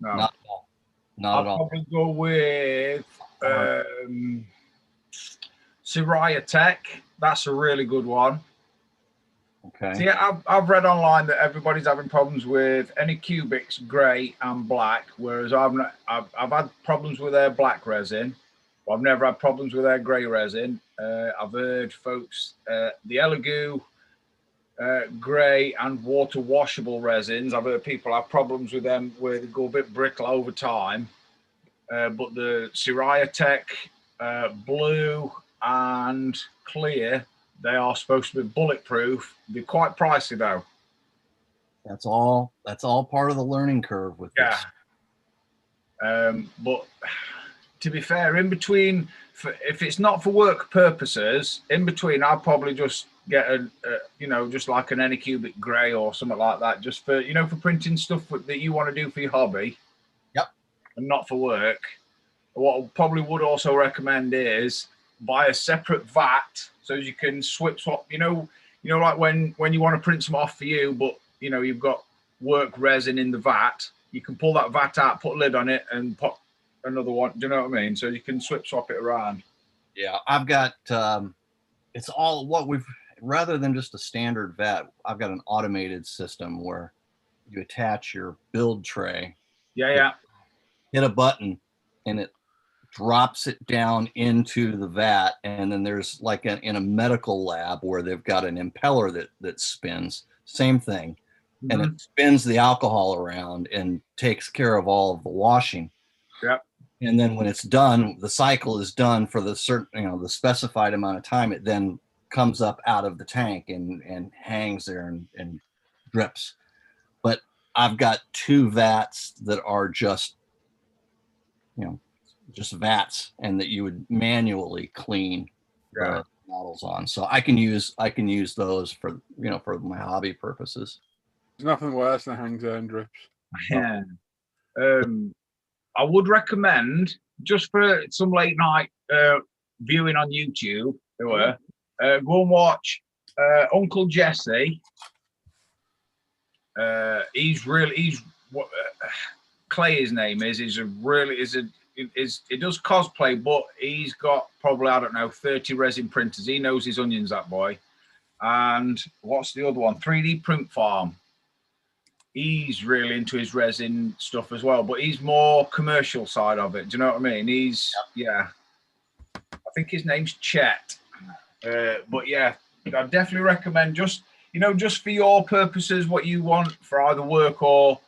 No. Not at all. Not at all. I'll probably go with Siraya Tech. That's a really good one. Okay. See, I've read online that everybody's having problems with any cubics, grey and black, whereas I've had problems with their black resin, but I've never had problems with their grey resin. I've heard folks, the Elegoo, grey and water washable resins, I've heard people have problems with them where they go a bit brittle over time. but the Siraya Tech, blue and clear, they are supposed to be bulletproof. They're quite pricey though. That's all part of the learning curve with this. But to be fair, in between, if it's not for work purposes, in between, I'll probably just get just like an Anycubic grey or something like that, just for for printing stuff that you want to do for your hobby. Yep. And not for work. What I probably would also recommend is buy a separate vat so you can swap. Like when you want to print some off for you, but you've got work resin in the vat, you can pull that vat out, put a lid on it, and put another one. Do you know what I mean? So you can swap it around. Yeah, I've got it's all what we've rather than just a standard vat. I've got an automated system where you attach your build tray. Yeah. Hit a button, and it drops it down into the vat, and then there's like in a medical lab where they've got an impeller that spins. Same thing. And it spins the alcohol around and takes care of all of the washing. Yep. And then when it's done, the cycle is done for the the specified amount of time. It then comes up out of the tank and hangs there and drips. But I've got 2 vats that are just vats, and that you would manually clean the models on. So I can use those for for my hobby purposes. There's nothing worse than hangs there and drips. Yeah. I would recommend, just for some late night viewing on YouTube, go and watch Uncle Jesse. He's what Clay his name is. He does cosplay, but he's got probably, I don't know, 30 resin printers. He knows his onions, that boy. And what's the other one? 3D Print Farm. He's really into his resin stuff as well, but he's more commercial side of it. Do you know what I mean? I think his name's Chet. But yeah, I definitely recommend just for your purposes, what you want for either work or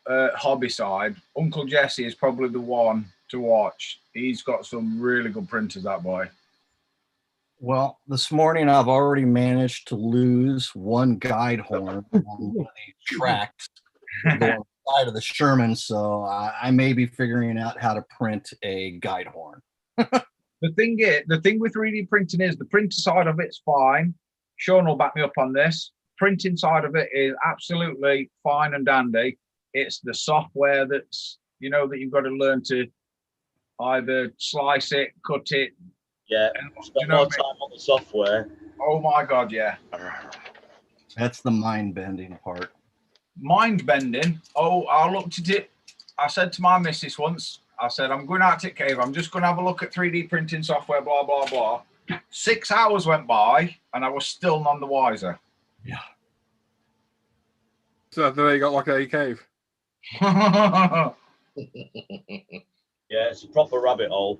hobby side. Uncle Jesse is probably the one to watch. He's got some really good printers, that boy. Well, this morning I've already managed to lose one guide horn on one of the tracks going on the side of the Sherman, so I may be figuring out how to print a guide horn. The thing with 3D printing is the printer side of it's fine. Sean will back me up on this. Printing side of it is absolutely fine and dandy. It's the software that's that you've got to learn to either slice it, cut it. Yeah, spend more time on the software. Oh my God, yeah. That's the mind-bending part. Mind-bending? Oh, I looked at it. I said to my missus once, I said, I'm going out to the cave. I'm just going to have a look at 3D printing software, blah, blah, blah. 6 hours went by, and I was still none the wiser. Yeah. So they got like a cave. Yeah, it's a proper rabbit hole.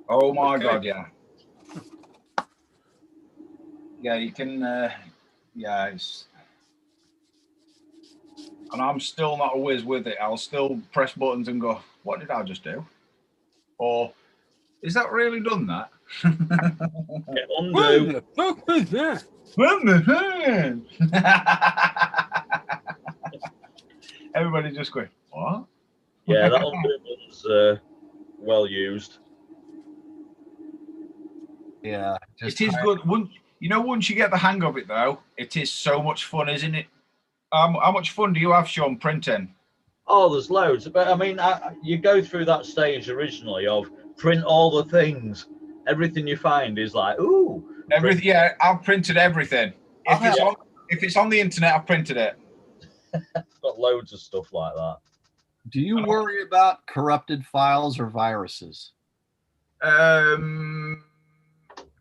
Oh my God, yeah. Yeah, you can, it's... And I'm still not a whiz with it. I'll still press buttons and go, what did I just do? Or, is that really done that? Undo. What the fuck was that? Everybody just going, what? Yeah, that undo button's well used. Yeah. It is good. Once you get the hang of it, though, it is so much fun, isn't it? How much fun do you have, Sean, printing? Oh, there's loads. But I mean, you go through that stage originally of print all the things. Everything you find is like, ooh. Everything. Yeah, I've printed everything. If it's on the internet, I've printed it. I've got loads of stuff like that. Do you worry about corrupted files or viruses?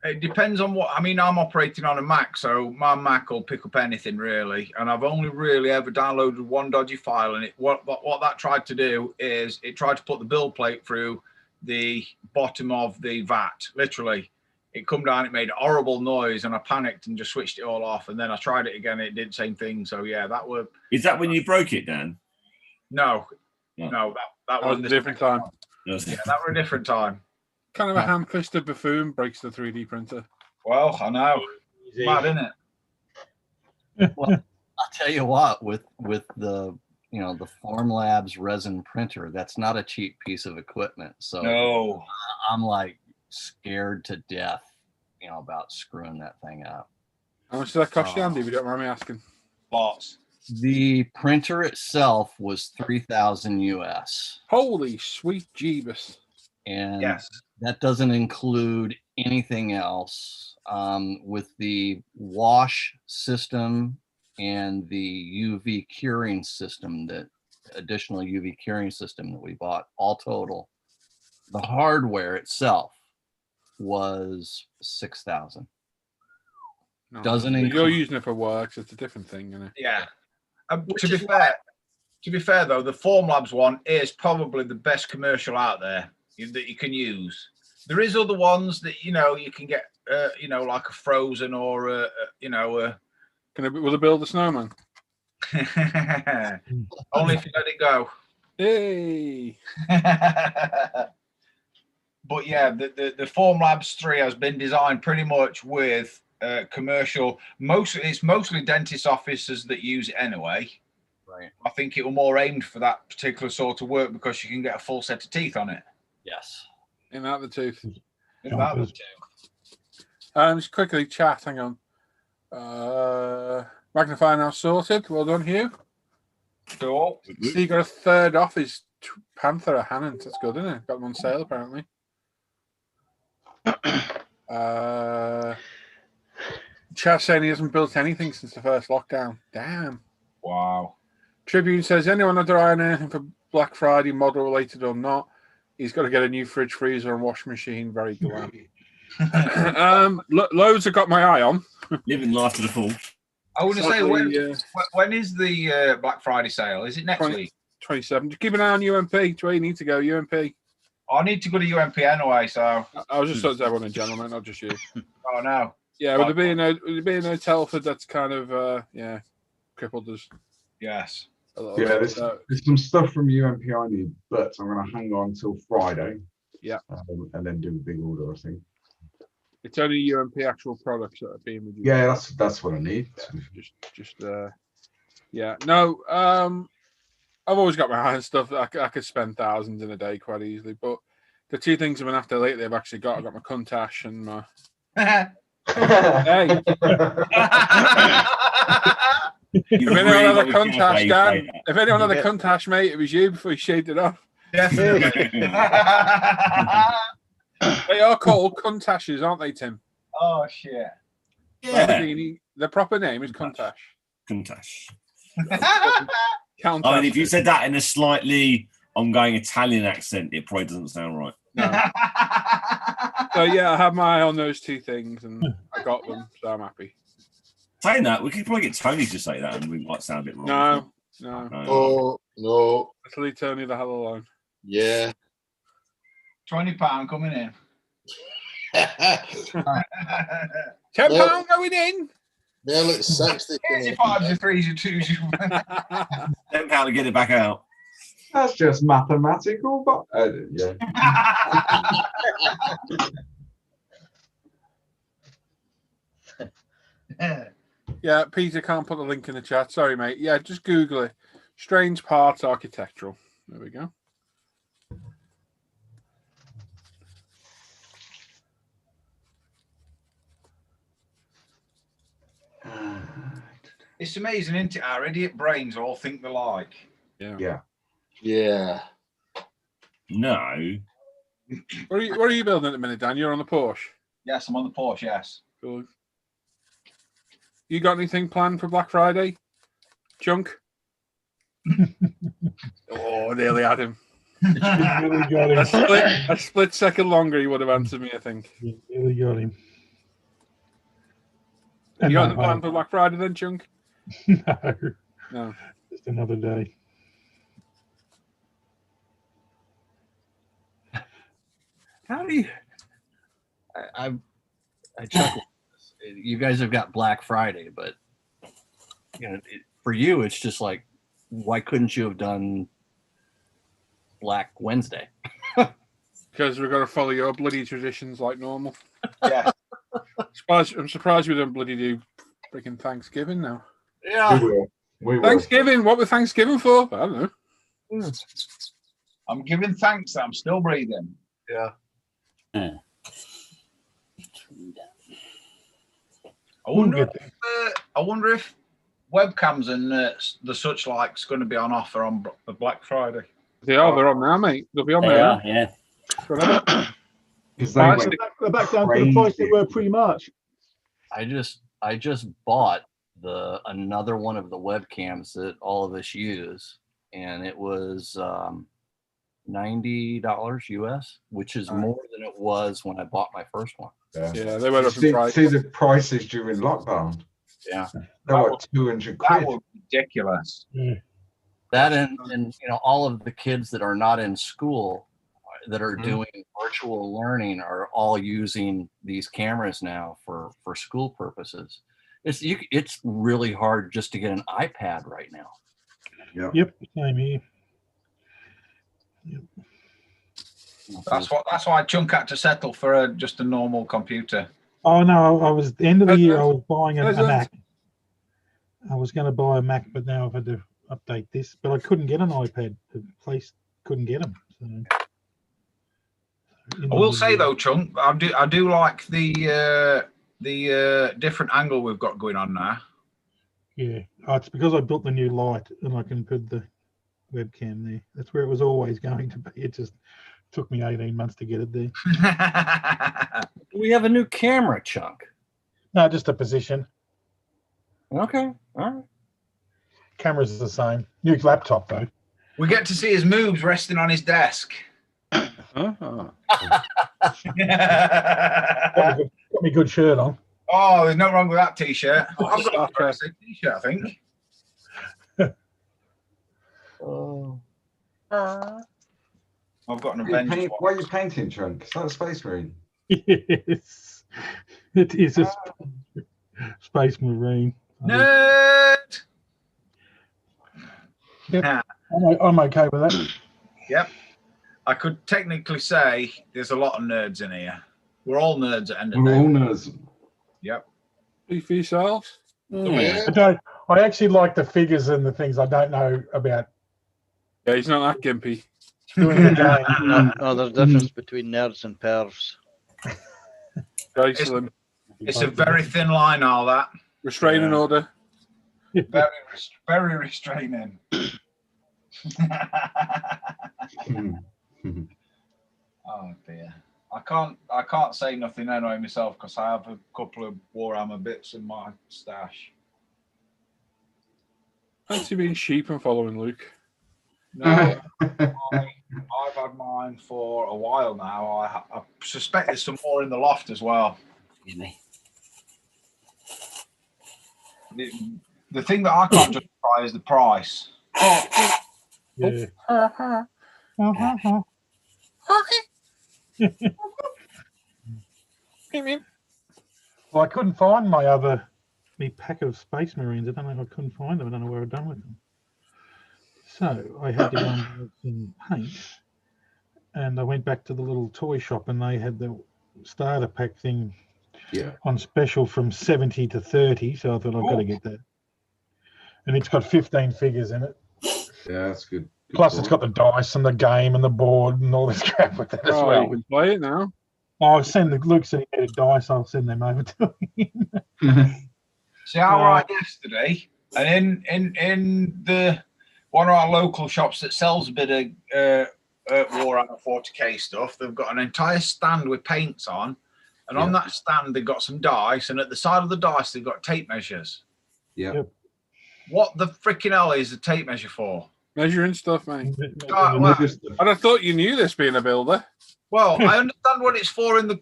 It depends on what. I mean, I'm operating on a Mac, so my Mac will pick up anything really. And I've only really ever downloaded one dodgy file, and what that tried to do is it tried to put the build plate through the bottom of the vat. Literally, it come down, it made a horrible noise, and I panicked and just switched it all off. And then I tried it again, it did the same thing. So yeah, that was. Is that when you broke it, Dan? No, Yeah. no, that was was a different time. Yeah, that were a different time. Kind of a ham-fisted buffoon breaks the 3D printer. Well, I know. Mad, isn't it? Well, I'll tell you what, with the the Formlabs resin printer, that's not a cheap piece of equipment. So no, I'm like scared to death, about screwing that thing up. How much did that cost you, Andy? If you don't mind me asking. Lots. The printer itself was $3,000 US. Holy sweet Jeebus! And yes, that doesn't include anything else. With the wash system and the UV curing system, that additional UV curing system that we bought, all total, the hardware itself was $6,000. No, Doesn't you're include. using it for work, so it's a different thing, isn't it? Yeah. To be fair though, the Formlabs one is probably the best commercial out there that you can use. There is other ones that you can get, like a Frozen or Will it build a snowman? Only if you let it go. Hey. But yeah, the Formlabs 3 has been designed pretty much with commercial. It's mostly dentist offices that use it anyway. Right. I think it was more aimed for that particular sort of work because you can get a full set of teeth on it. Yes. In that the tooth. In that the tooth. Just quickly chat. Hang on. Magnifier now sorted. Well done, Hugh. Cool. So you got a third off his Panther at Hannon's. That's good, isn't it? Got them on sale apparently. Chat saying he hasn't built anything since the first lockdown. Damn. Wow. Tribune says anyone had their eye on anything for Black Friday, model related or not, he's got to get a new fridge, freezer, and washing machine. Very glad. Loads have got my eye on. Living life to the full. I want to say, when is the Black Friday sale? Is it next week? 27. Just keep an eye on UMP. It's where you need to go. UMP. I need to go to UMP anyway, so. I was just talking to everyone in general, not just you. Oh no. Yeah, would there be no Telford that's kind of crippled us? Yes. Yeah, there's some stuff from UMP I need, but I'm going to hang on till Friday. Yeah. And then do a big order, I think. It's only UMP actual products that are being reduced. Yeah, that's what I need. Yeah. No, I've always got my eye on stuff that I could spend thousands in a day quite easily. But the two things I've been after lately, I've actually got. I've got my Countach and my. Hey. If anyone had a Countach, Dan, if anyone had a Countach, mate, it was you before you shaved it off. Definitely. They are called Countaches, aren't they, Tim? Oh shit. Yeah. The proper name is Countach. Countach. Countach. I mean, if you said that in a slightly ongoing Italian accent, it probably doesn't sound right. No. So yeah, I have my eye on those two things, and I got them, so I'm happy. Saying that, we could probably get Tony to say that, and we might sound a bit wrong. No. Oh no. Let's leave Tony the hell alone. Yeah. £20 coming in. £10 going in. Well, it's 60. 85 to 3s and 2s. £10 to get it back out. That's just mathematical, but yeah. Yeah, Peter can't put the link in the chat. Sorry, mate. Yeah, just Google it. Strange Parts Architectural. There we go. It's amazing, isn't it? Our idiot brains all think they're like. Yeah. No. What are you building at the minute, Dan? You're on the Porsche. Yes, I'm on the Porsche. Yes. Good. You got anything planned for Black Friday? Chunk? Oh, nearly had him. Really got him. A split second longer, he would have answered me, I think. You really got him. You got the plan for Black Friday then, Chunk? No. Just another day. How do you? I chuckle. You guys have got Black Friday, but for you, it's just like, why couldn't you have done Black Wednesday? because we're going to follow your bloody traditions like normal. Yeah. I'm surprised we don't bloody do freaking Thanksgiving now. Yeah. We will. Thanksgiving? What was Thanksgiving for? I don't know. I'm giving thanks that I'm still breathing. Yeah. I wonder if webcams and the such like's going to be on offer on the Black Friday. They're on now, mate. They'll be on They there. are, yeah. They're back down to the price they were pre-March. I just bought another one of the webcams that all of us use, and it was $90 US, which is more than it was when I bought my first one. Yeah, they went up in price. See the prices during lockdown. Yeah, they're like 200 quid. That was ridiculous. That and all of the kids that are not in school that are doing virtual learning are all using these cameras now for school purposes. It's really hard just to get an iPad right now. Yep. Same here. Yep. That's why Chunk had to settle for just a normal computer. Oh no! I was at the end of the year. I was buying a Mac. I was going to buy a Mac, but now I've had to update this. But I couldn't get an iPad. The place couldn't get them. So. I will say though, Chunk, I do like the different angle we've got going on now. Yeah, it's because I built the new light and I can put the webcam there. That's where it was always going to be. It just took me 18 months to get it there. We have a new camera, Chunk. No, just a position. Okay, all right. Camera's the same. New laptop though. We get to see his moves resting on his desk. Got me good shirt on. Oh, there's no wrong with that t-shirt. I've got a t-shirt, I think. I've got an Avengers. Why are you painting, Chunk? Is that a Space Marine? Yes, it is a Space Marine. Nerd. Yep. I'm okay with that. Yep. I could technically say there's a lot of nerds in here. We're all nerds at end of the We're day. all nerds. Yep. Speak for yourselves. I actually like the figures and the things I don't know about. Yeah, he's not that gimpy. Doing the game. No, there's a difference between nerds and pervs. It's a very thin line, all that. Restraining order. Very restraining. Oh dear. I can't say nothing anyway myself because I have a couple of Warhammer bits in my stash. Fancy being sheep and following Luke. No, I've had mine for a while now. I suspect there's some more in the loft as well. The thing that I can't justify is the price. Yeah. Well, I couldn't find me pack of Space Marines. I don't know if I couldn't find them. I don't know where I've done with them. So I had to go and buy some paint. And I went back to the little toy shop and they had the starter pack thing on special from 70 to 30. So I thought I've got to get that. And it's got 15 figures in it. Yeah, that's good. Plus, it's got the dice and the game and the board and all this crap with it as well. You can play it now. I'll send Luke said he needed dice. I'll send them over to him. See, I were yesterday, and in the one of our local shops that sells a bit of Warhammer 40k stuff, they've got an entire stand with paints on, and on that stand they've got some dice, and at the side of the dice they've got tape measures. Yeah. What the freaking hell is the tape measure for? Measuring stuff, mate. Well, and I thought you knew this being a builder. Well, I understand what it's for in the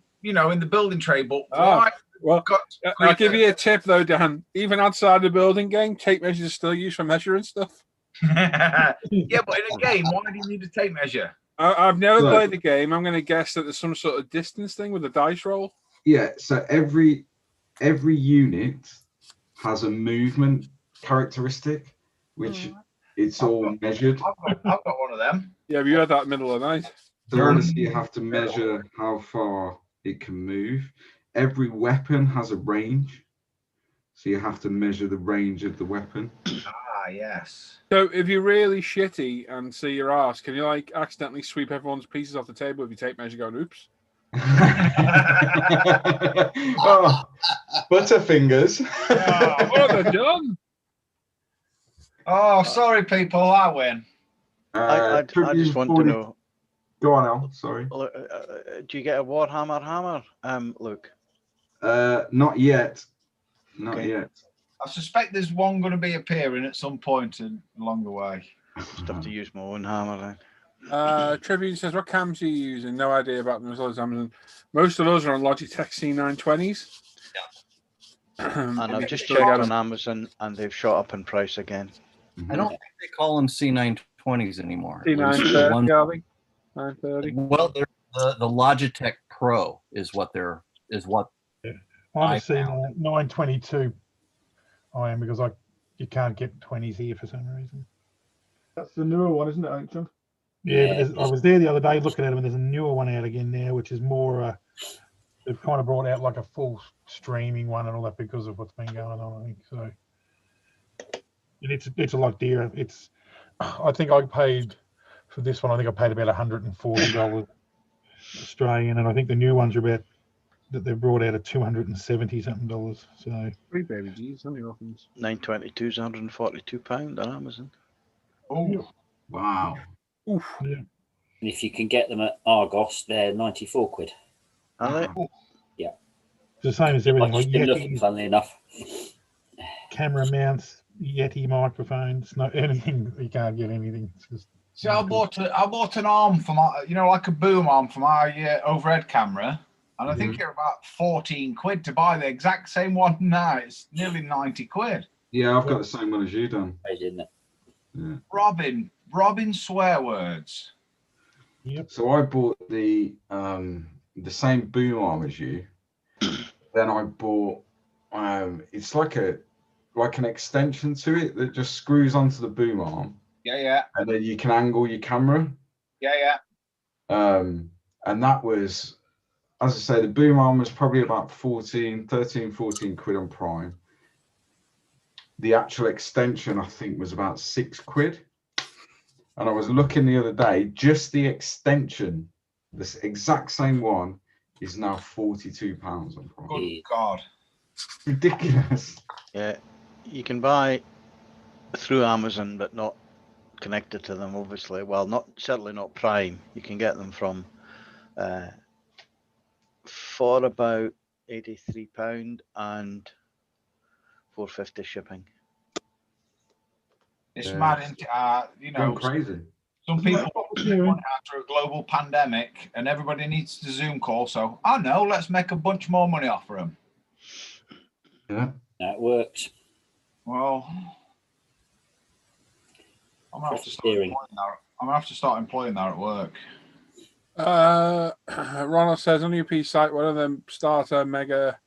building trade, but why? Well, I'll give you a tip though, Dan. Even outside the building game, tape measures are still used for measuring stuff. Yeah, but in a game, why do you need a tape measure? I've never played the game. I'm going to guess that there's some sort of distance thing with a dice roll. Yeah, so every unit has a movement characteristic, which it's all measured. I've got one of them. Yeah, have you heard that middle of the night? So honestly, you have to measure how far it can move. Every weapon has a range, so you have to measure the range of the weapon. Ah, yes. So if you're really shitty and see your ass, can you like accidentally sweep everyone's pieces off the table if you tape measure going, oops? Oh, Butterfingers. Oh, what have they done? Oh, sorry, people. I win. I just want to know. Go on, Al. Sorry. Do you get a Warhammer hammer, Luke? Not yet. Not yet. I suspect there's one going to be appearing at some point along the way. Just have to use my own hammer then. Tribune says, what cams are you using? No idea about them as well as Amazon. Most of those are on Logitech C920s. And I've just checked on Amazon and they've shot up in price again. I don't think they call them C920s anymore. C930, are they? 930. Well, they're the Logitech Pro is what they're I'm a C922. I am because you can't get 20s here for some reason. That's the newer one, isn't it, Ancient? Yeah, but I was there the other day looking at them, and there's a newer one out again now, which is more. They've kind of brought out like a full streaming one and all that because of what's been going on. I think so. And it's a lot dearer. I think I paid for this one. I think I paid about $140 Australian, and I think the new ones are about that they've brought out at $270 something. So free baby G's, only opens. 922 is £142 on Amazon. Oh, wow. Oof. Yeah. And if you can get them at Argos, they're 94 quid. Are they? Yeah. It's the same as everything. Like looking, funnily enough. Camera mounts, Yeti microphones, no anything. You can't get anything. It's just. See, I bought an arm for my, like a boom arm for my overhead camera, and I think you're about 14 quid to buy the exact same one now. It's nearly 90 quid. Yeah, I've got the same one as you done. Isn't it? Yeah. Robin swear words. Yep. So I bought the same boom arm as you. Then I bought it's like an extension to it that just screws onto the boom arm. Yeah. And then you can angle your camera. Yeah. And that was, as I say, the boom arm was probably about 13, 14 quid on Prime. The actual extension, I think, was about 6 quid. And I was looking the other day, just the extension, this exact same one, is now £42 on Prime. Good God. Ridiculous. Yeah, you can buy through Amazon, but not connected to them, obviously. Well, certainly not Prime. You can get them from for about £83 and $4.50 shipping. It's mad, isn't it? Going crazy. Some people want after a global pandemic and everybody needs to Zoom call. So I know, let's make a bunch more money off of them. Yeah, that works. Well, I'm gonna have to start employing that at work. Ronald says on your UP site, one of them starter mega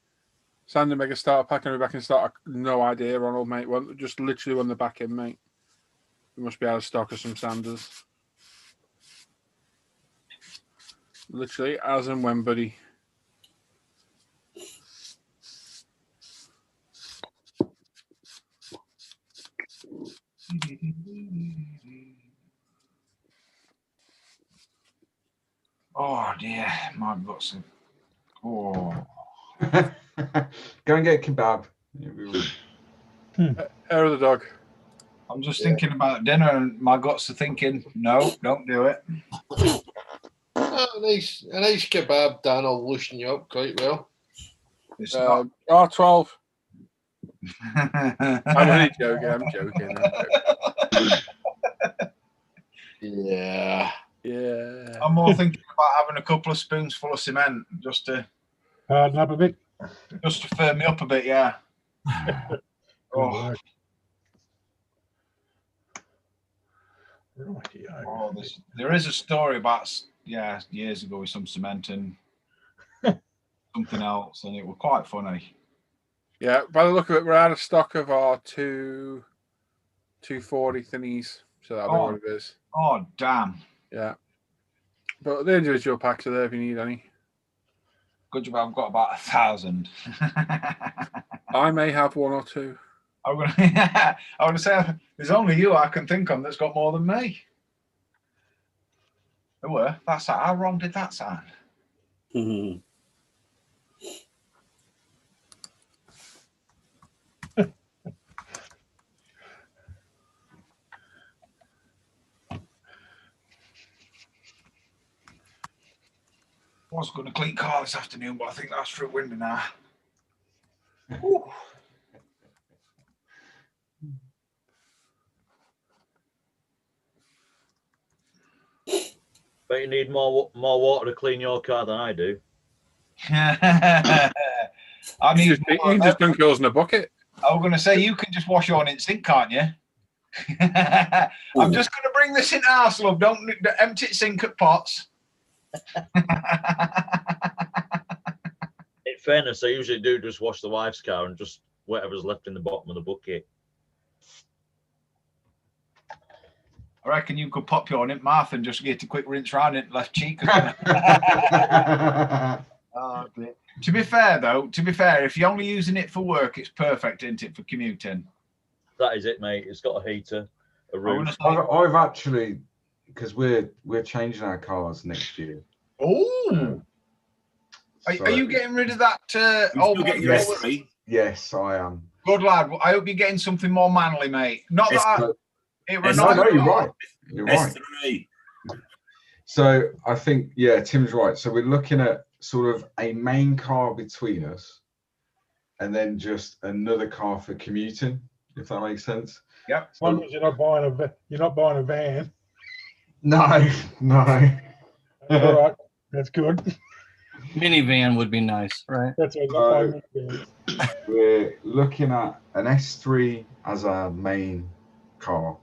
Sander mega starter pack and be back in stock. No idea, Ronald, mate. Well, just literally on the back end, mate. We must be out of stock of some Sanders. Literally as and when, buddy. Oh dear, my guts. Oh. Go and get a kebab. Hair of the dog. I'm just thinking about dinner, and my guts are thinking, no, don't do it. A nice kebab, Dan, will loosen you up quite well. It's not. R12. I'm only joking. Yeah. I'm more thinking about having a couple of spoons full of cement just to harden up a bit. Just to firm me up a bit, yeah. There is a story about years ago with some cement and something else, and it was quite funny. Yeah, by the look of it, we're out of stock of our 240 thingies, so that'll be what it is. Oh damn! Yeah, But the individual packs are there if you need any. Good job, I've got about 1,000. I may have one or two. I'm gonna say there's only you I can think of that's got more than me. There were. That's how wrong did that sound? I was going to clean car this afternoon, but I think that's for a window now. Ooh. Bet you need more water to clean your car than I do. I need you just dunk yours in a bucket. I was going to say, you can just wash your own in sink, can't you? I'm just going to bring this in house, love. Don't empty it sink at pots. In fairness, I usually do just wash the wife's car and just whatever's left in the bottom of the bucket. I reckon you could pop your on it, Martha, and just get a quick rinse round it left cheek. Oh, to be fair, if you're only using it for work, it's perfect, isn't it, for commuting? That is it, mate. It's got a heater, a roof. I've actually, because we're changing our cars next year. Oh, are you getting rid of that? Yes, I am. Good lad. I hope you're getting something more manly, mate. Not that you're right. You're right. So I think, yeah, Tim's right. So we're looking at sort of a main car between us, and then just another car for commuting, if that makes sense. Yeah. As long as you're not buying a van. No. All right, that's good. Minivan would be nice, right? That's right. We're looking at an S3 as our main car.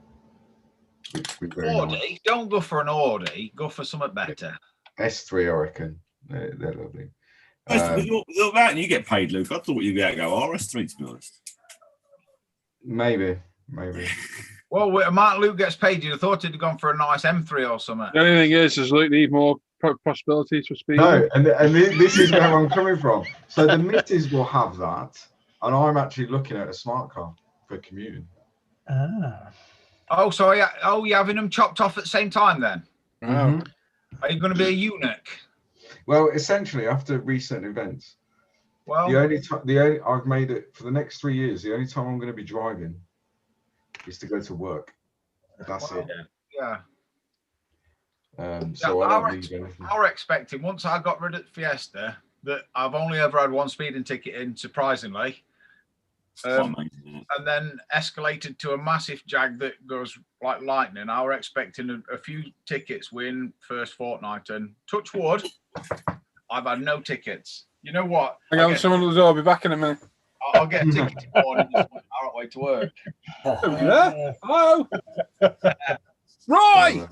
Audi, nice. Don't go for an Audi. Go for something better. S3, I reckon. They're lovely. With that, you get paid, Luke. I thought you'd go RS3, to be honest. Maybe. Well, Mark Luke gets paid. You'd have thought he'd have gone for a nice M3 or something. The only thing is Luke need more possibilities for speed. No, and this is where I'm coming from. So the missus will have that, and I'm actually looking at a smart car for commuting. Oh, so you're having them chopped off at the same time then? Mm-hmm. Are you going to be a eunuch? Well, essentially, after recent events, the only I've made it for the next 3 years. The only time I'm going to be driving is to go to work. That's it. Yeah. So I don't need anything. I was expecting once I got rid of Fiesta that I've only ever had one speeding ticket in, surprisingly. And then escalated to a massive jag that goes like lightning. I was expecting a few tickets win first fortnight, and touch wood, I've had no tickets. You know what? Hang on, someone at the door. I'll be back in a minute. I'll get a ticket in the morning. I don't wait to work. Yeah. Hello. Roy.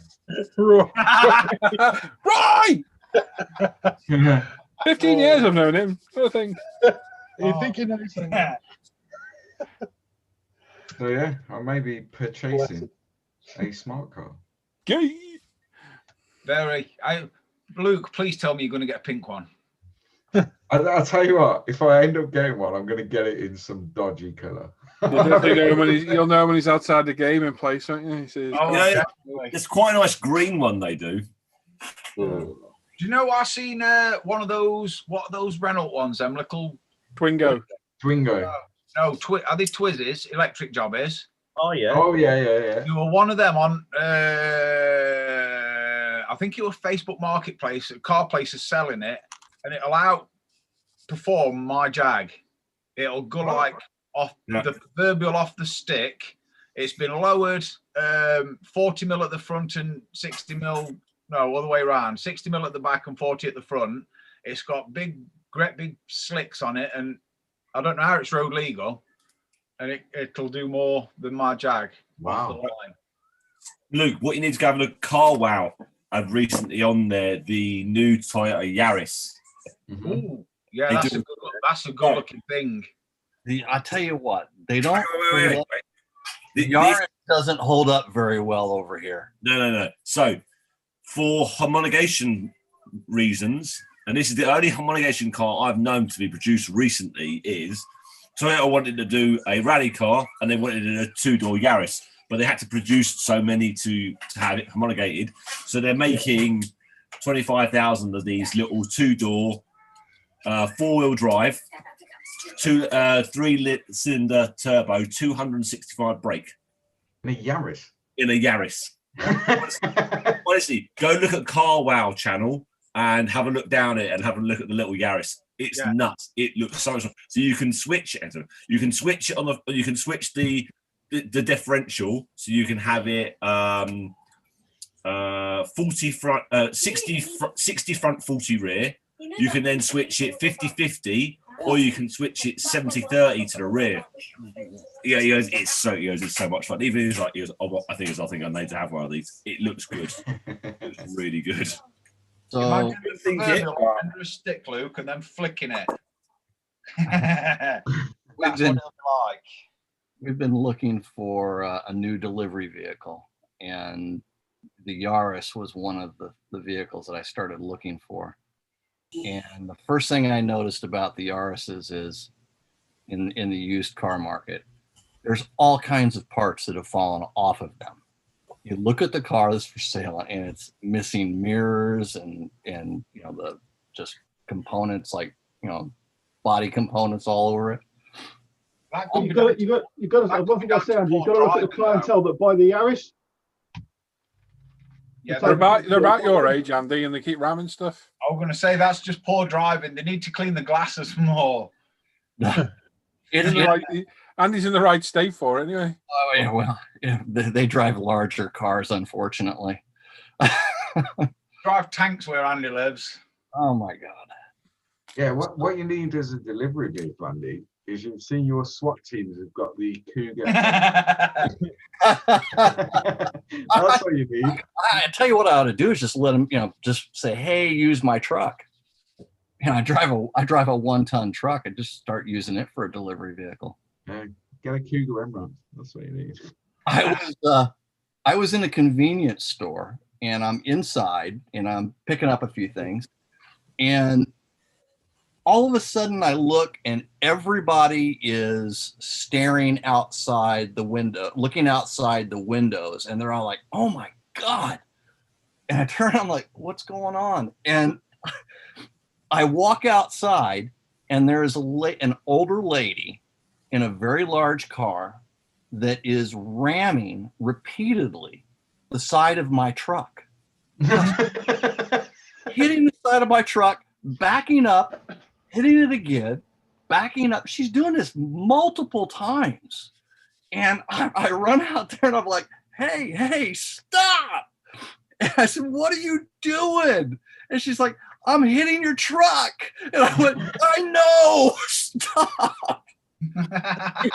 Roy. 15 years I've known him. Sort of thing. You think you know something? So yeah, I may be purchasing a smart car. Gay. Luke, please tell me you're going to get a pink one. I'll tell you what, if I end up getting one, I'm going to get it in some dodgy colour. You'll know when he's outside the game in place, won't you? He says, it's quite a nice green one they do. Do you know I seen one of those? What are those Renault ones? Them little Twingo. No, are they Twizzes? Electric jobbies. Oh yeah. You were one of them on. I think it was Facebook Marketplace. A car place is selling it, and it'll outperform my Jag. It'll go like the proverbial off the stick. It's been lowered 40 mil at the front and 60 mil. No, other way around. 60 mil at the back and 40 at the front. It's got great big slicks on it, and I don't know how it's road legal, and it'll do more than my Jag. Wow. Luke, what you need to go have a look. Car Wow had recently on there the new Toyota Yaris. Mm-hmm. Ooh, yeah, that's a good looking thing. I tell you what, they don't. The Yaris doesn't hold up very well over here. No. So for homologation reasons, and this is the only homologation car I've known to be produced recently, is Toyota wanted to do a rally car and they wanted a 2-door Yaris, but they had to produce so many to have it homologated. So they're making 25,000 of these little 2-door, 4-wheel drive, 3-cylinder turbo, 265 brake. In a Yaris. In a Yaris. Honestly, go look at Car Wow channel and have a look down it and have a look at the little Yaris. It's nuts. It looks so much. So you can switch it. You can switch it on the. You can switch the differential, so you can have it 40 front, 60 front, 40 rear. You can then switch it 50-50, or you can switch it 70-30 to the rear. Yeah, he goes, it's so much fun. Even he's like, I think I need to have one of these. It looks good. It's really good. So imagine under a stick, Luke, and then flicking it. We've been looking for a new delivery vehicle, and the Yaris was one of the vehicles that I started looking for. And the first thing I noticed about the Yarises is in the used car market, there's all kinds of parts that have fallen off of them. You look at the car that's for sale and it's missing mirrors and the just components, like body components all over it. You got to. One thing I say, Andrew, you got to look at the clientele that buy the Yaris. Yeah, they're about your age, Andy, and they keep ramming stuff. I was going to say that's just poor driving. They need to clean the glasses more. Andy's in the right state for it, anyway. Oh yeah, well, yeah, they drive larger cars, unfortunately. Drive tanks where Andy lives. Oh my God. Yeah, what you need as a delivery vehicle, Andy, is you've seen your SWAT teams have got the Cougar. That's what you need. I tell you what I ought to do is just let them, just say, hey, use my truck. I drive a 1-ton truck and just start using it for a delivery vehicle. Get a Cougar M-Run. That's what you need. I was in a convenience store and I'm inside and I'm picking up a few things, and all of a sudden I look and everybody is staring outside the window, looking outside the windows, and they're all like, oh my God. And I turn, I'm like, what's going on? And I walk outside and there's an older lady in a very large car that is ramming repeatedly the side of my truck. Hitting the side of my truck, backing up, hitting it again, backing up. She's doing this multiple times. And I run out there and I'm like, hey, stop. And I said, what are you doing? And she's like, I'm hitting your truck. And I went, I know, stop. It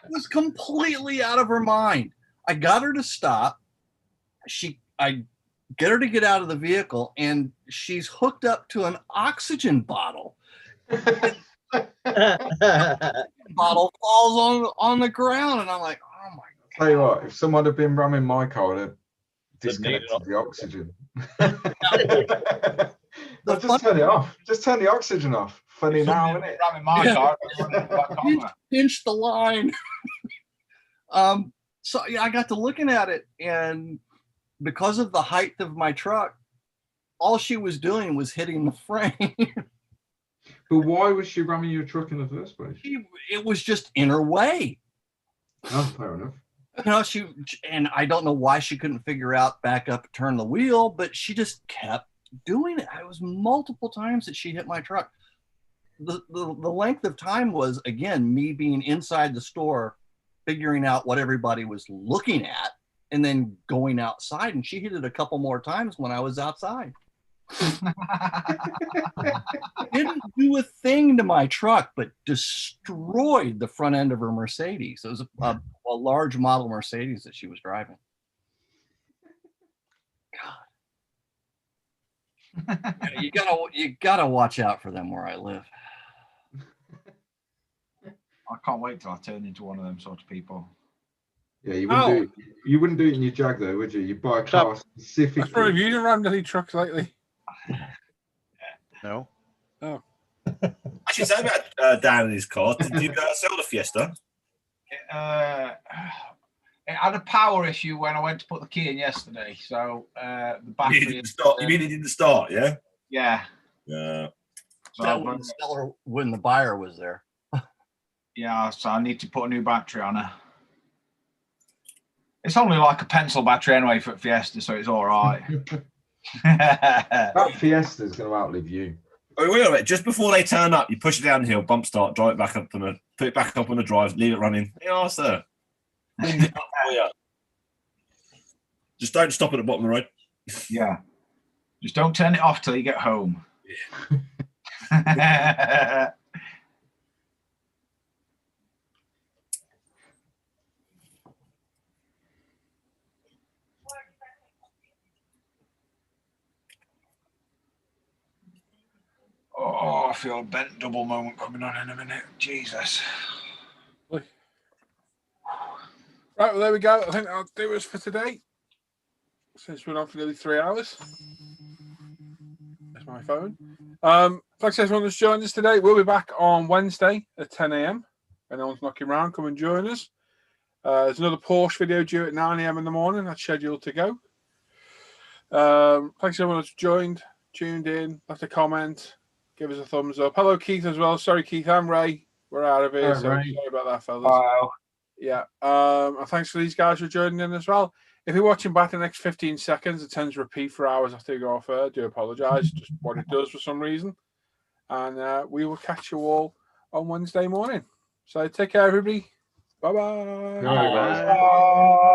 was completely out of her mind. I got her to stop. I get her to get out of the vehicle, and she's hooked up to an oxygen bottle. Bottle falls on the ground, and I'm like, oh my God. Tell you what, if someone had been ramming my car, they'd disconnected the oxygen. Just turn it off. Just turn the oxygen off. Funny now, isn't it? Ramming my car. Pinch the line. So yeah, I got to looking at it, and because of the height of my truck, all she was doing was hitting the frame. But why was she ramming your truck in the first place? It was just in her way. Oh, fair enough. And I don't know why she couldn't figure out back up, turn the wheel, but she just kept doing it. It was multiple times that she hit my truck. The length of time was, again, me being inside the store, figuring out what everybody was looking at, and then going outside. And she hit it a couple more times when I was outside. Didn't do a thing to my truck, but destroyed the front end of her Mercedes. It was a large model Mercedes that she was driving. God. You gotta watch out for them where I live. I can't wait till I turn into one of them sort of people. Yeah, you wouldn't do it in your Jag though, would you? You buy a car specifically. That's probably using randomly trucks lately. No. Oh. Actually, say about Dan in his car. Did you sell the Fiesta? It had a power issue when I went to put the key in yesterday. So the battery. You mean it didn't start? Yeah. Yeah. Yeah. So that when the seller, when the buyer was there. Yeah, so I need to put a new battery on her. It's only like a pencil battery anyway for Fiesta, so it's all right. That Fiesta is going to outlive you. Oh, wait a minute. Just before they turn up, you push it downhill, bump start, drive it back up put it back up on the drive, leave it running. Yeah, sir. Just don't stop at the bottom of the road. Yeah. Just don't turn it off till you get home. Yeah. Oh, I feel a bent double moment coming on in a minute. Jesus. Right, well, there we go. I think that'll do us for today. Since we're on for nearly 3 hours. That's my phone. Thanks everyone that's joined us today. We'll be back on Wednesday at 10 a.m. If anyone's knocking around, come and join us. There's another Porsche video due at 9 a.m. in the morning. That's scheduled to go. Thanks everyone that's joined, tuned in, left a comment, give us a thumbs up. Hello, Keith, as well. Sorry, Keith and Ray. We're out of here. Sorry about that, fellas. Wow. Yeah. And thanks for these guys for joining in as well. If you're watching back the next 15 seconds, it tends to repeat for hours after you go off air. I do apologise. Just what it does for some reason. And we will catch you all on Wednesday morning. So take care, everybody. Bye-bye. Bye.